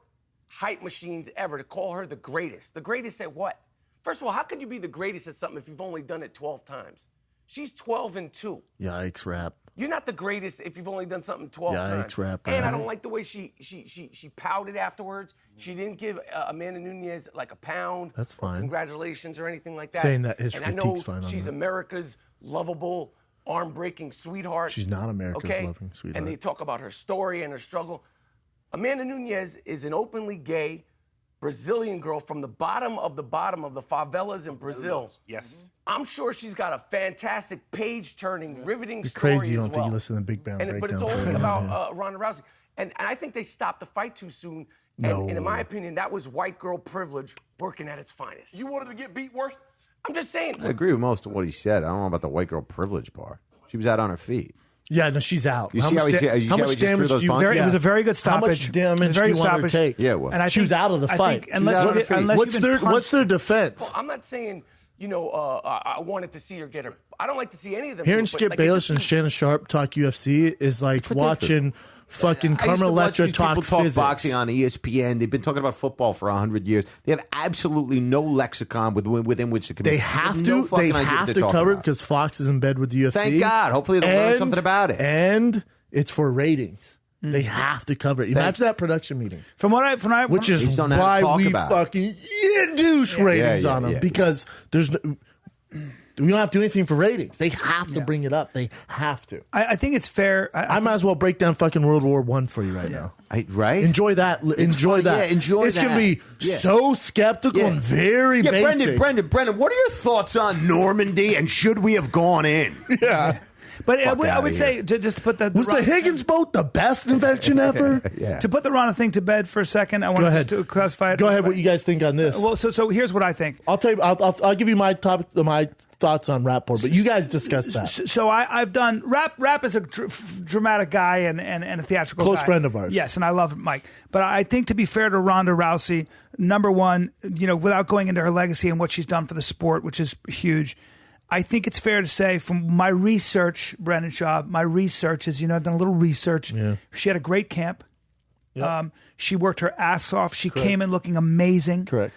Speaker 7: hype machines ever to call her the greatest. The greatest at what? First of all, how could you be the greatest at something if you've only done it 12 times? She's 12-2.
Speaker 3: Yikes, rap.
Speaker 7: You're not the greatest if you've only done something 12 times.
Speaker 3: Rap,
Speaker 7: and I
Speaker 3: right.
Speaker 7: don't like the way she pouted afterwards. She didn't give Amanda Nunes like a pound.
Speaker 3: That's fine.
Speaker 7: Or congratulations or anything like that.
Speaker 3: Saying that his
Speaker 7: and I know
Speaker 3: critique's fine on
Speaker 7: she's
Speaker 3: that.
Speaker 7: America's lovable, arm-breaking sweetheart.
Speaker 3: She's not America's
Speaker 7: okay?
Speaker 3: loving sweetheart.
Speaker 7: And they talk about her story and her struggle. Amanda Nunes is an openly gay Brazilian girl from the bottom of the favelas in Brazil.
Speaker 8: Yes.
Speaker 7: I'm sure she's got a fantastic page-turning, riveting
Speaker 3: It's
Speaker 7: story
Speaker 3: crazy you
Speaker 7: as
Speaker 3: don't think
Speaker 7: well.
Speaker 3: you listen to Big Brown
Speaker 7: But
Speaker 3: Breakdown.
Speaker 7: it's
Speaker 3: for
Speaker 7: only
Speaker 3: it.
Speaker 7: about Ronda Rousey. And I think they stopped the fight too soon. And in my opinion, that was white girl privilege working at its finest.
Speaker 8: You wanted to get beat worse?
Speaker 7: I'm just saying.
Speaker 2: I agree with most of what he said. I don't know about the white girl privilege part. She was out on her feet.
Speaker 3: Yeah, no, she's out.
Speaker 2: You see how he just threw those punches?
Speaker 1: It was a very good stoppage.
Speaker 3: How much damage do you want her to take?
Speaker 2: Yeah, well.
Speaker 1: And I
Speaker 3: She was
Speaker 1: think-
Speaker 3: out of the
Speaker 1: I
Speaker 3: fight.
Speaker 1: think unless
Speaker 2: She's out
Speaker 1: you
Speaker 2: on
Speaker 1: get-
Speaker 2: her feet.
Speaker 1: unless
Speaker 3: What's
Speaker 1: you've been
Speaker 3: what's their
Speaker 1: punched-
Speaker 3: defense?
Speaker 7: Well, I'm not saying, I wanted to see her get her. I don't like to see any of them.
Speaker 3: Hearing
Speaker 7: do it, but,
Speaker 3: Skip
Speaker 7: like,
Speaker 3: Bayless
Speaker 7: it
Speaker 3: and
Speaker 7: just-
Speaker 3: Shannon Sharp talk UFC is like watching fucking
Speaker 2: I used to
Speaker 3: Carmen
Speaker 2: watch
Speaker 3: Electra
Speaker 2: these
Speaker 3: talk
Speaker 2: people talk
Speaker 3: physics.
Speaker 2: boxing on ESPN. They've been talking about football for 100 years. They have absolutely no lexicon within which to
Speaker 3: They
Speaker 2: communicate.
Speaker 3: have
Speaker 2: no
Speaker 3: to.
Speaker 2: fucking
Speaker 3: They
Speaker 2: idea what
Speaker 3: have
Speaker 2: they're
Speaker 3: to
Speaker 2: talking
Speaker 3: cover it
Speaker 2: about.
Speaker 3: because Fox is in bed with the UFC.
Speaker 2: Thank God. Hopefully they'll learn something about it.
Speaker 3: And it's for ratings. They have to cover it. Imagine that production meeting. Which is
Speaker 2: They don't know how
Speaker 3: why
Speaker 2: to talk
Speaker 3: we
Speaker 2: about it.
Speaker 3: fucking douche ratings on them because there's no. We don't have to do anything for ratings. They have to bring it up. They have to.
Speaker 1: I think it's fair.
Speaker 3: I might as well break down fucking World War I for you right now.
Speaker 2: Right?
Speaker 3: Enjoy that. Enjoy
Speaker 2: fun.
Speaker 3: that.
Speaker 2: Yeah, enjoy
Speaker 3: it's
Speaker 2: that.
Speaker 3: gonna be
Speaker 2: Yeah.
Speaker 3: so skeptical and very basic.
Speaker 2: Brendan, what are your thoughts on Normandy and should we have gone in?
Speaker 3: Yeah.
Speaker 1: But I would say, just to put the
Speaker 3: Was the Higgins boat the best invention ever?
Speaker 2: Yeah.
Speaker 1: To put the Rana thing to bed for a second, I want
Speaker 3: ahead.
Speaker 1: to classify it.
Speaker 3: Go ahead. What you guys think on this?
Speaker 1: Well, so here's what I think.
Speaker 3: I'll tell you. I'll give you my thoughts on Rapport, but you guys discuss that.
Speaker 1: So I've done Rap is a dramatic guy and a theatrical
Speaker 3: Close
Speaker 1: guy.
Speaker 3: friend of ours.
Speaker 1: Yes, and I love Mike. But I think, to be fair to Ronda Rousey, number one, without going into her legacy and what she's done for the sport, which is huge, I think it's fair to say, from my research, Brendan Shaw, my research is, I've done a little research.
Speaker 3: Yeah.
Speaker 1: She had a great camp.
Speaker 3: Yep.
Speaker 1: She worked her ass off. She came in looking amazing.
Speaker 3: Correct.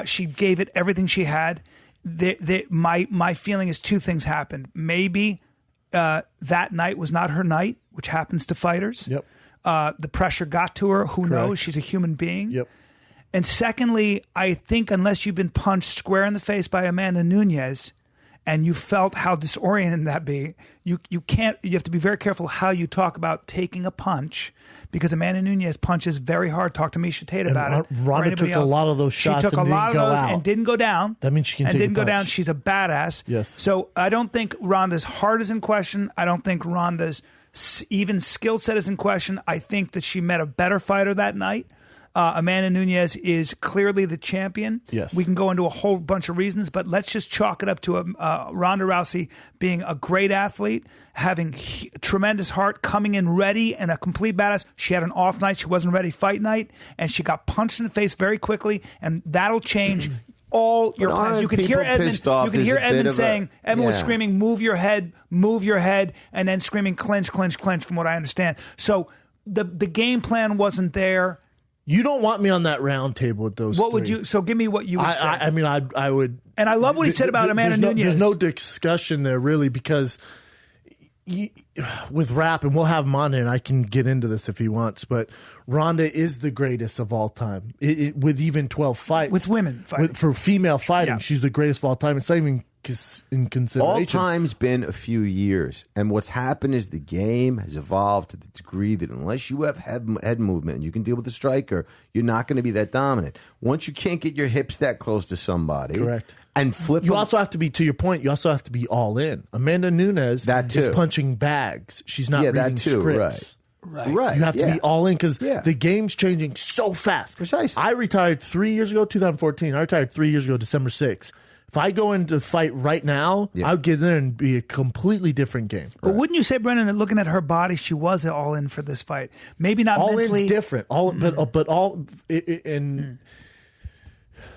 Speaker 1: She gave it everything she had. My feeling is two things happened. Maybe that night was not her night, which happens to fighters.
Speaker 3: Yep.
Speaker 1: The pressure got to her. Who knows? She's a human being.
Speaker 3: Yep.
Speaker 1: And secondly, I think unless you've been punched square in the face by Amanda Nunes and you felt how disorienting that be, you have to be very careful how you talk about taking a punch, because Amanda Nunes punches very hard. Talk to Misha Tate about it.
Speaker 3: Ronda took a lot of those shots
Speaker 1: She took
Speaker 3: and
Speaker 1: a lot
Speaker 3: didn't
Speaker 1: of
Speaker 3: go
Speaker 1: those
Speaker 3: out.
Speaker 1: and didn't go down.
Speaker 3: That means she can
Speaker 1: and
Speaker 3: take a
Speaker 1: didn't go down.
Speaker 3: punch.
Speaker 1: She's a badass.
Speaker 3: Yes.
Speaker 1: So I don't think Ronda's heart is in question. I don't think Ronda's even skill set is in question. I think that she met a better fighter that night. Amanda Nunes is clearly the champion.
Speaker 3: Yes.
Speaker 1: We can go into a whole bunch of reasons, but let's just chalk it up to Ronda Rousey being a great athlete, having tremendous heart, coming in ready and a complete badass. She had an off night. She wasn't ready fight night, and she got punched in the face very quickly, and that'll change all your plans. You could hear Edmund. You could hear Edmund saying, Edmund was screaming, move your head, and then screaming, clinch, clinch, clinch, from what I understand. So the game plan wasn't there.
Speaker 3: You don't want me on that round table with those.
Speaker 1: What would
Speaker 3: three.
Speaker 1: you? So give me what you would say.
Speaker 3: I mean, I would.
Speaker 1: And I love what he said about Amanda Nunes.
Speaker 3: There's no discussion there, really, because with Rap, and we'll have him on here, and I can get into this if he wants, but Ronda is the greatest of all time. With even 12 fights.
Speaker 1: With women fighting.
Speaker 3: For female fighting,
Speaker 1: Yeah.
Speaker 3: she's the greatest of all time. It's not even in consideration.
Speaker 2: All time's been a few years, and what's happened is the game has evolved to the degree that unless you have head movement and you can deal with the striker, you're not going to be that dominant. Once you can't get your hips that close to somebody,
Speaker 3: correct,
Speaker 2: and flip,
Speaker 3: you also have to be, to your point, you also have to be all in. Amanda Nunes is punching bags. She's not reading scripts.
Speaker 2: Right.
Speaker 3: You have to be all in because
Speaker 2: Yeah.
Speaker 3: the game's changing so fast.
Speaker 2: Precisely.
Speaker 3: I retired 3 years ago, 2014. I retired 3 years ago, December 6th. If I go into fight right now, I would get in there and be a completely different game.
Speaker 1: But wouldn't you say, Brendan, that looking at her body, she was all in for this fight? Maybe not
Speaker 3: All
Speaker 1: mentally.
Speaker 3: in's different.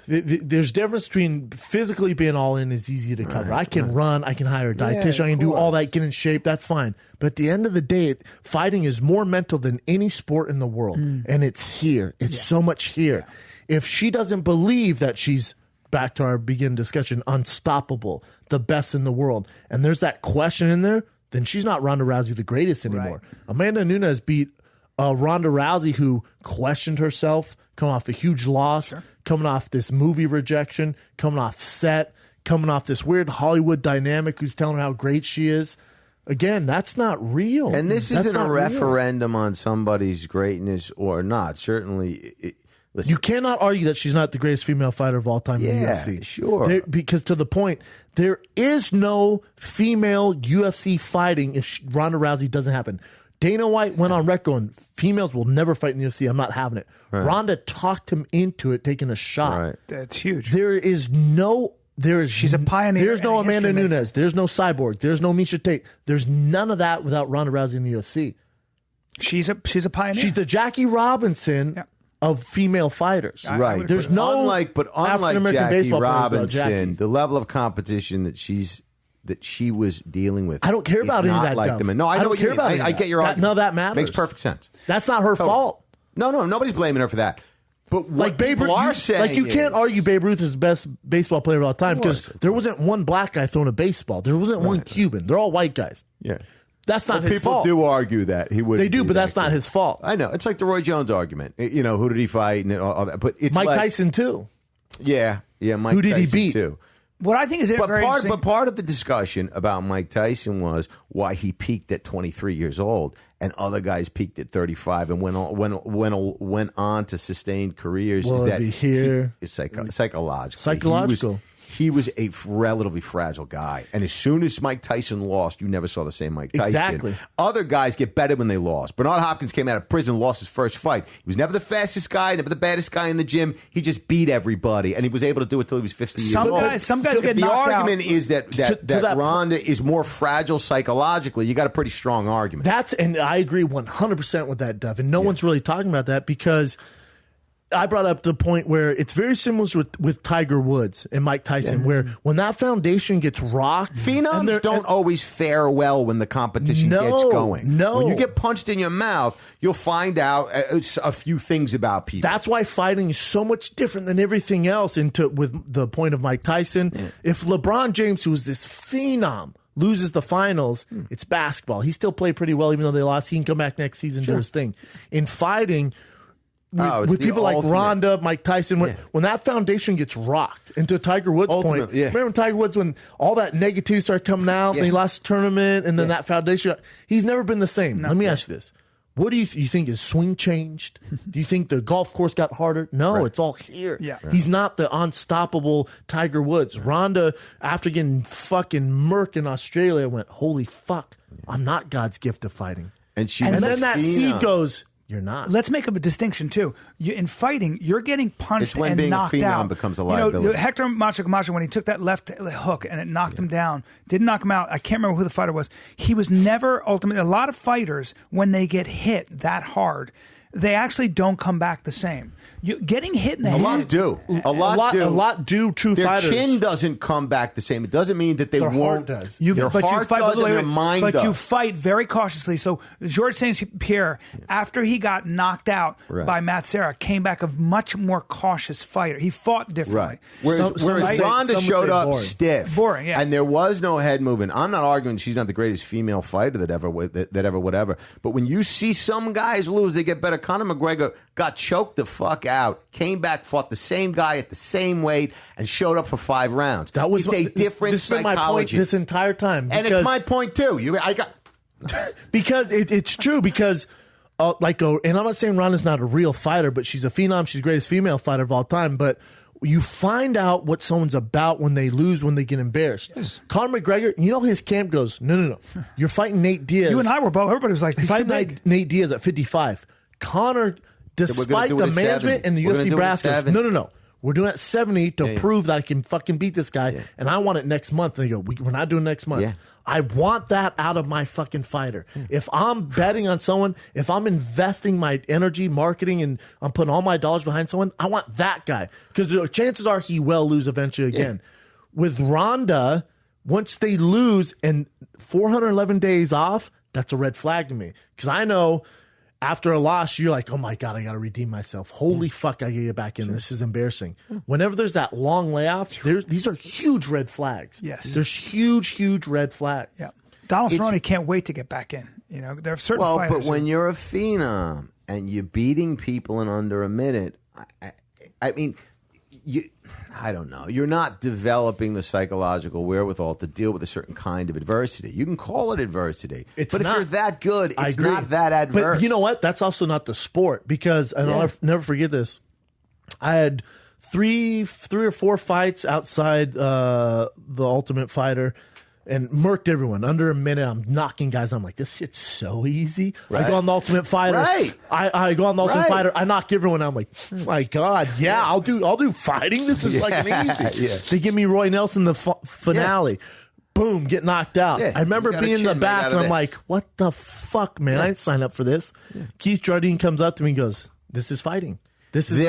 Speaker 3: There's difference between physically being all in is easy to cover. I can run, I can hire a dietitian, I can do all that, get in shape, that's fine. But at the end of the day, fighting is more mental than any sport in the world. And it's here. It's so much here. If she doesn't believe that she's, back to our beginning discussion, unstoppable, the best in the world, and there's that question in there, then she's not Ronda Rousey the greatest anymore. Right. Amanda Nunes beat Ronda Rousey, who questioned herself, coming off a huge loss, coming off this movie rejection, coming off set, coming off this weird Hollywood dynamic who's telling her how great she is. Again, that's not real.
Speaker 2: And this isn't a referendum on somebody's greatness or not. Certainly, listen,
Speaker 3: you cannot argue that she's not the greatest female fighter of all time in the UFC.
Speaker 2: Sure.
Speaker 3: Because to the point, there is no female UFC fighting if Ronda Rousey doesn't happen. Dana White went on record going, females will never fight in the UFC. I'm not having it. Right. Ronda talked him into it, taking a shot.
Speaker 2: Right.
Speaker 1: That's huge.
Speaker 3: She's
Speaker 1: a pioneer.
Speaker 3: There's no Amanda Nunes. There's no Cyborg. There's no Misha Tate. There's none of that without Ronda Rousey in the UFC.
Speaker 1: She's a pioneer.
Speaker 3: She's the Jackie Robinson of female fighters.
Speaker 2: Right.
Speaker 3: There's no
Speaker 2: unlike Jackie Robinson, the level of competition that she was dealing with.
Speaker 3: I don't care about any of that stuff.
Speaker 2: No, I don't care about it. I get your argument.
Speaker 3: None of that matters.
Speaker 2: Makes perfect sense.
Speaker 3: That's not her fault.
Speaker 2: No, nobody's blaming her for that. But what people are saying,
Speaker 3: you can't argue Babe Ruth is the best baseball player of all time because there wasn't one black guy throwing a baseball. There wasn't one Cuban. They're all white guys.
Speaker 2: Yeah.
Speaker 3: That's not his
Speaker 2: people
Speaker 3: fault.
Speaker 2: People do argue that he would.
Speaker 3: They do, but that's not his fault.
Speaker 2: I know. It's like the Roy Jones argument. Who did he fight and all that? But it's
Speaker 3: Mike Tyson too.
Speaker 2: Yeah, Mike.
Speaker 3: Who did
Speaker 2: Tyson
Speaker 3: he beat?
Speaker 2: Too.
Speaker 1: What I think is very interesting.
Speaker 2: But part of the discussion about Mike Tyson was why he peaked at 23 years old, and other guys peaked at 35 and went on to sustained careers.
Speaker 3: Well,
Speaker 2: is that
Speaker 3: here?
Speaker 2: It's psychological.
Speaker 3: Psychological.
Speaker 2: he was a relatively fragile guy. And as soon as Mike Tyson lost, you never saw the same Mike Tyson.
Speaker 3: Exactly.
Speaker 2: Other guys get better when they lost. Bernard Hopkins came out of prison, lost his first fight. He was never the fastest guy, never the baddest guy in the gym. He just beat everybody, and he was able to do it till he was 50 years old.
Speaker 1: Some guys get
Speaker 2: the
Speaker 1: knocked out.
Speaker 2: argument is that Ronda is more fragile psychologically. You got a pretty strong argument.
Speaker 3: And I agree 100% with that, Dov. And no one's really talking about that because I brought up the point where it's very similar with Tiger Woods and Mike Tyson, where when that foundation gets rocked,
Speaker 2: phenoms don't always fare well when the competition gets going.
Speaker 3: No,
Speaker 2: when you get punched in your mouth, you'll find out a few things about people.
Speaker 3: That's why fighting is so much different than everything else. With the point of Mike Tyson, if LeBron James, who is this phenom, loses the finals, it's basketball. He still played pretty well, even though they lost. He can come back next season and do his thing. In fighting, with people like Ronda, Mike Tyson, when that foundation gets rocked, and to Tiger Woods' point, remember when Tiger Woods, when all that negativity started coming out, and he lost the tournament, and then that foundation, he's never been the same. Let me ask you this. What do you think his swing changed? Do you think the golf course got harder? No, it's all here. He's not the unstoppable Tiger Woods. Ronda, after getting fucking murked in Australia, went, holy fuck, I'm not God's gift of fighting.
Speaker 2: And
Speaker 3: then that seed goes, you're not.
Speaker 1: Let's make a distinction too. In fighting, you're getting punched
Speaker 2: when
Speaker 1: and
Speaker 2: being
Speaker 1: knocked
Speaker 2: a phenom
Speaker 1: out.
Speaker 2: becomes a liability.
Speaker 1: Hector Macho Camacho, when he took that left hook and it knocked him down, didn't knock him out. I can't remember who the fighter was. He was never ultimately. A lot of fighters, when they get hit that hard, they actually don't come back the same. Getting hit in the head.
Speaker 2: A lot do.
Speaker 3: A lot do. True
Speaker 2: their
Speaker 3: fighters.
Speaker 2: Their chin doesn't come back the same. It doesn't mean that they won't.
Speaker 3: Heart does.
Speaker 2: Their heart does and their mind does.
Speaker 1: But you fight very cautiously. So Georges St-Pierre, after he got knocked out by Matt Serra, came back a much more cautious fighter. He fought differently.
Speaker 2: Whereas Ronda showed up stiff.
Speaker 1: Boring,
Speaker 2: and there was no head movement. I'm not arguing she's not the greatest female fighter that ever whatever. But when you see some guys lose, they get better. Conor McGregor got choked the fuck out, came back, fought the same guy at the same weight, and showed up for 5 rounds.
Speaker 3: That was
Speaker 2: a different
Speaker 3: this
Speaker 2: psychology.
Speaker 3: Been my point this entire time,
Speaker 2: and it's my point too.
Speaker 3: Because it's true. Because and I'm not saying Ronda's not a real fighter, but she's a phenom. She's the greatest female fighter of all time. But you find out what someone's about when they lose, when they get embarrassed. Yes. Conor McGregor, his camp goes, no. You're fighting Nate Diaz.
Speaker 1: You and I were both. Everybody was like,
Speaker 3: you're fighting Nate Diaz at 55. Conor, despite the management and the UFC brass, goes, no. We're doing it at 70 to prove that I can fucking beat this guy, and I want it next month. And they go, we're not doing next month. I want that out of my fucking fighter. If I'm betting on someone, if I'm investing my energy, marketing, and I'm putting all my dollars behind someone, I want that guy. Because the chances are he will lose eventually again. With Ronda, once they lose and 411 days off, that's a red flag to me. Because I know after a loss, you're like, oh my God, I got to redeem myself. Holy fuck, I got to get back in. This is embarrassing. Whenever there's that long layoff, these are huge red flags.
Speaker 1: Yes.
Speaker 3: There's huge red flags.
Speaker 1: Yeah. Donald Cerrone can't wait to get back in. There are certain fighters.
Speaker 2: But when you're a phenom and you're beating people in under a minute, I mean, I don't know. You're not developing the psychological wherewithal to deal with a certain kind of adversity. You can call it adversity, but if you're that good, it's not that adverse.
Speaker 3: But you know what? That's also not the sport because, and I'll never forget this, I had three or four fights outside the Ultimate Fighter and murked everyone. Under a minute, I'm knocking guys. I'm like, this shit's so easy. Right. I go on the Ultimate Fighter.
Speaker 2: Right.
Speaker 3: I go on the Ultimate Fighter. I knock everyone. I'm like, my God, I'll do fighting. This is fucking easy. They give me Roy Nelson the finale. Boom, get knocked out. I remember being in the back and I'm like, what the fuck, man? I didn't sign up for this. Keith Jardine comes up to me and goes, this is fighting. This is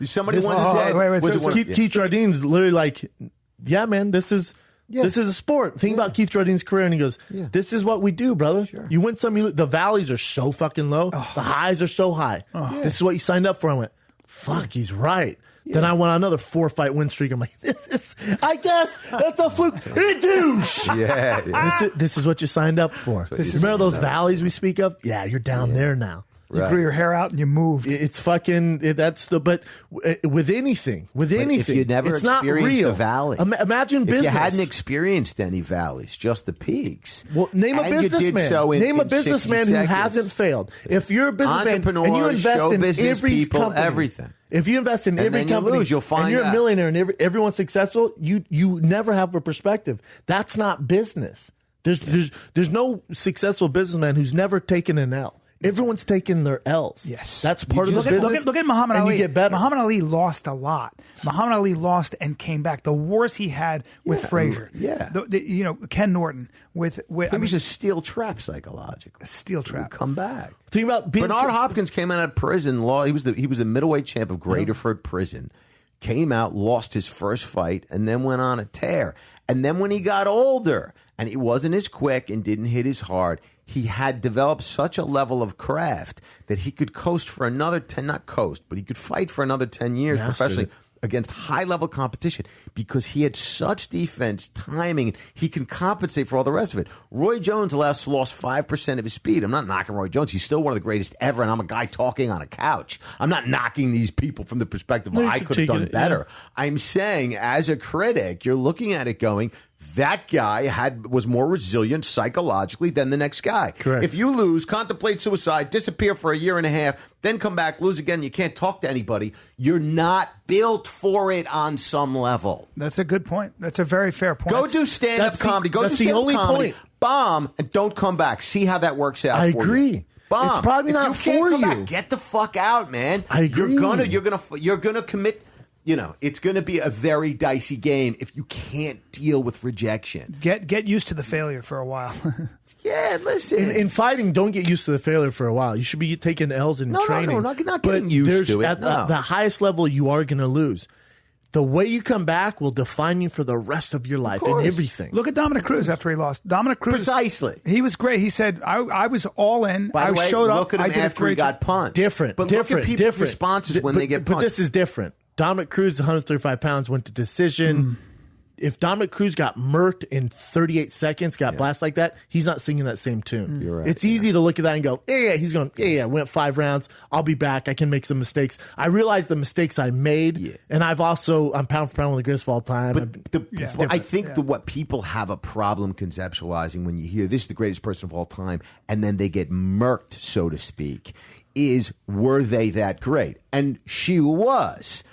Speaker 2: somebody once said
Speaker 3: Keith Jardine's literally like, yeah, man, this is a sport. Think about Keith Jardine's career, and he goes, this is what we do, brother. Sure. You win some, the valleys are so fucking low. The highs are so high. This is what you signed up for. I went, fuck, he's right. Then I went on another 4-fight win streak. I'm like, I guess that's a fluke. Hey, douche. This is what you signed up for. Remember those valleys we speak of? Yeah, you're down there now.
Speaker 1: You grew your hair out and you moved.
Speaker 3: It's fucking, but with anything,
Speaker 2: if you never
Speaker 3: it's not
Speaker 2: experienced
Speaker 3: real.
Speaker 2: a valley.
Speaker 3: Imagine business.
Speaker 2: If you hadn't experienced any valleys, just the peaks.
Speaker 3: Well, name a businessman. Name a businessman who hasn't failed. If you're a businessman and you invest in every company, If you invest in every
Speaker 2: then you
Speaker 3: company,
Speaker 2: lose, you'll find
Speaker 3: and you're
Speaker 2: out.
Speaker 3: a millionaire and everyone's successful, you never have a perspective. That's not business. There's no successful businessman who's never taken an L. Everyone's taking their L's.
Speaker 1: Yes.
Speaker 3: That's part of the business.
Speaker 1: Look at Muhammad
Speaker 3: and
Speaker 1: Ali.
Speaker 3: You get better.
Speaker 1: Muhammad Ali lost a lot. Muhammad Ali lost and came back. The wars he had with Frazier.
Speaker 2: Yeah.
Speaker 1: Ken Norton with
Speaker 2: He was a steel trap psychologically.
Speaker 1: a steel trap.
Speaker 2: Come back.
Speaker 3: Think about being
Speaker 2: Bernard Hopkins came out of prison. He was the middleweight champ of Graterford Prison. Came out, lost his first fight, and then went on a tear. And then when he got older, and he wasn't as quick and didn't hit as hard, he had developed such a level of craft that he could coast for another 10, not coast, but he could fight for another 10 years professionally against high-level competition because he had such defense, timing, he can compensate for all the rest of it. Roy Jones lost 5% of his speed. I'm not knocking Roy Jones. He's still one of the greatest ever, and I'm a guy talking on a couch. I'm not knocking these people from the perspective of I could have done better. Yeah. I'm saying, as a critic, you're looking at it going, that guy was more resilient psychologically than the next guy.
Speaker 3: Correct.
Speaker 2: If you lose, contemplate suicide, disappear for a year and a half, then come back, lose again, you can't talk to anybody, you're not built for it on some level.
Speaker 1: That's a good point. That's a very fair point.
Speaker 2: Go do stand-up comedy. Go do stand-up comedy. Bomb, and don't come back. See how that works out for you.
Speaker 3: I agree.
Speaker 2: Bomb.
Speaker 3: It's probably
Speaker 2: if
Speaker 3: not
Speaker 2: you can't
Speaker 3: for
Speaker 2: come
Speaker 3: you.
Speaker 2: Back, get the fuck out, man.
Speaker 3: I agree.
Speaker 2: You're gonna commit. It's going to be a very dicey game if you can't deal with rejection.
Speaker 1: Get used to the failure for a while.
Speaker 2: Yeah, listen.
Speaker 3: In fighting, don't get used to the failure for a while. You should be taking L's in training.
Speaker 2: No, not getting used to it.
Speaker 3: At the highest level, you are going to lose. The way you come back will define you for the rest of your life and everything.
Speaker 1: Look at Dominic Cruz after he lost. Dominic Cruz.
Speaker 2: Precisely.
Speaker 1: He was great. He said, I was all in.
Speaker 2: By the way,
Speaker 1: showed up.
Speaker 2: look at him after he got punched.
Speaker 3: Different.
Speaker 2: But look at people's responses when they get punched.
Speaker 3: But this is different. Dominic Cruz, 135 pounds, went to decision. If Dominic Cruz got murked in 38 seconds, got blasted like that, he's not singing that same tune.
Speaker 2: You're right.
Speaker 3: It's easy to look at that and go, yeah, he's going, went 5 rounds. I'll be back. I can make some mistakes. I realize the mistakes I made, and I'm pound for pound one of the greatest of all time.
Speaker 2: But I think what people have a problem conceptualizing when you hear this is the greatest person of all time, and then they get murked, so to speak, is were they that great? And she was.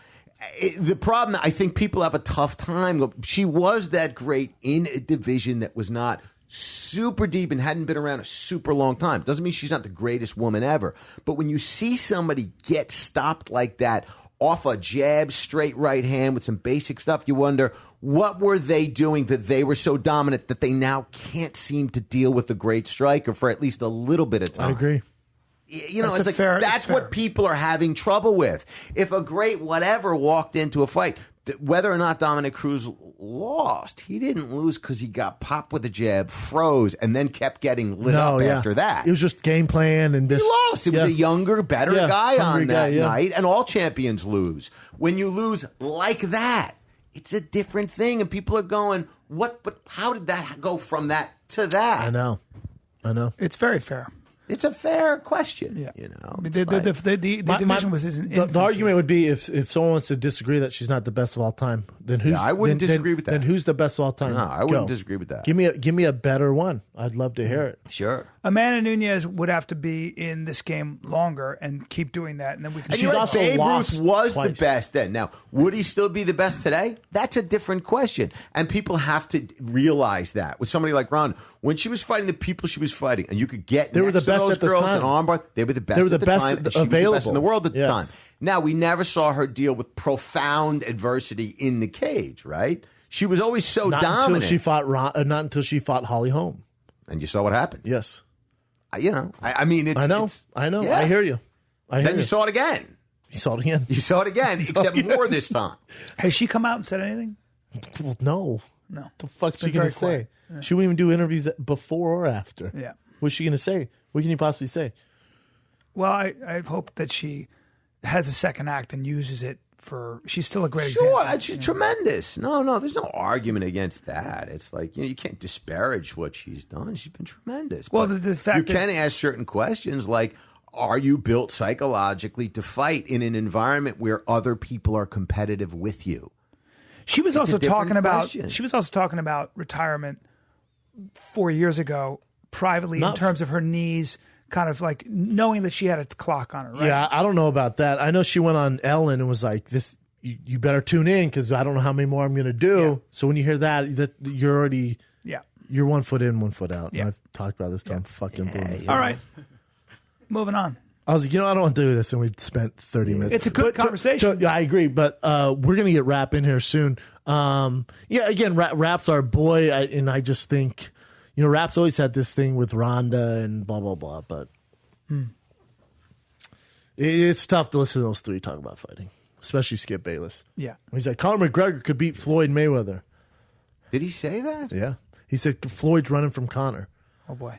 Speaker 2: The problem, I think people have a tough time. She was that great in a division that was not super deep and hadn't been around a super long time. Doesn't mean she's not the greatest woman ever. But when you see somebody get stopped like that off a jab, straight right hand with some basic stuff, you wonder, what were they doing that they were so dominant that they now can't seem to deal with the great striker for at least a little bit of time?
Speaker 3: I agree.
Speaker 1: That's
Speaker 2: It's
Speaker 1: fair.
Speaker 2: that's what people are having trouble with. If a great whatever walked into a fight, whether or not Dominic Cruz lost, he didn't lose because he got popped with a jab, froze, and then kept getting lit up after that.
Speaker 3: It was just game plan and this.
Speaker 2: He lost. It was a younger, better guy on that night, and all champions lose. When you lose like that, it's a different thing, and people are going, "What? But how did that go from that to that?"
Speaker 3: I know.
Speaker 1: It's very fair.
Speaker 2: It's a fair question.
Speaker 1: Yeah.
Speaker 2: The
Speaker 1: division was in
Speaker 3: the argument would be if someone wants to disagree that she's not the best of all time, then who's?
Speaker 2: I wouldn't disagree with that.
Speaker 3: Then who's the best of all time?
Speaker 2: No, I wouldn't disagree with that.
Speaker 3: Give me a better one. I'd love to hear it.
Speaker 2: Sure.
Speaker 1: Amanda Nunes would have to be in this game longer and keep doing that, and then we can.
Speaker 2: And
Speaker 3: she's also
Speaker 2: Babe
Speaker 3: lost
Speaker 2: Ruth was
Speaker 3: twice.
Speaker 2: the best then. Now, would he still be the best today? That's a different question, and people have to realize that. With somebody like Ron, when she was fighting the people she was fighting, and you could get
Speaker 3: They were
Speaker 2: next
Speaker 3: the
Speaker 2: to
Speaker 3: best
Speaker 2: those
Speaker 3: at the
Speaker 2: girls
Speaker 3: time.
Speaker 2: and armbar, they were the best.
Speaker 3: They were the
Speaker 2: at the
Speaker 3: best
Speaker 2: time, and she was the
Speaker 3: available.
Speaker 2: best in the world at the
Speaker 3: Yes.
Speaker 2: time. Now, we never saw her deal with profound adversity in the cage. Right? She was always so
Speaker 3: Not
Speaker 2: dominant.
Speaker 3: not until she fought Holly Holm.
Speaker 2: And you saw what happened.
Speaker 3: Yes,
Speaker 2: I mean, it's,
Speaker 3: I know.
Speaker 2: yeah.
Speaker 3: I hear you.
Speaker 2: Then you saw it again.
Speaker 3: You saw it again.
Speaker 2: You saw it again, except more this time.
Speaker 1: Has she come out and said anything?
Speaker 3: Well, no.
Speaker 1: No.
Speaker 3: The fuck's she
Speaker 1: been
Speaker 3: gonna
Speaker 1: very
Speaker 3: say?
Speaker 1: quiet. Yeah.
Speaker 3: She wouldn't even do interviews before or after.
Speaker 1: Yeah.
Speaker 3: What's she gonna say? What can you possibly say?
Speaker 1: Well, I hope that she has a second act and uses it for. She's still a great example.
Speaker 2: Sure, she's tremendous. No, there's no argument against that. It's like you can't disparage what she's done. She's been tremendous.
Speaker 1: Well,
Speaker 2: But
Speaker 1: the fact
Speaker 2: you can
Speaker 1: is-
Speaker 2: ask certain questions like, are you built psychologically to fight in an environment where other people are competitive with you?
Speaker 1: She was also
Speaker 2: different
Speaker 1: talking about.
Speaker 2: question.
Speaker 1: She was also talking about retirement 4 years ago, privately, in
Speaker 3: Not-
Speaker 1: terms of her knees kind of like knowing that she had a clock on her, right?
Speaker 3: Yeah, I don't know about that. I know she went on Ellen and was like, "This, you better tune in because I don't know how many more I'm going to do."
Speaker 1: Yeah.
Speaker 3: So when you hear that you're already,
Speaker 1: Yeah.
Speaker 3: you're 1 foot in, 1 foot out.
Speaker 1: Yeah.
Speaker 3: And I've talked about this. I'm fucking booming.
Speaker 1: All right. Moving on.
Speaker 3: I was like, I don't want to do this, and we spent 30 minutes.
Speaker 1: It's a good conversation.
Speaker 3: Yeah, I agree, but we're gonna get Rap in here soon. Again, Rap's our boy, and I just think, Rap's always had this thing with Rhonda and blah blah blah, but it's tough to listen to those three talk about fighting, especially Skip Bayless.
Speaker 1: Yeah.
Speaker 3: He's like, Conor McGregor could beat Floyd Mayweather.
Speaker 2: Did he say that?
Speaker 3: Yeah, he said Floyd's running from Conor.
Speaker 1: Oh boy.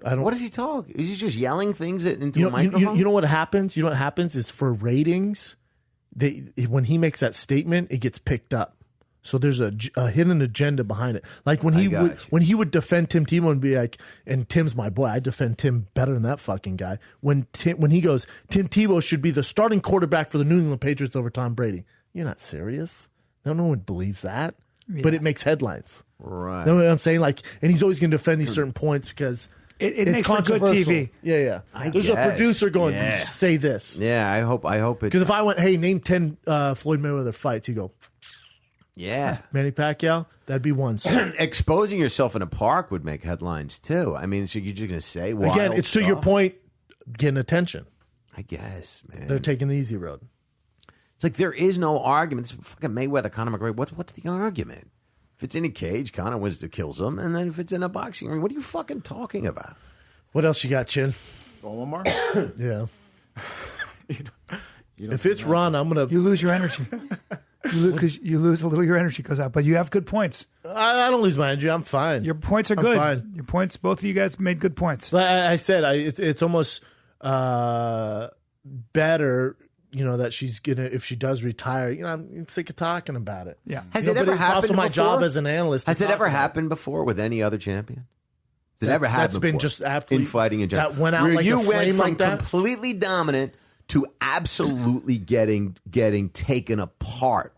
Speaker 2: What does he talk? Is he just yelling things into a microphone?
Speaker 3: You know what happens? You know what happens is for ratings, when he makes that statement, it gets picked up. So there's a hidden agenda behind it. Like when he would defend Tim Tebow and be like, and Tim's my boy, I defend Tim better than that fucking guy. When he goes, Tim Tebow should be the starting quarterback for the New England Patriots over Tom Brady. You're not serious. No one believes that. Yeah. But it makes headlines.
Speaker 2: Right.
Speaker 3: You know what I'm saying? Like, and he's always going to defend these certain points because
Speaker 1: it makes for good TV.
Speaker 3: Yeah. There's a producer going, say this.
Speaker 2: Yeah, I hope it.
Speaker 3: Because if I went, hey, name 10 Floyd Mayweather fights, you go,
Speaker 2: yeah.
Speaker 3: Manny Pacquiao, that'd be one. So.
Speaker 2: Exposing yourself in a park would make headlines too. I mean, so you're just going to say wild
Speaker 3: again, it's
Speaker 2: stuff.
Speaker 3: to your point, getting attention.
Speaker 2: I guess, man.
Speaker 3: They're taking the easy road.
Speaker 2: It's like there is no argument. It's fucking Mayweather, Conor McGregor. What's the argument? If it's in a cage, Conor wins to kills him, and then if it's in a boxing ring, what are you fucking talking about?
Speaker 3: What else you got, Chin?
Speaker 5: One more?
Speaker 3: Yeah.
Speaker 5: You don't
Speaker 3: if it's Ron, I'm gonna.
Speaker 1: You lose your energy. Because you lose a little, your energy goes out. But you have good points.
Speaker 3: I don't lose my energy. I'm fine.
Speaker 1: Your points are good. Fine. Your points, both of you guys made good points.
Speaker 3: But I said it's almost better. That she's gonna, if she does retire, I'm sick of talking about it.
Speaker 1: Yeah.
Speaker 2: Has it ever happened?
Speaker 3: It's also my job as an analyst.
Speaker 2: Has it ever happened before with any other champion? Has it ever happened?
Speaker 3: That's been
Speaker 2: before?
Speaker 3: just absolutely
Speaker 2: in fighting in general.
Speaker 3: That went out
Speaker 2: where
Speaker 3: like
Speaker 2: you
Speaker 3: a flame
Speaker 2: went
Speaker 3: like
Speaker 2: from
Speaker 3: that.
Speaker 2: completely dominant to absolutely getting taken apart.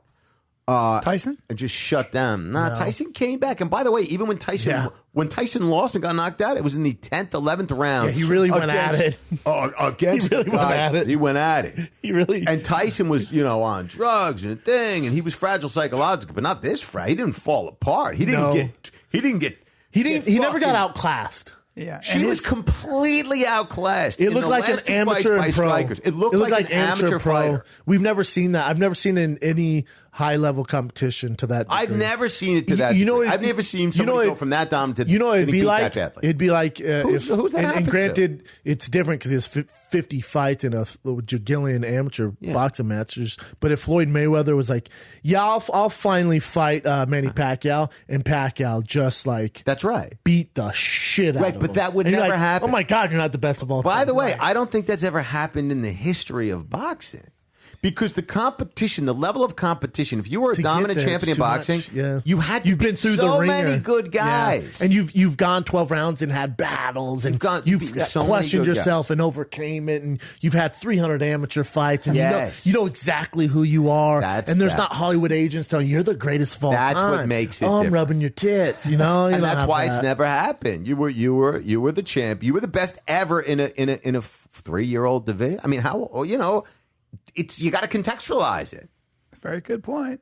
Speaker 1: Tyson?
Speaker 2: And just shut down. No. Tyson came back. And by the way, even when Tyson lost and got knocked out, it was in the 10th, 11th round.
Speaker 3: Yeah, he really went at it.
Speaker 2: Against
Speaker 3: he really went at it.
Speaker 2: He went at it.
Speaker 3: He really.
Speaker 2: And Tyson was, on drugs and a thing, and he was fragile psychologically, but not this fragile. He didn't fall apart. He
Speaker 3: never got outclassed.
Speaker 1: Yeah,
Speaker 2: she was completely outclassed.
Speaker 3: It looked like an amateur and pro.
Speaker 2: It looked like an amateur fighter.
Speaker 3: We've never seen that. I've never seen in any high level competition to that degree.
Speaker 2: I've never seen it to that degree. I've never seen somebody go from that dominant to
Speaker 3: it'd be like. It'd be like
Speaker 2: who's that
Speaker 3: and granted, it's different because he has 50 fights in a jagillion amateur boxing matches. But if Floyd Mayweather was like, I'll finally fight Manny Pacquiao, and Pacquiao just like
Speaker 2: that's right,
Speaker 3: beat the shit out of him.
Speaker 2: But that would never happen.
Speaker 3: Oh my God, you're not the best of all time.
Speaker 2: By the way, I don't think that's ever happened in the history of boxing. Because the competition, the level of competition, if you were a dominant champion in boxing, you had to beat so many good guys.
Speaker 3: Yeah. And you've gone 12 rounds and had battles, and you've questioned yourself and overcame it, and you've had 300 amateur fights, and you know exactly who you are. And there's not Hollywood agents telling you you're the greatest of all time.
Speaker 2: That's what makes it
Speaker 3: I'm
Speaker 2: different.
Speaker 3: rubbing your tits, and
Speaker 2: that's why it's never happened. You were the champ. You were the best ever in a 3-year-old division. I mean, how you got to contextualize it.
Speaker 1: Very good point.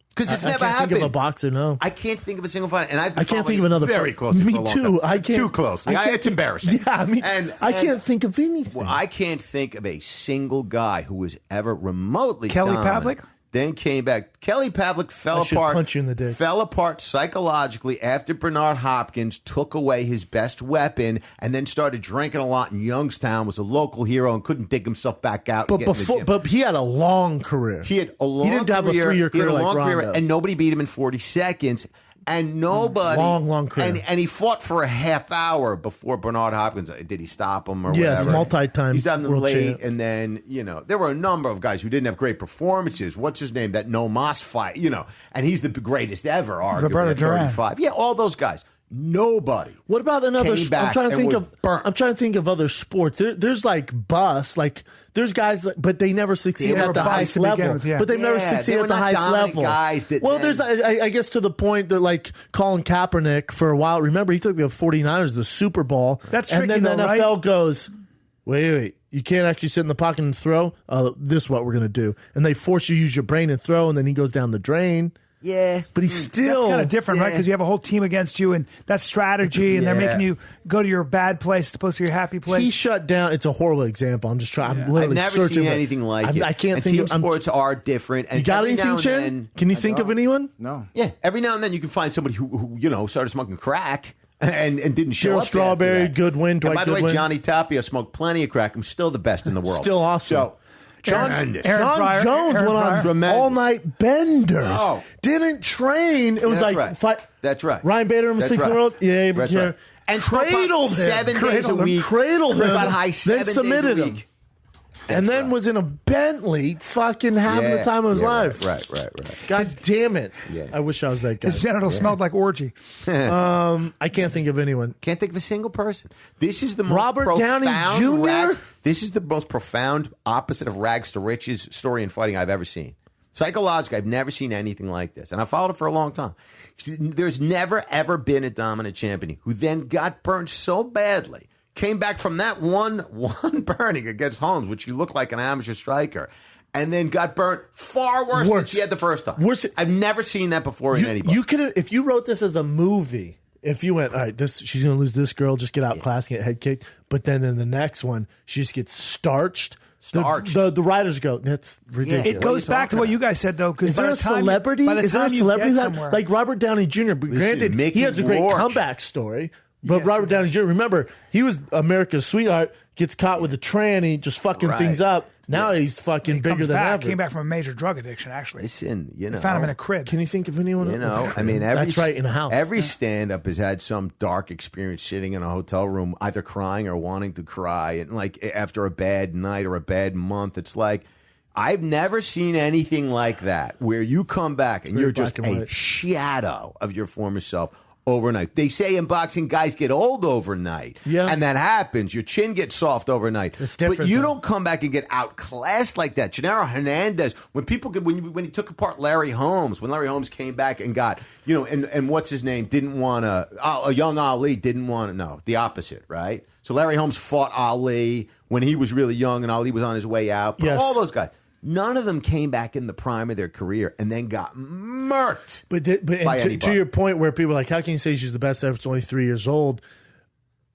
Speaker 2: Because it's never
Speaker 3: happened. I can't think of a boxer. No,
Speaker 2: I can't think of a single fight, and I
Speaker 3: can't think of another
Speaker 2: very
Speaker 3: fight.
Speaker 2: closely.
Speaker 3: Me
Speaker 2: for a long
Speaker 3: too.
Speaker 2: time.
Speaker 3: I can't
Speaker 2: too closely. It's embarrassing.
Speaker 3: Yeah, I can't think of anything.
Speaker 2: Well, I can't think of a single guy who was ever remotely
Speaker 1: Kelly
Speaker 2: dominant.
Speaker 1: Pavlik.
Speaker 2: Then came back. Kelly Pavlik fell
Speaker 3: should
Speaker 2: apart.
Speaker 3: punch you in the dick.
Speaker 2: Fell apart psychologically after Bernard Hopkins took away his best weapon, and then started drinking a lot in Youngstown. Was a local hero and couldn't dig himself back out.
Speaker 3: But he had a long career.
Speaker 2: He had a long. He
Speaker 3: didn't have a 3-year career like Ronda.
Speaker 2: And nobody beat him in 40 seconds. And nobody
Speaker 3: long career.
Speaker 2: And he fought for a half hour before Bernard Hopkins. Did he stop him or whatever?
Speaker 3: Yes, multi-time.
Speaker 2: He stopped him
Speaker 3: world
Speaker 2: late,
Speaker 3: champ.
Speaker 2: and then there were a number of guys who didn't have great performances. What's his name? That No Mas fight, and he's the greatest ever. Arguably,
Speaker 1: Roberto
Speaker 2: at
Speaker 1: Duran.
Speaker 2: 35. Yeah, all those guys. Nobody.
Speaker 3: What about another?
Speaker 2: Came back
Speaker 3: I'm
Speaker 2: and was burnt.
Speaker 3: I'm trying to think of other sports. There's like there's guys, but they never succeed at the highest level. But they've never succeeded at the highest level. There's I guess to the point that like Colin Kaepernick for a while. Remember, he took the 49ers to the Super Bowl.
Speaker 1: That's
Speaker 3: and
Speaker 1: tricky,
Speaker 3: then the
Speaker 1: though,
Speaker 3: NFL
Speaker 1: right?
Speaker 3: goes, wait. You can't actually sit in the pocket and throw. This is what we're gonna do, and they force you to use your brain and throw, and then he goes down the drain.
Speaker 2: Yeah,
Speaker 3: but he's still
Speaker 1: that's kind of different, right? Because you have a whole team against you, and that's strategy, and they're making you go to your bad place as opposed to your happy place.
Speaker 3: He shut down. It's a horrible example. I'm just trying. I'm
Speaker 2: I've
Speaker 3: literally
Speaker 2: never
Speaker 3: searching
Speaker 2: seen anything like it.
Speaker 3: I can't
Speaker 2: and
Speaker 3: think.
Speaker 2: Team sports are different. And
Speaker 3: you got
Speaker 2: every now
Speaker 3: anything,
Speaker 2: and
Speaker 3: Chen?
Speaker 2: then-
Speaker 3: Can you think of anyone?
Speaker 5: No.
Speaker 2: Yeah, every now and then you can find somebody who started smoking crack and didn't show
Speaker 3: Gerald
Speaker 2: up.
Speaker 3: Strawberry,
Speaker 2: after that.
Speaker 3: Goodwin,
Speaker 2: And
Speaker 3: Dwight
Speaker 2: by the way,
Speaker 3: Goodwin.
Speaker 2: Johnny Tapia smoked plenty of crack. I'm still the best in the world.
Speaker 3: Still awesome.
Speaker 2: So,
Speaker 3: John
Speaker 1: Pryor,
Speaker 3: Jones
Speaker 1: Aaron
Speaker 3: went
Speaker 1: Pryor.
Speaker 3: on all-night benders.
Speaker 2: Oh.
Speaker 3: Didn't train. It was
Speaker 2: That's
Speaker 3: like
Speaker 2: right. That's right.
Speaker 3: Ryan Bader,
Speaker 2: That's
Speaker 3: 16-year-old.
Speaker 2: right.
Speaker 3: Yeah,
Speaker 2: That's
Speaker 3: yeah.
Speaker 2: right. And
Speaker 3: cradled him.
Speaker 2: 7 days a week.
Speaker 3: Cradled him.
Speaker 2: Got high 7
Speaker 3: then
Speaker 2: days
Speaker 3: submitted
Speaker 2: a
Speaker 3: him.
Speaker 2: week.
Speaker 3: And then
Speaker 2: right.
Speaker 3: was in a Bentley fucking having the time of his life.
Speaker 2: Right.
Speaker 3: God damn it.
Speaker 2: Yeah.
Speaker 3: I wish I was that guy.
Speaker 1: His genitals smelled like orgy.
Speaker 3: I can't think of anyone.
Speaker 2: Can't think of a single person. This is the most
Speaker 3: Robert Downey Jr.?
Speaker 2: This is the most profound opposite of rags to riches story in fighting I've ever seen. Psychologically, I've never seen anything like this. And I followed it for a long time. There's never, ever been a dominant champion who then got burned so badly, came back from that one burning against Holmes, which he looked like an amateur striker, and then got burnt far worse than he had the first time. I've never seen that before in anybody.
Speaker 3: You could, if you wrote this as a movie, if you went, all right, she's going to lose this girl, just get outclassed, get head kicked, but then in the next one, she just gets starched. The writers go, that's ridiculous.
Speaker 1: It goes back to what you guys said, though.
Speaker 3: Is there a celebrity? Is there a celebrity like Robert Downey Jr.? Granted,
Speaker 2: Mickey
Speaker 3: he has a great
Speaker 2: Rourke.
Speaker 3: comeback story. But Robert Downey Jr., remember, he was America's sweetheart, gets caught with a tranny, just fucking things up. Now he's fucking bigger than ever.
Speaker 1: Came back from a major drug addiction, actually.
Speaker 2: Listen,
Speaker 1: They found him in a crib.
Speaker 3: Can you think of anyone?
Speaker 2: I mean,
Speaker 3: that's right, in a house.
Speaker 2: Every stand-up has had some dark experience sitting in a hotel room, either crying or wanting to cry, and like after a bad night or a bad month. It's like, I've never seen anything like that, where you come back and you're just a shadow of your former self overnight. They say in boxing, guys get old overnight.
Speaker 3: Yeah.
Speaker 2: And that happens. Your chin gets soft overnight.
Speaker 3: It's different,
Speaker 2: But you
Speaker 3: though.
Speaker 2: don't come back and get outclassed like that. Gennaro Hernandez, when he took apart Larry Holmes, when Larry Holmes came back and got, and what's his name, didn't want to, a young Ali didn't want to, no, the opposite, right? So Larry Holmes fought Ali when he was really young and Ali was on his way out. But all those guys. None of them came back in the prime of their career and then got murked.
Speaker 3: But to your point where people are like, how can you say she's the best ever? She's only 3 years old.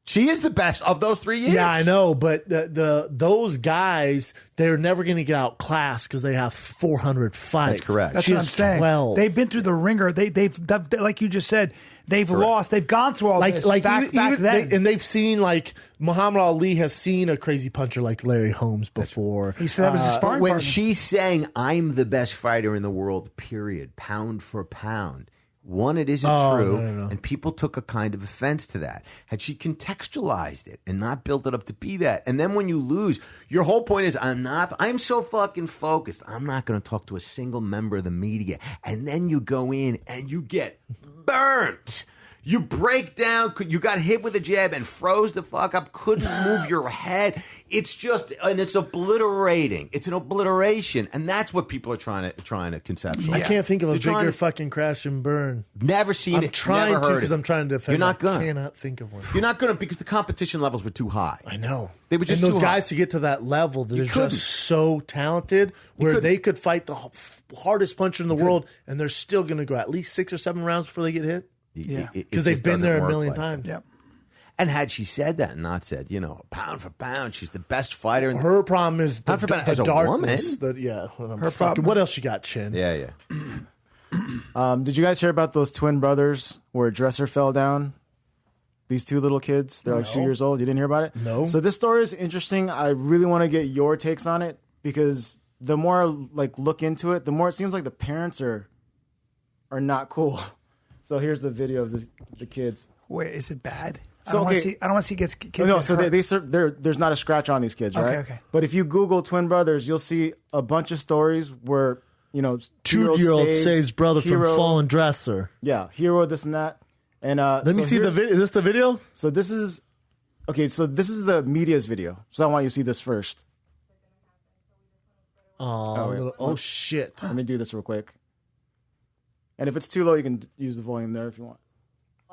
Speaker 2: She is the best of those 3 years.
Speaker 3: Yeah, I know, but those guys, they're never going to get outclassed because they have 400 fights.
Speaker 2: That's correct.
Speaker 1: That's
Speaker 3: She
Speaker 1: what I'm
Speaker 3: has
Speaker 1: saying.
Speaker 3: 12.
Speaker 1: They've been through the ringer. They've like you just said, they've lost. They've gone through all this back then.
Speaker 3: And they've seen, like, Muhammad Ali has seen a crazy puncher like Larry Holmes before.
Speaker 1: He said that was his sparring
Speaker 2: When
Speaker 1: partner.
Speaker 2: she's saying, I'm the best fighter in the world, period, pound for pound. One, it isn't true,
Speaker 3: no.
Speaker 2: and people took a kind of offense to that. Had she contextualized it and not built it up to be that, and then when you lose, your whole point is, I'm so fucking focused, I'm not going to talk to a single member of the media, and then you go in and you get burnt. You break down, you got hit with a jab and froze the fuck up, couldn't move your head. It's just, and it's obliterating. It's an obliteration. And that's what people are trying to conceptualize.
Speaker 3: I can't think of a
Speaker 2: They're
Speaker 3: bigger fucking crash and burn.
Speaker 2: Never seen
Speaker 3: I'm
Speaker 2: it.
Speaker 3: trying
Speaker 2: never
Speaker 3: to
Speaker 2: heard
Speaker 3: because
Speaker 2: it.
Speaker 3: I'm trying to defend.
Speaker 2: You're not
Speaker 3: I
Speaker 2: gonna.
Speaker 3: cannot think of one.
Speaker 2: You're not going to because the competition levels were too high.
Speaker 3: I know.
Speaker 2: They were just
Speaker 3: and those
Speaker 2: too high.
Speaker 3: guys to get to that level that are
Speaker 2: couldn't.
Speaker 3: just so talented where
Speaker 2: couldn't.
Speaker 3: they could fight the hardest puncher in the world and they're still going to go at least 6 or 7 rounds before they get hit.
Speaker 1: Yeah.
Speaker 3: Because they've been there a million times.
Speaker 1: Yep.
Speaker 2: And had she said that and not said, pound for pound, she's the best fighter.
Speaker 3: Her problem is the,
Speaker 2: Pound for pound
Speaker 3: the
Speaker 2: as a
Speaker 3: darkness.
Speaker 2: woman?
Speaker 3: Her problem. What else you got, Chin?
Speaker 2: Yeah.
Speaker 5: Did you guys hear about those twin brothers where a dresser fell down? These 2 little kids, they're like 2 years old. You didn't hear about it?
Speaker 3: No.
Speaker 5: So this story is interesting. I really want to get your takes on it because the more I look into it, the more it seems like the parents are not cool. So here's the video of the kids.
Speaker 1: Wait, is it bad?
Speaker 5: So,
Speaker 1: I don't want to see kids.
Speaker 5: No,
Speaker 1: get
Speaker 5: so
Speaker 1: hurt.
Speaker 5: there's not a scratch on these kids, right?
Speaker 1: Okay.
Speaker 5: But if you Google twin brothers, you'll see a bunch of stories where
Speaker 3: 2-year-old saves brother from fallen dresser.
Speaker 5: Yeah, hero, this and that. And
Speaker 3: Let me see the video. Is this the video?
Speaker 5: So this is the media's video. So I want you to see this first.
Speaker 3: Oh shit.
Speaker 5: Let me do this real quick. And if it's too low, you can use the volume there if you want.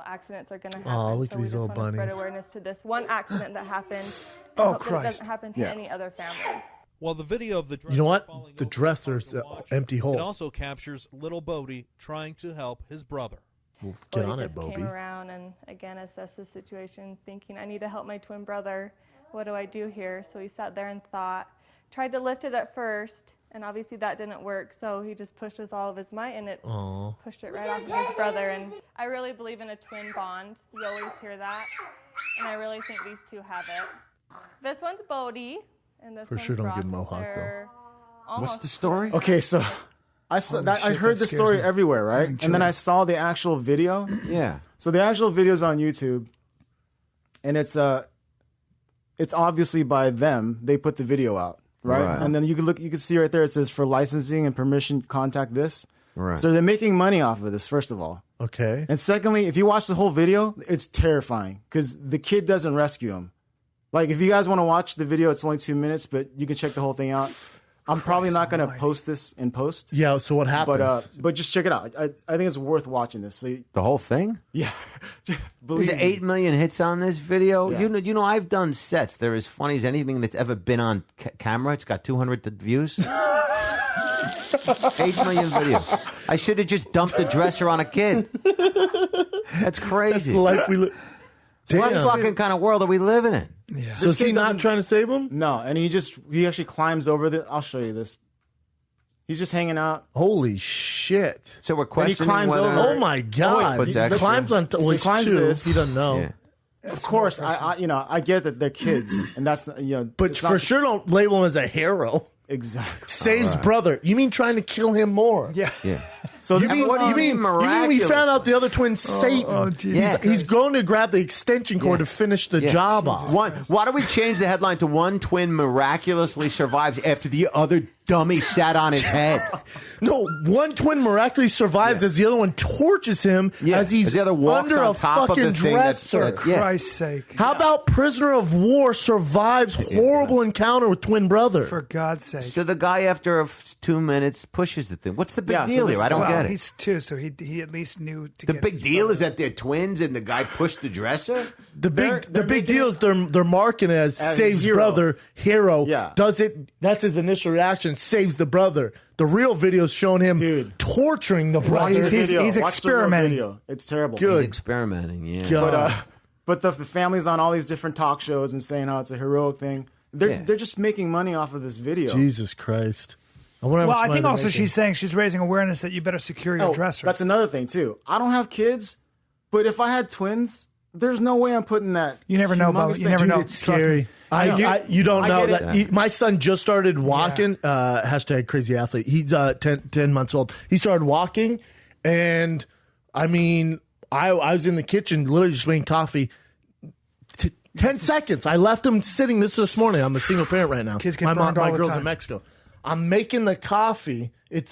Speaker 8: Accidents are going to happen.
Speaker 3: Oh, look
Speaker 8: so
Speaker 3: at these little
Speaker 8: we just want to
Speaker 3: bunnies.
Speaker 8: spread awareness to this one accident that happened.
Speaker 1: Oh,
Speaker 8: hope that it doesn't happen to any other families.
Speaker 9: Well, the video of the dresser
Speaker 3: You know what?
Speaker 9: falling
Speaker 3: The
Speaker 9: over
Speaker 3: dresser's
Speaker 9: the
Speaker 3: an
Speaker 9: watch,
Speaker 3: empty hole.
Speaker 9: It also captures little Bodie trying to help his brother.
Speaker 3: Well, get on it,
Speaker 8: just
Speaker 3: Bobby.
Speaker 8: came around and again assessed the situation, thinking I need to help my twin brother. What do I do here? So he sat there and thought, tried to lift it at first, and obviously that didn't work. So he just pushed with all of his might, and it pushed it right off of his brother. And I really believe in a twin bond. You always hear that, and I really think these two have it. This one's Bodie, and this
Speaker 3: For
Speaker 8: one's
Speaker 3: sure don't
Speaker 8: Brock.
Speaker 3: get Mohawk, though.
Speaker 8: They're
Speaker 2: What's
Speaker 8: almost
Speaker 2: the story?
Speaker 5: Okay, so I saw that, I
Speaker 1: shit,
Speaker 5: heard
Speaker 1: that
Speaker 5: this
Speaker 1: scares
Speaker 5: story
Speaker 1: me.
Speaker 5: everywhere, right? And then I saw the actual video.
Speaker 2: Yeah.
Speaker 5: So the actual video's on YouTube, and it's obviously by them. They put the video out, right? And then you can see right there. It says for licensing and permission, contact this.
Speaker 2: Right.
Speaker 5: So they're making money off of this, first of all.
Speaker 3: Okay.
Speaker 5: And secondly, if you watch the whole video, it's terrifying because the kid doesn't rescue him. Like, if you guys want to watch the video, it's only 2 minutes, but you can check the whole thing out. I'm probably not going to post this in post.
Speaker 3: Yeah, so what happened?
Speaker 5: But just check it out. I think it's worth watching this. So
Speaker 2: The whole thing?
Speaker 5: yeah,
Speaker 2: There's 8 million hits on this video. Yeah. You know, I've done sets. They're as funny as anything that's ever been on camera. It's got 200 views. 8 million videos. I should have just dumped the dresser on a kid. That's crazy.
Speaker 3: the life we live.
Speaker 2: What fucking kind of world are we living in?
Speaker 1: Yeah.
Speaker 3: So is he not trying to save him?
Speaker 5: no, and he actually climbs over the. I'll show you this. He's just hanging out.
Speaker 3: Holy shit.
Speaker 2: So we're
Speaker 5: he
Speaker 2: questioning
Speaker 5: climbs
Speaker 2: whether.
Speaker 5: over.
Speaker 3: Oh my God.
Speaker 2: Puts
Speaker 3: He
Speaker 2: extra.
Speaker 3: climbs on well, he's
Speaker 5: climbs
Speaker 3: 2.
Speaker 5: this.
Speaker 3: He doesn't know.
Speaker 2: Yeah.
Speaker 5: Of course, I get that they're kids, and that's
Speaker 3: But
Speaker 5: it's
Speaker 3: for
Speaker 5: not-
Speaker 3: sure don't label him as a hero.
Speaker 5: exactly.
Speaker 3: Saves brother. You mean trying to kill him more?
Speaker 1: Yeah.
Speaker 2: Yeah.
Speaker 5: So
Speaker 3: You
Speaker 5: this
Speaker 3: mean,
Speaker 5: was
Speaker 3: what do you
Speaker 5: on-
Speaker 3: mean? You mean we
Speaker 2: miraculous?
Speaker 3: found out the other twin, Satan?
Speaker 1: oh, Jesus
Speaker 3: he's going to grab the extension cord to finish the job off.
Speaker 2: Why don't we change the headline to one twin miraculously survives after the other dummy sat on his head?
Speaker 3: No, one twin miraculously survives as the other one torches him as he's
Speaker 2: As the other walks
Speaker 3: under
Speaker 2: on
Speaker 3: a
Speaker 2: top of
Speaker 3: fucking
Speaker 2: the thing that's-
Speaker 3: dresser.
Speaker 2: Yeah.
Speaker 1: Christ's sake.
Speaker 3: How about prisoner of war survives horrible encounter with twin brother?
Speaker 1: For God's sake.
Speaker 2: So the guy, after 2 minutes, pushes the thing. What's the big
Speaker 5: Yeah, so
Speaker 2: deal
Speaker 5: this-
Speaker 2: here? I don't
Speaker 1: well,
Speaker 2: get it.
Speaker 1: he's 2, so he at least knew to
Speaker 2: The
Speaker 1: get
Speaker 2: big
Speaker 1: his
Speaker 2: deal
Speaker 1: brother.
Speaker 2: is that they're twins and the guy pushed the dresser?
Speaker 3: The big
Speaker 5: they're
Speaker 3: big
Speaker 5: making
Speaker 3: deal
Speaker 5: it-
Speaker 3: is they're marking it as saves
Speaker 5: hero.
Speaker 3: brother, hero.
Speaker 5: Yeah.
Speaker 3: Does it? That's his initial reaction. Saves the brother. The real video is showing him
Speaker 5: Dude.
Speaker 3: torturing the brother.
Speaker 1: he's-
Speaker 5: Video.
Speaker 1: he's
Speaker 5: Watch the real
Speaker 1: experimenting.
Speaker 5: video. It's terrible.
Speaker 3: Good.
Speaker 2: He's experimenting, yeah.
Speaker 3: God.
Speaker 5: But the family's on all these different talk shows and saying how it's a heroic thing. They're just making money off of this video.
Speaker 3: Jesus Christ. I wonder how
Speaker 1: Well,
Speaker 3: much
Speaker 1: I
Speaker 3: money
Speaker 1: think
Speaker 3: they're
Speaker 1: also
Speaker 3: making.
Speaker 1: she's saying she's raising awareness that you better secure your dresser.
Speaker 5: That's another thing too. I don't have kids, but if I had twins, there's no way I'm putting that.
Speaker 1: You never know,
Speaker 5: humongous
Speaker 1: Bubba. You
Speaker 5: thing.
Speaker 1: never
Speaker 5: Dude,
Speaker 1: know.
Speaker 3: It's
Speaker 1: Trust
Speaker 3: scary.
Speaker 1: me.
Speaker 3: You don't
Speaker 5: I
Speaker 3: know
Speaker 5: get
Speaker 3: that.
Speaker 5: it.
Speaker 3: My son just started walking. Hashtag crazy athlete. He's 10 months old. He started walking, and I mean, I was in the kitchen literally just making coffee. 10 seconds. I left him sitting. This morning. I'm a single parent right now.
Speaker 1: Kids get
Speaker 3: my
Speaker 1: burned all the
Speaker 3: girl's
Speaker 1: time.
Speaker 3: in Mexico. I'm making the coffee.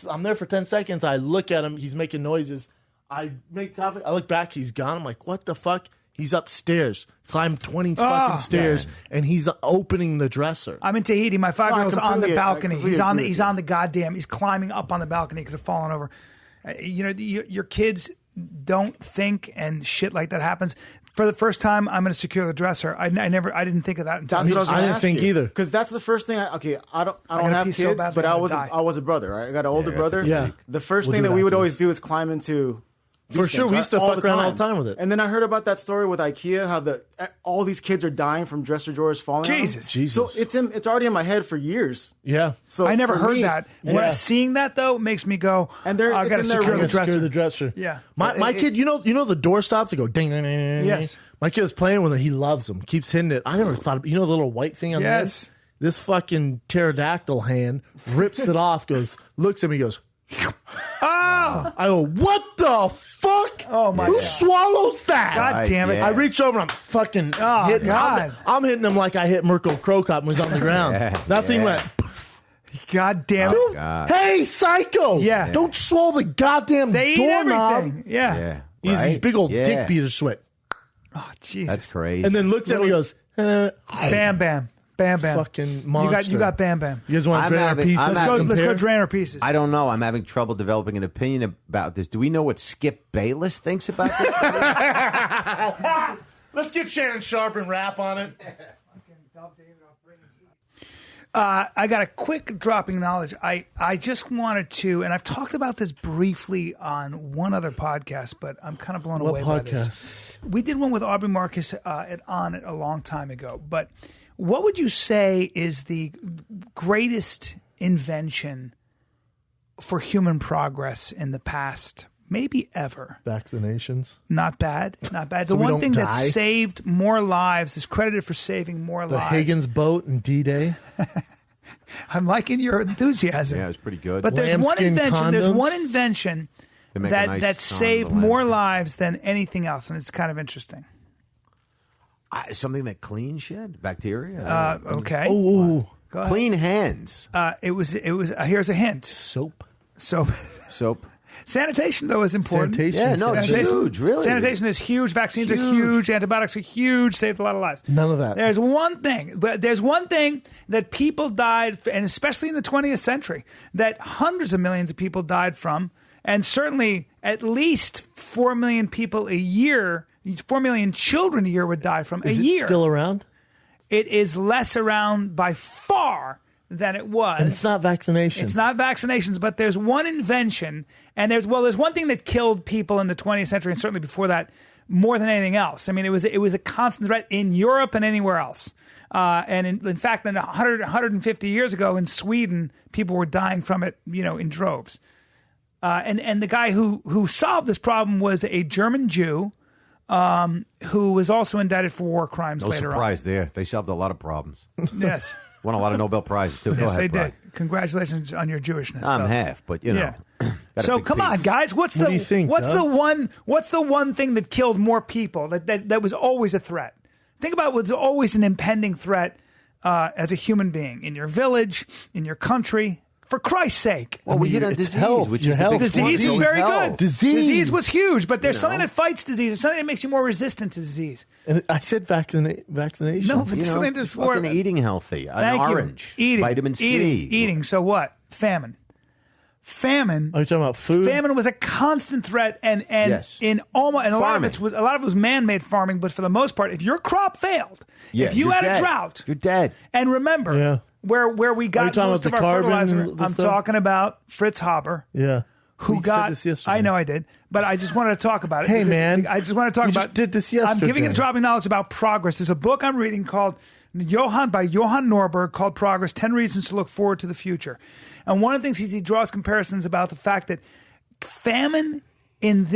Speaker 3: I'm there for 10 seconds. I look at him. He's making noises. I make coffee. I look back. He's gone. I'm like, what the fuck? He's upstairs. Climbed 20 fucking stairs, and he's opening the dresser.
Speaker 1: I'm in Tahiti. My 5-year-old's on the
Speaker 5: completely- I
Speaker 1: balcony.
Speaker 5: completely
Speaker 1: He's on
Speaker 5: agree with
Speaker 1: he's
Speaker 5: you.
Speaker 1: on the goddamn. He's climbing up on the balcony. He could have fallen over. Your kids don't think and shit like that happens. For the first time, I'm going to secure the dresser. I didn't think of that until
Speaker 5: That's what I was
Speaker 3: I
Speaker 5: going to
Speaker 3: didn't
Speaker 5: ask
Speaker 3: think
Speaker 5: you.
Speaker 3: either.
Speaker 5: Because that's the first thing. I don't
Speaker 1: gotta
Speaker 5: have
Speaker 1: pee so
Speaker 5: kids,
Speaker 1: badly,
Speaker 5: but
Speaker 1: I'm
Speaker 5: I
Speaker 1: gonna
Speaker 5: was
Speaker 1: die.
Speaker 5: I was a brother. Right, I got an older brother.
Speaker 3: Yeah.
Speaker 5: The first
Speaker 3: We'll
Speaker 5: thing
Speaker 3: do
Speaker 5: that
Speaker 3: it
Speaker 5: we would
Speaker 3: after
Speaker 5: always
Speaker 3: this.
Speaker 5: do is climb into.
Speaker 3: For
Speaker 5: these
Speaker 3: sure,
Speaker 5: things,
Speaker 3: we
Speaker 5: right?
Speaker 3: used to
Speaker 5: All
Speaker 3: fuck
Speaker 5: the
Speaker 3: around all the time with it.
Speaker 5: And then I heard about that story with IKEA, how all these kids are dying from dresser drawers falling. on them.
Speaker 1: Jesus.
Speaker 5: So it's already in my head for years.
Speaker 3: Yeah.
Speaker 5: So
Speaker 1: I never
Speaker 5: for
Speaker 1: heard
Speaker 5: me-
Speaker 1: that.
Speaker 3: Yeah.
Speaker 1: Seeing that though makes me go.
Speaker 5: And
Speaker 1: I
Speaker 5: it's
Speaker 1: got to
Speaker 5: in their
Speaker 1: secure
Speaker 5: room.
Speaker 1: the
Speaker 3: Secure
Speaker 1: dresser.
Speaker 3: the dresser.
Speaker 1: Yeah.
Speaker 3: My kid, you know the door stops that go ding ding ding. Ding,
Speaker 1: Yes.
Speaker 3: ding. My kid is playing with it. He loves them. Keeps hitting it. I never thought. The little white thing on
Speaker 1: Yes.
Speaker 3: the end? This fucking pterodactyl hand rips it off. Looks at me. Goes.
Speaker 1: Oh,
Speaker 3: I go. What the fuck?
Speaker 1: Oh, my
Speaker 3: Who
Speaker 1: God.
Speaker 3: swallows that?
Speaker 1: God damn it.
Speaker 3: I reach over. I'm fucking
Speaker 1: Oh,
Speaker 3: hitting.
Speaker 1: God.
Speaker 3: I'm hitting him like I hit Mirko Krokop when he's on the ground. That thing went.
Speaker 1: God damn it.
Speaker 3: Dude, hey, psycho!
Speaker 1: Yeah.
Speaker 3: Don't swallow the goddamn
Speaker 1: They eat
Speaker 3: doorknob.
Speaker 1: everything. Yeah.
Speaker 2: Yeah.
Speaker 3: He's
Speaker 2: right?
Speaker 3: these big old dick beater sweat.
Speaker 1: Oh, Jesus.
Speaker 2: That's crazy.
Speaker 3: And then looks at me and goes,
Speaker 1: Bam, bam. Bam, bam.
Speaker 3: Fucking monster.
Speaker 1: You got Bam Bam.
Speaker 3: You guys want to drain our pieces?
Speaker 1: Let's go drain our pieces.
Speaker 2: I don't know. I'm having trouble developing an opinion about this. Do we know what Skip Bayless thinks about this?
Speaker 3: Let's get Shannon Sharp and rap on it.
Speaker 1: I got a quick dropping knowledge. I just wanted to, and I've talked about this briefly on one other podcast, but I'm kind of blown away by this. We did one with Aubrey Marcus on it a long time ago. But what would you say is the greatest invention for human progress in the past, maybe ever?
Speaker 3: Vaccinations.
Speaker 1: Not bad. Not bad.
Speaker 3: So
Speaker 1: The
Speaker 3: we
Speaker 1: one
Speaker 3: don't
Speaker 1: thing that
Speaker 3: die?
Speaker 1: saved more lives, is credited for saving more
Speaker 3: The
Speaker 1: lives.
Speaker 3: Higgins boat and D-Day.
Speaker 1: I'm liking your enthusiasm.
Speaker 2: Yeah, it was pretty good.
Speaker 1: But there's one
Speaker 3: Lambskin
Speaker 1: invention. There's
Speaker 3: condoms?
Speaker 1: one invention
Speaker 2: They make a
Speaker 1: that
Speaker 2: nice
Speaker 1: saved
Speaker 2: condom,
Speaker 1: more
Speaker 2: lambskin.
Speaker 1: lives than anything else, and it's kind of interesting.
Speaker 2: Something that cleans shit? Bacteria?
Speaker 1: Okay.
Speaker 3: Oh,
Speaker 1: Go ahead.
Speaker 2: Clean hands.
Speaker 1: It was. Here's a hint.
Speaker 3: soap.
Speaker 1: So,
Speaker 2: Soap.
Speaker 1: sanitation though is important.
Speaker 3: Sanitation.
Speaker 2: Yeah, no, it's
Speaker 1: Sanitation-
Speaker 2: huge, really.
Speaker 1: Sanitation is huge. Vaccines are huge. Antibiotics are huge. Saved a lot of lives.
Speaker 3: None of that.
Speaker 1: There's one thing that people died, and especially in the 20th century, that hundreds of millions of people died from, and certainly at least 4 million people a year, 4 million children a year would die from
Speaker 3: Is
Speaker 1: a
Speaker 3: it
Speaker 1: year.
Speaker 3: still around?
Speaker 1: It is less around by far than it was.
Speaker 3: And it's not vaccinations.
Speaker 1: It's not vaccinations, but there's one invention, and there's one thing that killed people in the 20th century, and certainly before that, more than anything else. I mean, it was a constant threat in Europe and anywhere else. And in fact, 150 years ago in Sweden, people were dying from it, in droves. And the guy who solved this problem was a German Jew, who was also indicted for war crimes
Speaker 2: No
Speaker 1: later
Speaker 2: surprise there. They solved a lot of problems.
Speaker 1: on. Yes.
Speaker 2: Won a lot of Nobel Prizes, too. Go
Speaker 1: Yes,
Speaker 2: ahead,
Speaker 1: they
Speaker 2: Bryan.
Speaker 1: did. Congratulations on your Jewishness.
Speaker 2: I'm
Speaker 1: Dov.
Speaker 2: half, but,
Speaker 1: Yeah.
Speaker 2: got a
Speaker 1: So
Speaker 2: big
Speaker 1: come on,
Speaker 2: piece.
Speaker 1: guys. What's
Speaker 3: do you think,
Speaker 1: what's
Speaker 3: Dov?
Speaker 1: the one thing that killed more people that was always a threat? Think about what's always an impending threat as a human being in your village, in your country. For Christ's sake.
Speaker 2: Well, we hit on
Speaker 3: it's
Speaker 2: disease,
Speaker 3: health.
Speaker 2: which
Speaker 3: Your
Speaker 2: is the
Speaker 3: health.
Speaker 2: big
Speaker 1: Disease
Speaker 2: one.
Speaker 1: is very
Speaker 2: Health.
Speaker 1: good.
Speaker 3: Disease.
Speaker 1: was huge, but there's
Speaker 2: You
Speaker 1: something
Speaker 2: know.
Speaker 1: that fights disease. There's something that makes you more resistant to disease.
Speaker 3: And I said vaccination.
Speaker 1: No, but
Speaker 2: You
Speaker 1: there's
Speaker 2: know,
Speaker 1: something that's
Speaker 2: fucking
Speaker 1: more
Speaker 2: eating healthy. An
Speaker 1: Thank
Speaker 2: orange.
Speaker 1: you. Eating.
Speaker 2: Vitamin C.
Speaker 1: Eating. So what? Famine.
Speaker 3: Are you talking about food?
Speaker 1: Famine was a constant threat, and
Speaker 2: Yes.
Speaker 1: in almost and a lot of
Speaker 2: Farming.
Speaker 1: it was man-made farming. But for the most part, if your crop failed,
Speaker 2: Yeah,
Speaker 1: if you
Speaker 2: you're
Speaker 1: had
Speaker 2: dead.
Speaker 1: a drought,
Speaker 2: You're dead.
Speaker 1: and remember
Speaker 3: Yeah.
Speaker 1: where we got
Speaker 3: talking
Speaker 1: most
Speaker 3: about
Speaker 1: of
Speaker 3: the
Speaker 1: our
Speaker 3: carbon
Speaker 1: fertilizer.
Speaker 3: and the
Speaker 1: I'm
Speaker 3: stuff?
Speaker 1: talking about Fritz Haber,
Speaker 3: Yeah.
Speaker 1: who
Speaker 3: We
Speaker 1: got.
Speaker 3: said this yesterday.
Speaker 1: I know I did, but I just wanted to talk about it.
Speaker 3: Hey,
Speaker 1: because
Speaker 3: man.
Speaker 1: I just want to talk
Speaker 3: We
Speaker 1: about.
Speaker 3: just did this
Speaker 1: I'm giving
Speaker 3: yesterday.
Speaker 1: it dropping knowledge about progress. There's a book I'm reading called by Johan Norberg called Progress: 10 Reasons to Look Forward to the Future. And one of the things he draws comparisons about the fact that famine in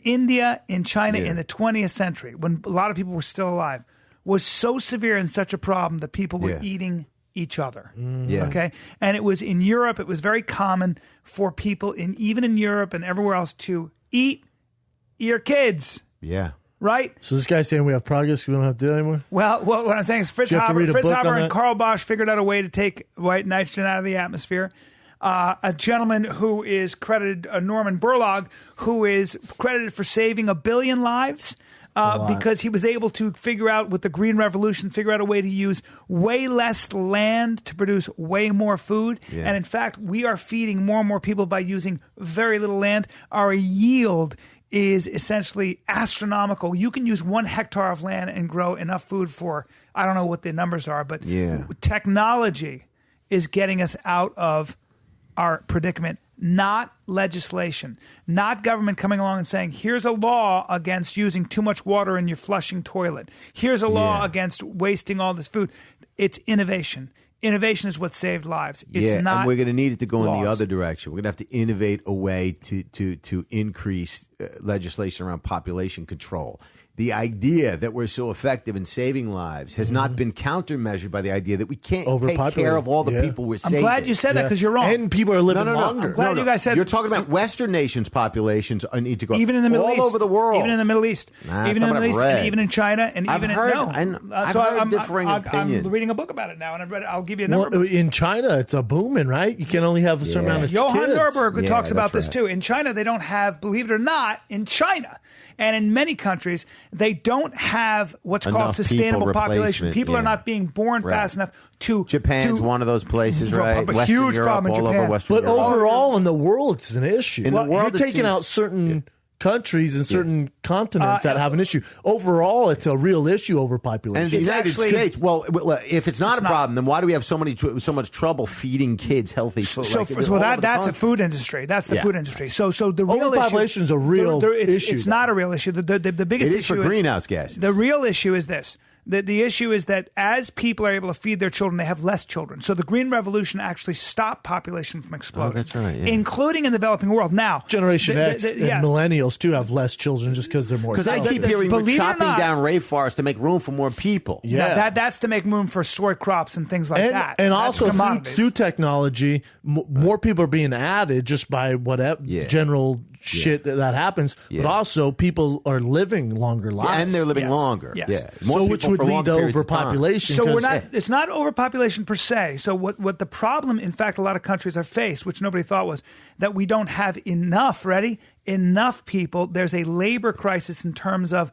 Speaker 1: India, in China, in the 20th century, when a lot of people were still alive, was so severe and such a problem that people were
Speaker 2: Yeah.
Speaker 1: eating each other.
Speaker 2: Yeah.
Speaker 1: Okay. And it was in Europe, it was very common for people even in Europe and everywhere else to eat your kids,
Speaker 2: Yeah.
Speaker 1: right?
Speaker 3: So this guy's saying we have progress. We don't have to do it anymore.
Speaker 1: Well, what I'm saying is Fritz
Speaker 3: Do you have to read a book on
Speaker 1: Haber and
Speaker 3: that?
Speaker 1: Carl Bosch figured out a way to take white nitrogen out of the atmosphere. A gentleman who is credited, Norman Borlaug, who is credited for saving 1 billion lives because he was able to figure out with the Green Revolution, figure out a way to use way less land to produce way more food.
Speaker 2: Yeah.
Speaker 1: And in fact, we are feeding more and more people by using very little land. Our yield is essentially astronomical. You can use 1 hectare of land and grow enough food for, I don't know what the numbers are, but technology is getting us out of our predicament, not legislation, not government coming along and saying, here's a law against using too much water in your flushing toilet. Here's a law against wasting all this food. It's innovation. Innovation is what saved lives. It's not
Speaker 2: and we're going to need it to go in the
Speaker 1: laws.
Speaker 2: other direction. We're going to have to innovate a way to increase legislation around population control. the idea that we're so effective in saving lives has not been countermeasured by the idea that we can't take care of all the people we're saving.
Speaker 1: I'm glad you said that because you're wrong.
Speaker 3: And people are living longer.
Speaker 1: I'm glad you guys said
Speaker 2: you're talking about Western nations' populations need to go
Speaker 1: even in the Middle East,
Speaker 2: all over the world,
Speaker 1: even in the Middle East, even in the Middle East, and even in China, and
Speaker 2: I've
Speaker 1: even
Speaker 2: heard,
Speaker 1: I've
Speaker 2: heard
Speaker 1: I'm
Speaker 2: differing opinions.
Speaker 1: I'm reading a book about it now, and I'll give you a number.
Speaker 3: Well, in China, it's a booming, right? You can only have a certain amount of
Speaker 1: Johann
Speaker 3: kids.
Speaker 1: Norberg talks about this
Speaker 2: right.
Speaker 1: too. In China, they don't have, believe it or not, in China. And in many countries, they don't have what's called
Speaker 2: Enough
Speaker 1: sustainable
Speaker 2: people
Speaker 1: population.
Speaker 2: replacement,
Speaker 1: People are not being born fast enough to.
Speaker 2: Japan's one of those places, right?
Speaker 1: A
Speaker 2: Western
Speaker 1: huge
Speaker 2: Europe,
Speaker 1: problem in
Speaker 2: all
Speaker 1: Japan.
Speaker 2: over Western
Speaker 3: But
Speaker 2: Europe.
Speaker 3: overall, in the world, it's an issue.
Speaker 2: In the world,
Speaker 3: you're
Speaker 2: it
Speaker 3: taking
Speaker 2: seems-
Speaker 3: out certain countries and certain continents that have an issue. Overall, it's a real issue, overpopulation.
Speaker 2: And the United States, well, if it's not a problem, then why do we have so much trouble feeding kids healthy food?
Speaker 1: That's a food industry. That's the food industry. So the real
Speaker 3: overpopulation is a real issue.
Speaker 1: It's not a real issue. The biggest
Speaker 2: It is
Speaker 1: issue
Speaker 2: for greenhouse gases.
Speaker 1: The real issue is this. The issue is that as people are able to feed their children, they have less children. So the Green Revolution actually stopped population from exploding,
Speaker 2: that's right, yeah.
Speaker 1: including in the developing world. Now,
Speaker 3: Generation X and millennials, too, have less children just because they're more.
Speaker 2: Because I keep hearing we're
Speaker 1: Believe it or
Speaker 2: chopping
Speaker 1: not-
Speaker 2: down rainforests to make room for more people.
Speaker 3: Yeah.
Speaker 1: That's to make room for soy crops and things like that.
Speaker 3: And
Speaker 1: That's
Speaker 3: also
Speaker 1: commodities.
Speaker 3: through technology, more people are being added just by whatever general shit that happens. But also people are living longer lives.
Speaker 2: Yeah, and they're living longer.
Speaker 1: Yes.
Speaker 2: Yeah.
Speaker 3: So
Speaker 2: More
Speaker 3: which
Speaker 2: people
Speaker 3: would
Speaker 2: for long
Speaker 3: lead to
Speaker 2: periods of time.
Speaker 3: overpopulation.
Speaker 1: So
Speaker 3: 'cause-
Speaker 1: it's not overpopulation per se. So what the problem, in fact, a lot of countries are faced, which nobody thought was, that we don't have enough people. There's a labor crisis in terms of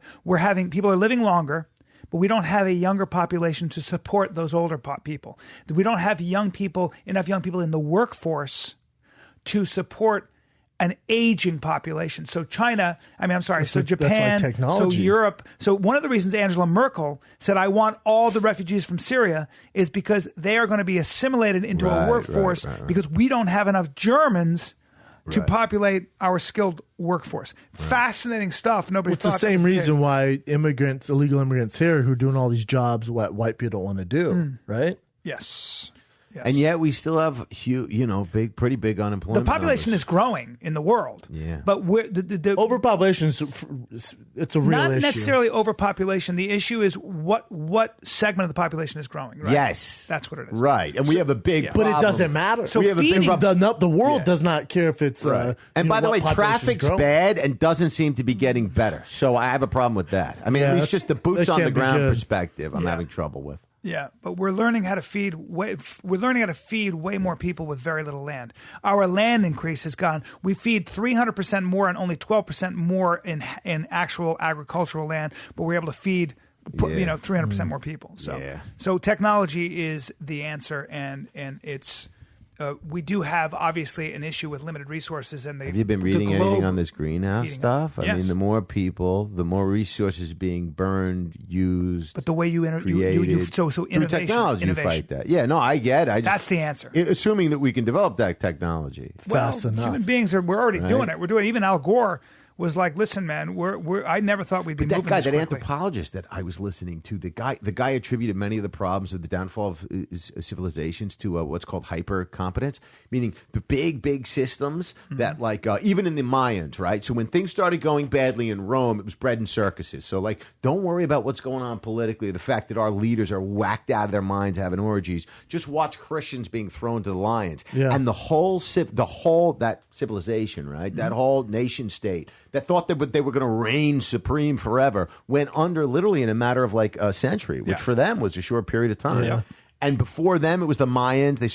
Speaker 1: people are living longer, but we don't have a younger population to support those older people. We don't have enough young people in the workforce to support an aging population. So Japan, so Europe. So one of the reasons Angela Merkel said, I want all the refugees from Syria is because they are going to be assimilated into a workforce because we don't have enough Germans to populate our skilled workforce. Fascinating stuff. Nobody
Speaker 3: It's the same reason why illegal immigrants here who are doing all these jobs, what white people don't want to do, right?
Speaker 1: Yes. Yes.
Speaker 2: And yet we still have pretty big unemployment.
Speaker 1: The population
Speaker 2: numbers.
Speaker 1: is growing in the world.
Speaker 2: Yeah.
Speaker 1: But the
Speaker 3: overpopulation it's a real issue.
Speaker 1: Not necessarily overpopulation. The issue is what segment of the population is growing. Right?
Speaker 2: Yes.
Speaker 1: That's what it is.
Speaker 2: Right. And we have a big problem.
Speaker 3: But it doesn't matter.
Speaker 1: So
Speaker 3: we have the world does not care if it's
Speaker 2: and by the way, traffic's bad and doesn't seem to be getting better. So I have a problem with that. I mean, at least just the boots on the ground perspective I'm having trouble with.
Speaker 1: Yeah, but we're learning how to feed way more people with very little land. Our land increase has gone. We feed 300% more and only 12% more in actual agricultural land, but we're able to feed 300% more people. So technology is the answer, and it's. We do have obviously an issue with limited resources, and
Speaker 2: have you been reading anything on this greenhouse stuff? I
Speaker 1: Yes.
Speaker 2: mean, the more people, the more resources being burned, used.
Speaker 1: But the way you so
Speaker 2: through
Speaker 1: innovation,
Speaker 2: technology, you fight that. Yeah, no, I get it.
Speaker 1: That's the answer.
Speaker 2: Assuming that we can develop that technology
Speaker 3: fast enough.
Speaker 1: Human beings we're already doing it. We're doing it. Even Al Gore was like, "Listen, man, I never thought we'd be moving this quickly."
Speaker 2: That anthropologist that I was listening to, the guy attributed many of the problems of the downfall of civilizations to what's called hyper-competence, meaning the big systems that, like, even in the Mayans, right? So when things started going badly in Rome, it was bread and circuses. So, like, don't worry about what's going on politically, the fact that our leaders are whacked out of their minds having orgies. Just watch Christians being thrown to the lions.
Speaker 3: Yeah.
Speaker 2: And the whole that civilization, right? That whole nation state that thought that they were going to reign supreme forever went under literally in a matter of like a century, which for them was a short period of time.
Speaker 3: Yeah.
Speaker 2: And before them, it was the Mayans. They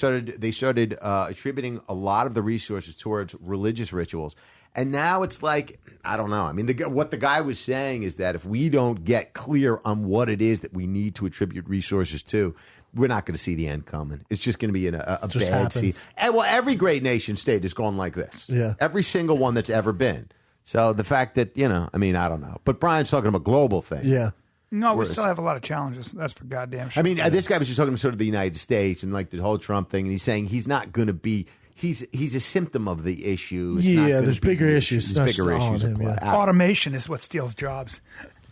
Speaker 2: started attributing a lot of the resources towards religious rituals. And now it's like, I don't know. I mean, what the guy was saying is that if we don't get clear on what it is that we need to attribute resources to, we're not going to see the end coming. It's just going to be in a bad season. And every great nation state has gone like this.
Speaker 3: Yeah.
Speaker 2: Every single one that's ever been. So the fact that, I mean, I don't know. But Brian's talking about a global thing.
Speaker 3: Yeah.
Speaker 1: No, we still have a lot of challenges. That's for goddamn sure.
Speaker 2: I mean, this guy was just talking about sort of the United States and like the whole Trump thing, and he's saying he's not going to be. He's a symptom of the issue. It's not
Speaker 3: there's bigger issues.
Speaker 2: There's bigger issues.
Speaker 1: Automation is what steals jobs.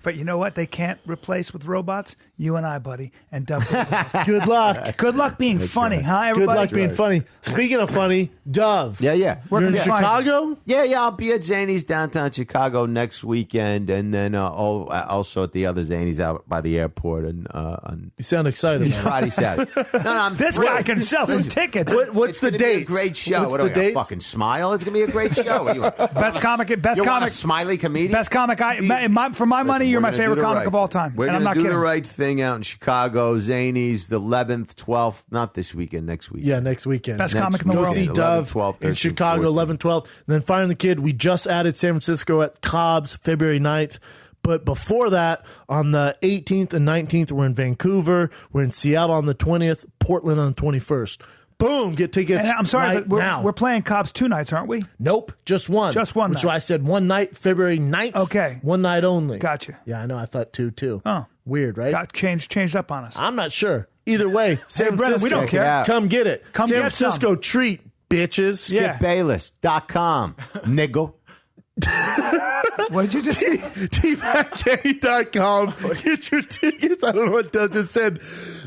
Speaker 1: But you know what? They can't replace with robots. You and I, buddy, and Dov Davidoff.
Speaker 3: Good luck.
Speaker 1: Good luck being funny, huh?
Speaker 3: Good
Speaker 1: Everybody.
Speaker 3: luck being funny. Speaking of funny, Dov.
Speaker 2: Yeah.
Speaker 3: You're in
Speaker 1: gonna find
Speaker 3: Chicago?
Speaker 2: Yeah, I'll be at Zany's downtown Chicago next weekend, and then also at the other Zany's out by the airport on
Speaker 3: You sound excited.
Speaker 2: Friday, Saturday. No, I'm
Speaker 1: This
Speaker 2: thrilled.
Speaker 1: guy can sell some tickets.
Speaker 3: What's
Speaker 2: It's
Speaker 3: the
Speaker 2: gonna be a
Speaker 3: date?
Speaker 2: great show.
Speaker 3: What's
Speaker 2: What
Speaker 3: the
Speaker 2: do I got,
Speaker 3: date?
Speaker 2: fucking smile? It's gonna be a great show. What do you want?
Speaker 1: Best comic.
Speaker 2: You want a smiley comedian?
Speaker 1: Best comic. For my money, you're my favorite comic of all time.
Speaker 2: We're
Speaker 1: and I'm
Speaker 2: gonna
Speaker 1: not
Speaker 2: do
Speaker 1: kidding.
Speaker 2: the right thing out in Chicago. Zany's the 11th, 12th, not this weekend, next week.
Speaker 3: Yeah, next weekend.
Speaker 1: Best comic in the
Speaker 3: Go
Speaker 1: world.
Speaker 3: see
Speaker 2: 11,
Speaker 3: Dov
Speaker 2: 12,
Speaker 3: in
Speaker 2: 13,
Speaker 3: Chicago,
Speaker 2: 14.
Speaker 3: 11, 12. And then finally, kid, we just added San Francisco at Cobb's, February 9th. But before that, on the 18th and 19th, we're in Vancouver. We're in Seattle on the 20th, Portland on the 21st. Boom, get tickets.
Speaker 1: And I'm sorry,
Speaker 3: right
Speaker 1: but
Speaker 3: now.
Speaker 1: we're playing Cobb's 2 nights, aren't we?
Speaker 3: Nope, just one.
Speaker 1: Just one
Speaker 3: Which
Speaker 1: night.
Speaker 3: I said one night, February 9th.
Speaker 1: Okay.
Speaker 3: One night only.
Speaker 1: Gotcha.
Speaker 3: Yeah, I know. I thought two, too.
Speaker 1: Oh.
Speaker 3: Weird, right?
Speaker 1: Got changed up on us.
Speaker 3: I'm not sure. Either way, San
Speaker 1: Brennan, we
Speaker 3: Francisco.
Speaker 1: don't care.
Speaker 3: Come get it.
Speaker 1: Come
Speaker 3: San
Speaker 1: get some.
Speaker 3: Francisco treat, bitches.
Speaker 1: Yeah.
Speaker 2: SkipBayless.com, niggle.
Speaker 1: What did you just say?
Speaker 3: TMacKenny.com. Get your tickets. I don't know what Doug just said.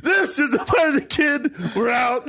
Speaker 3: This is the part of the kid. We're out.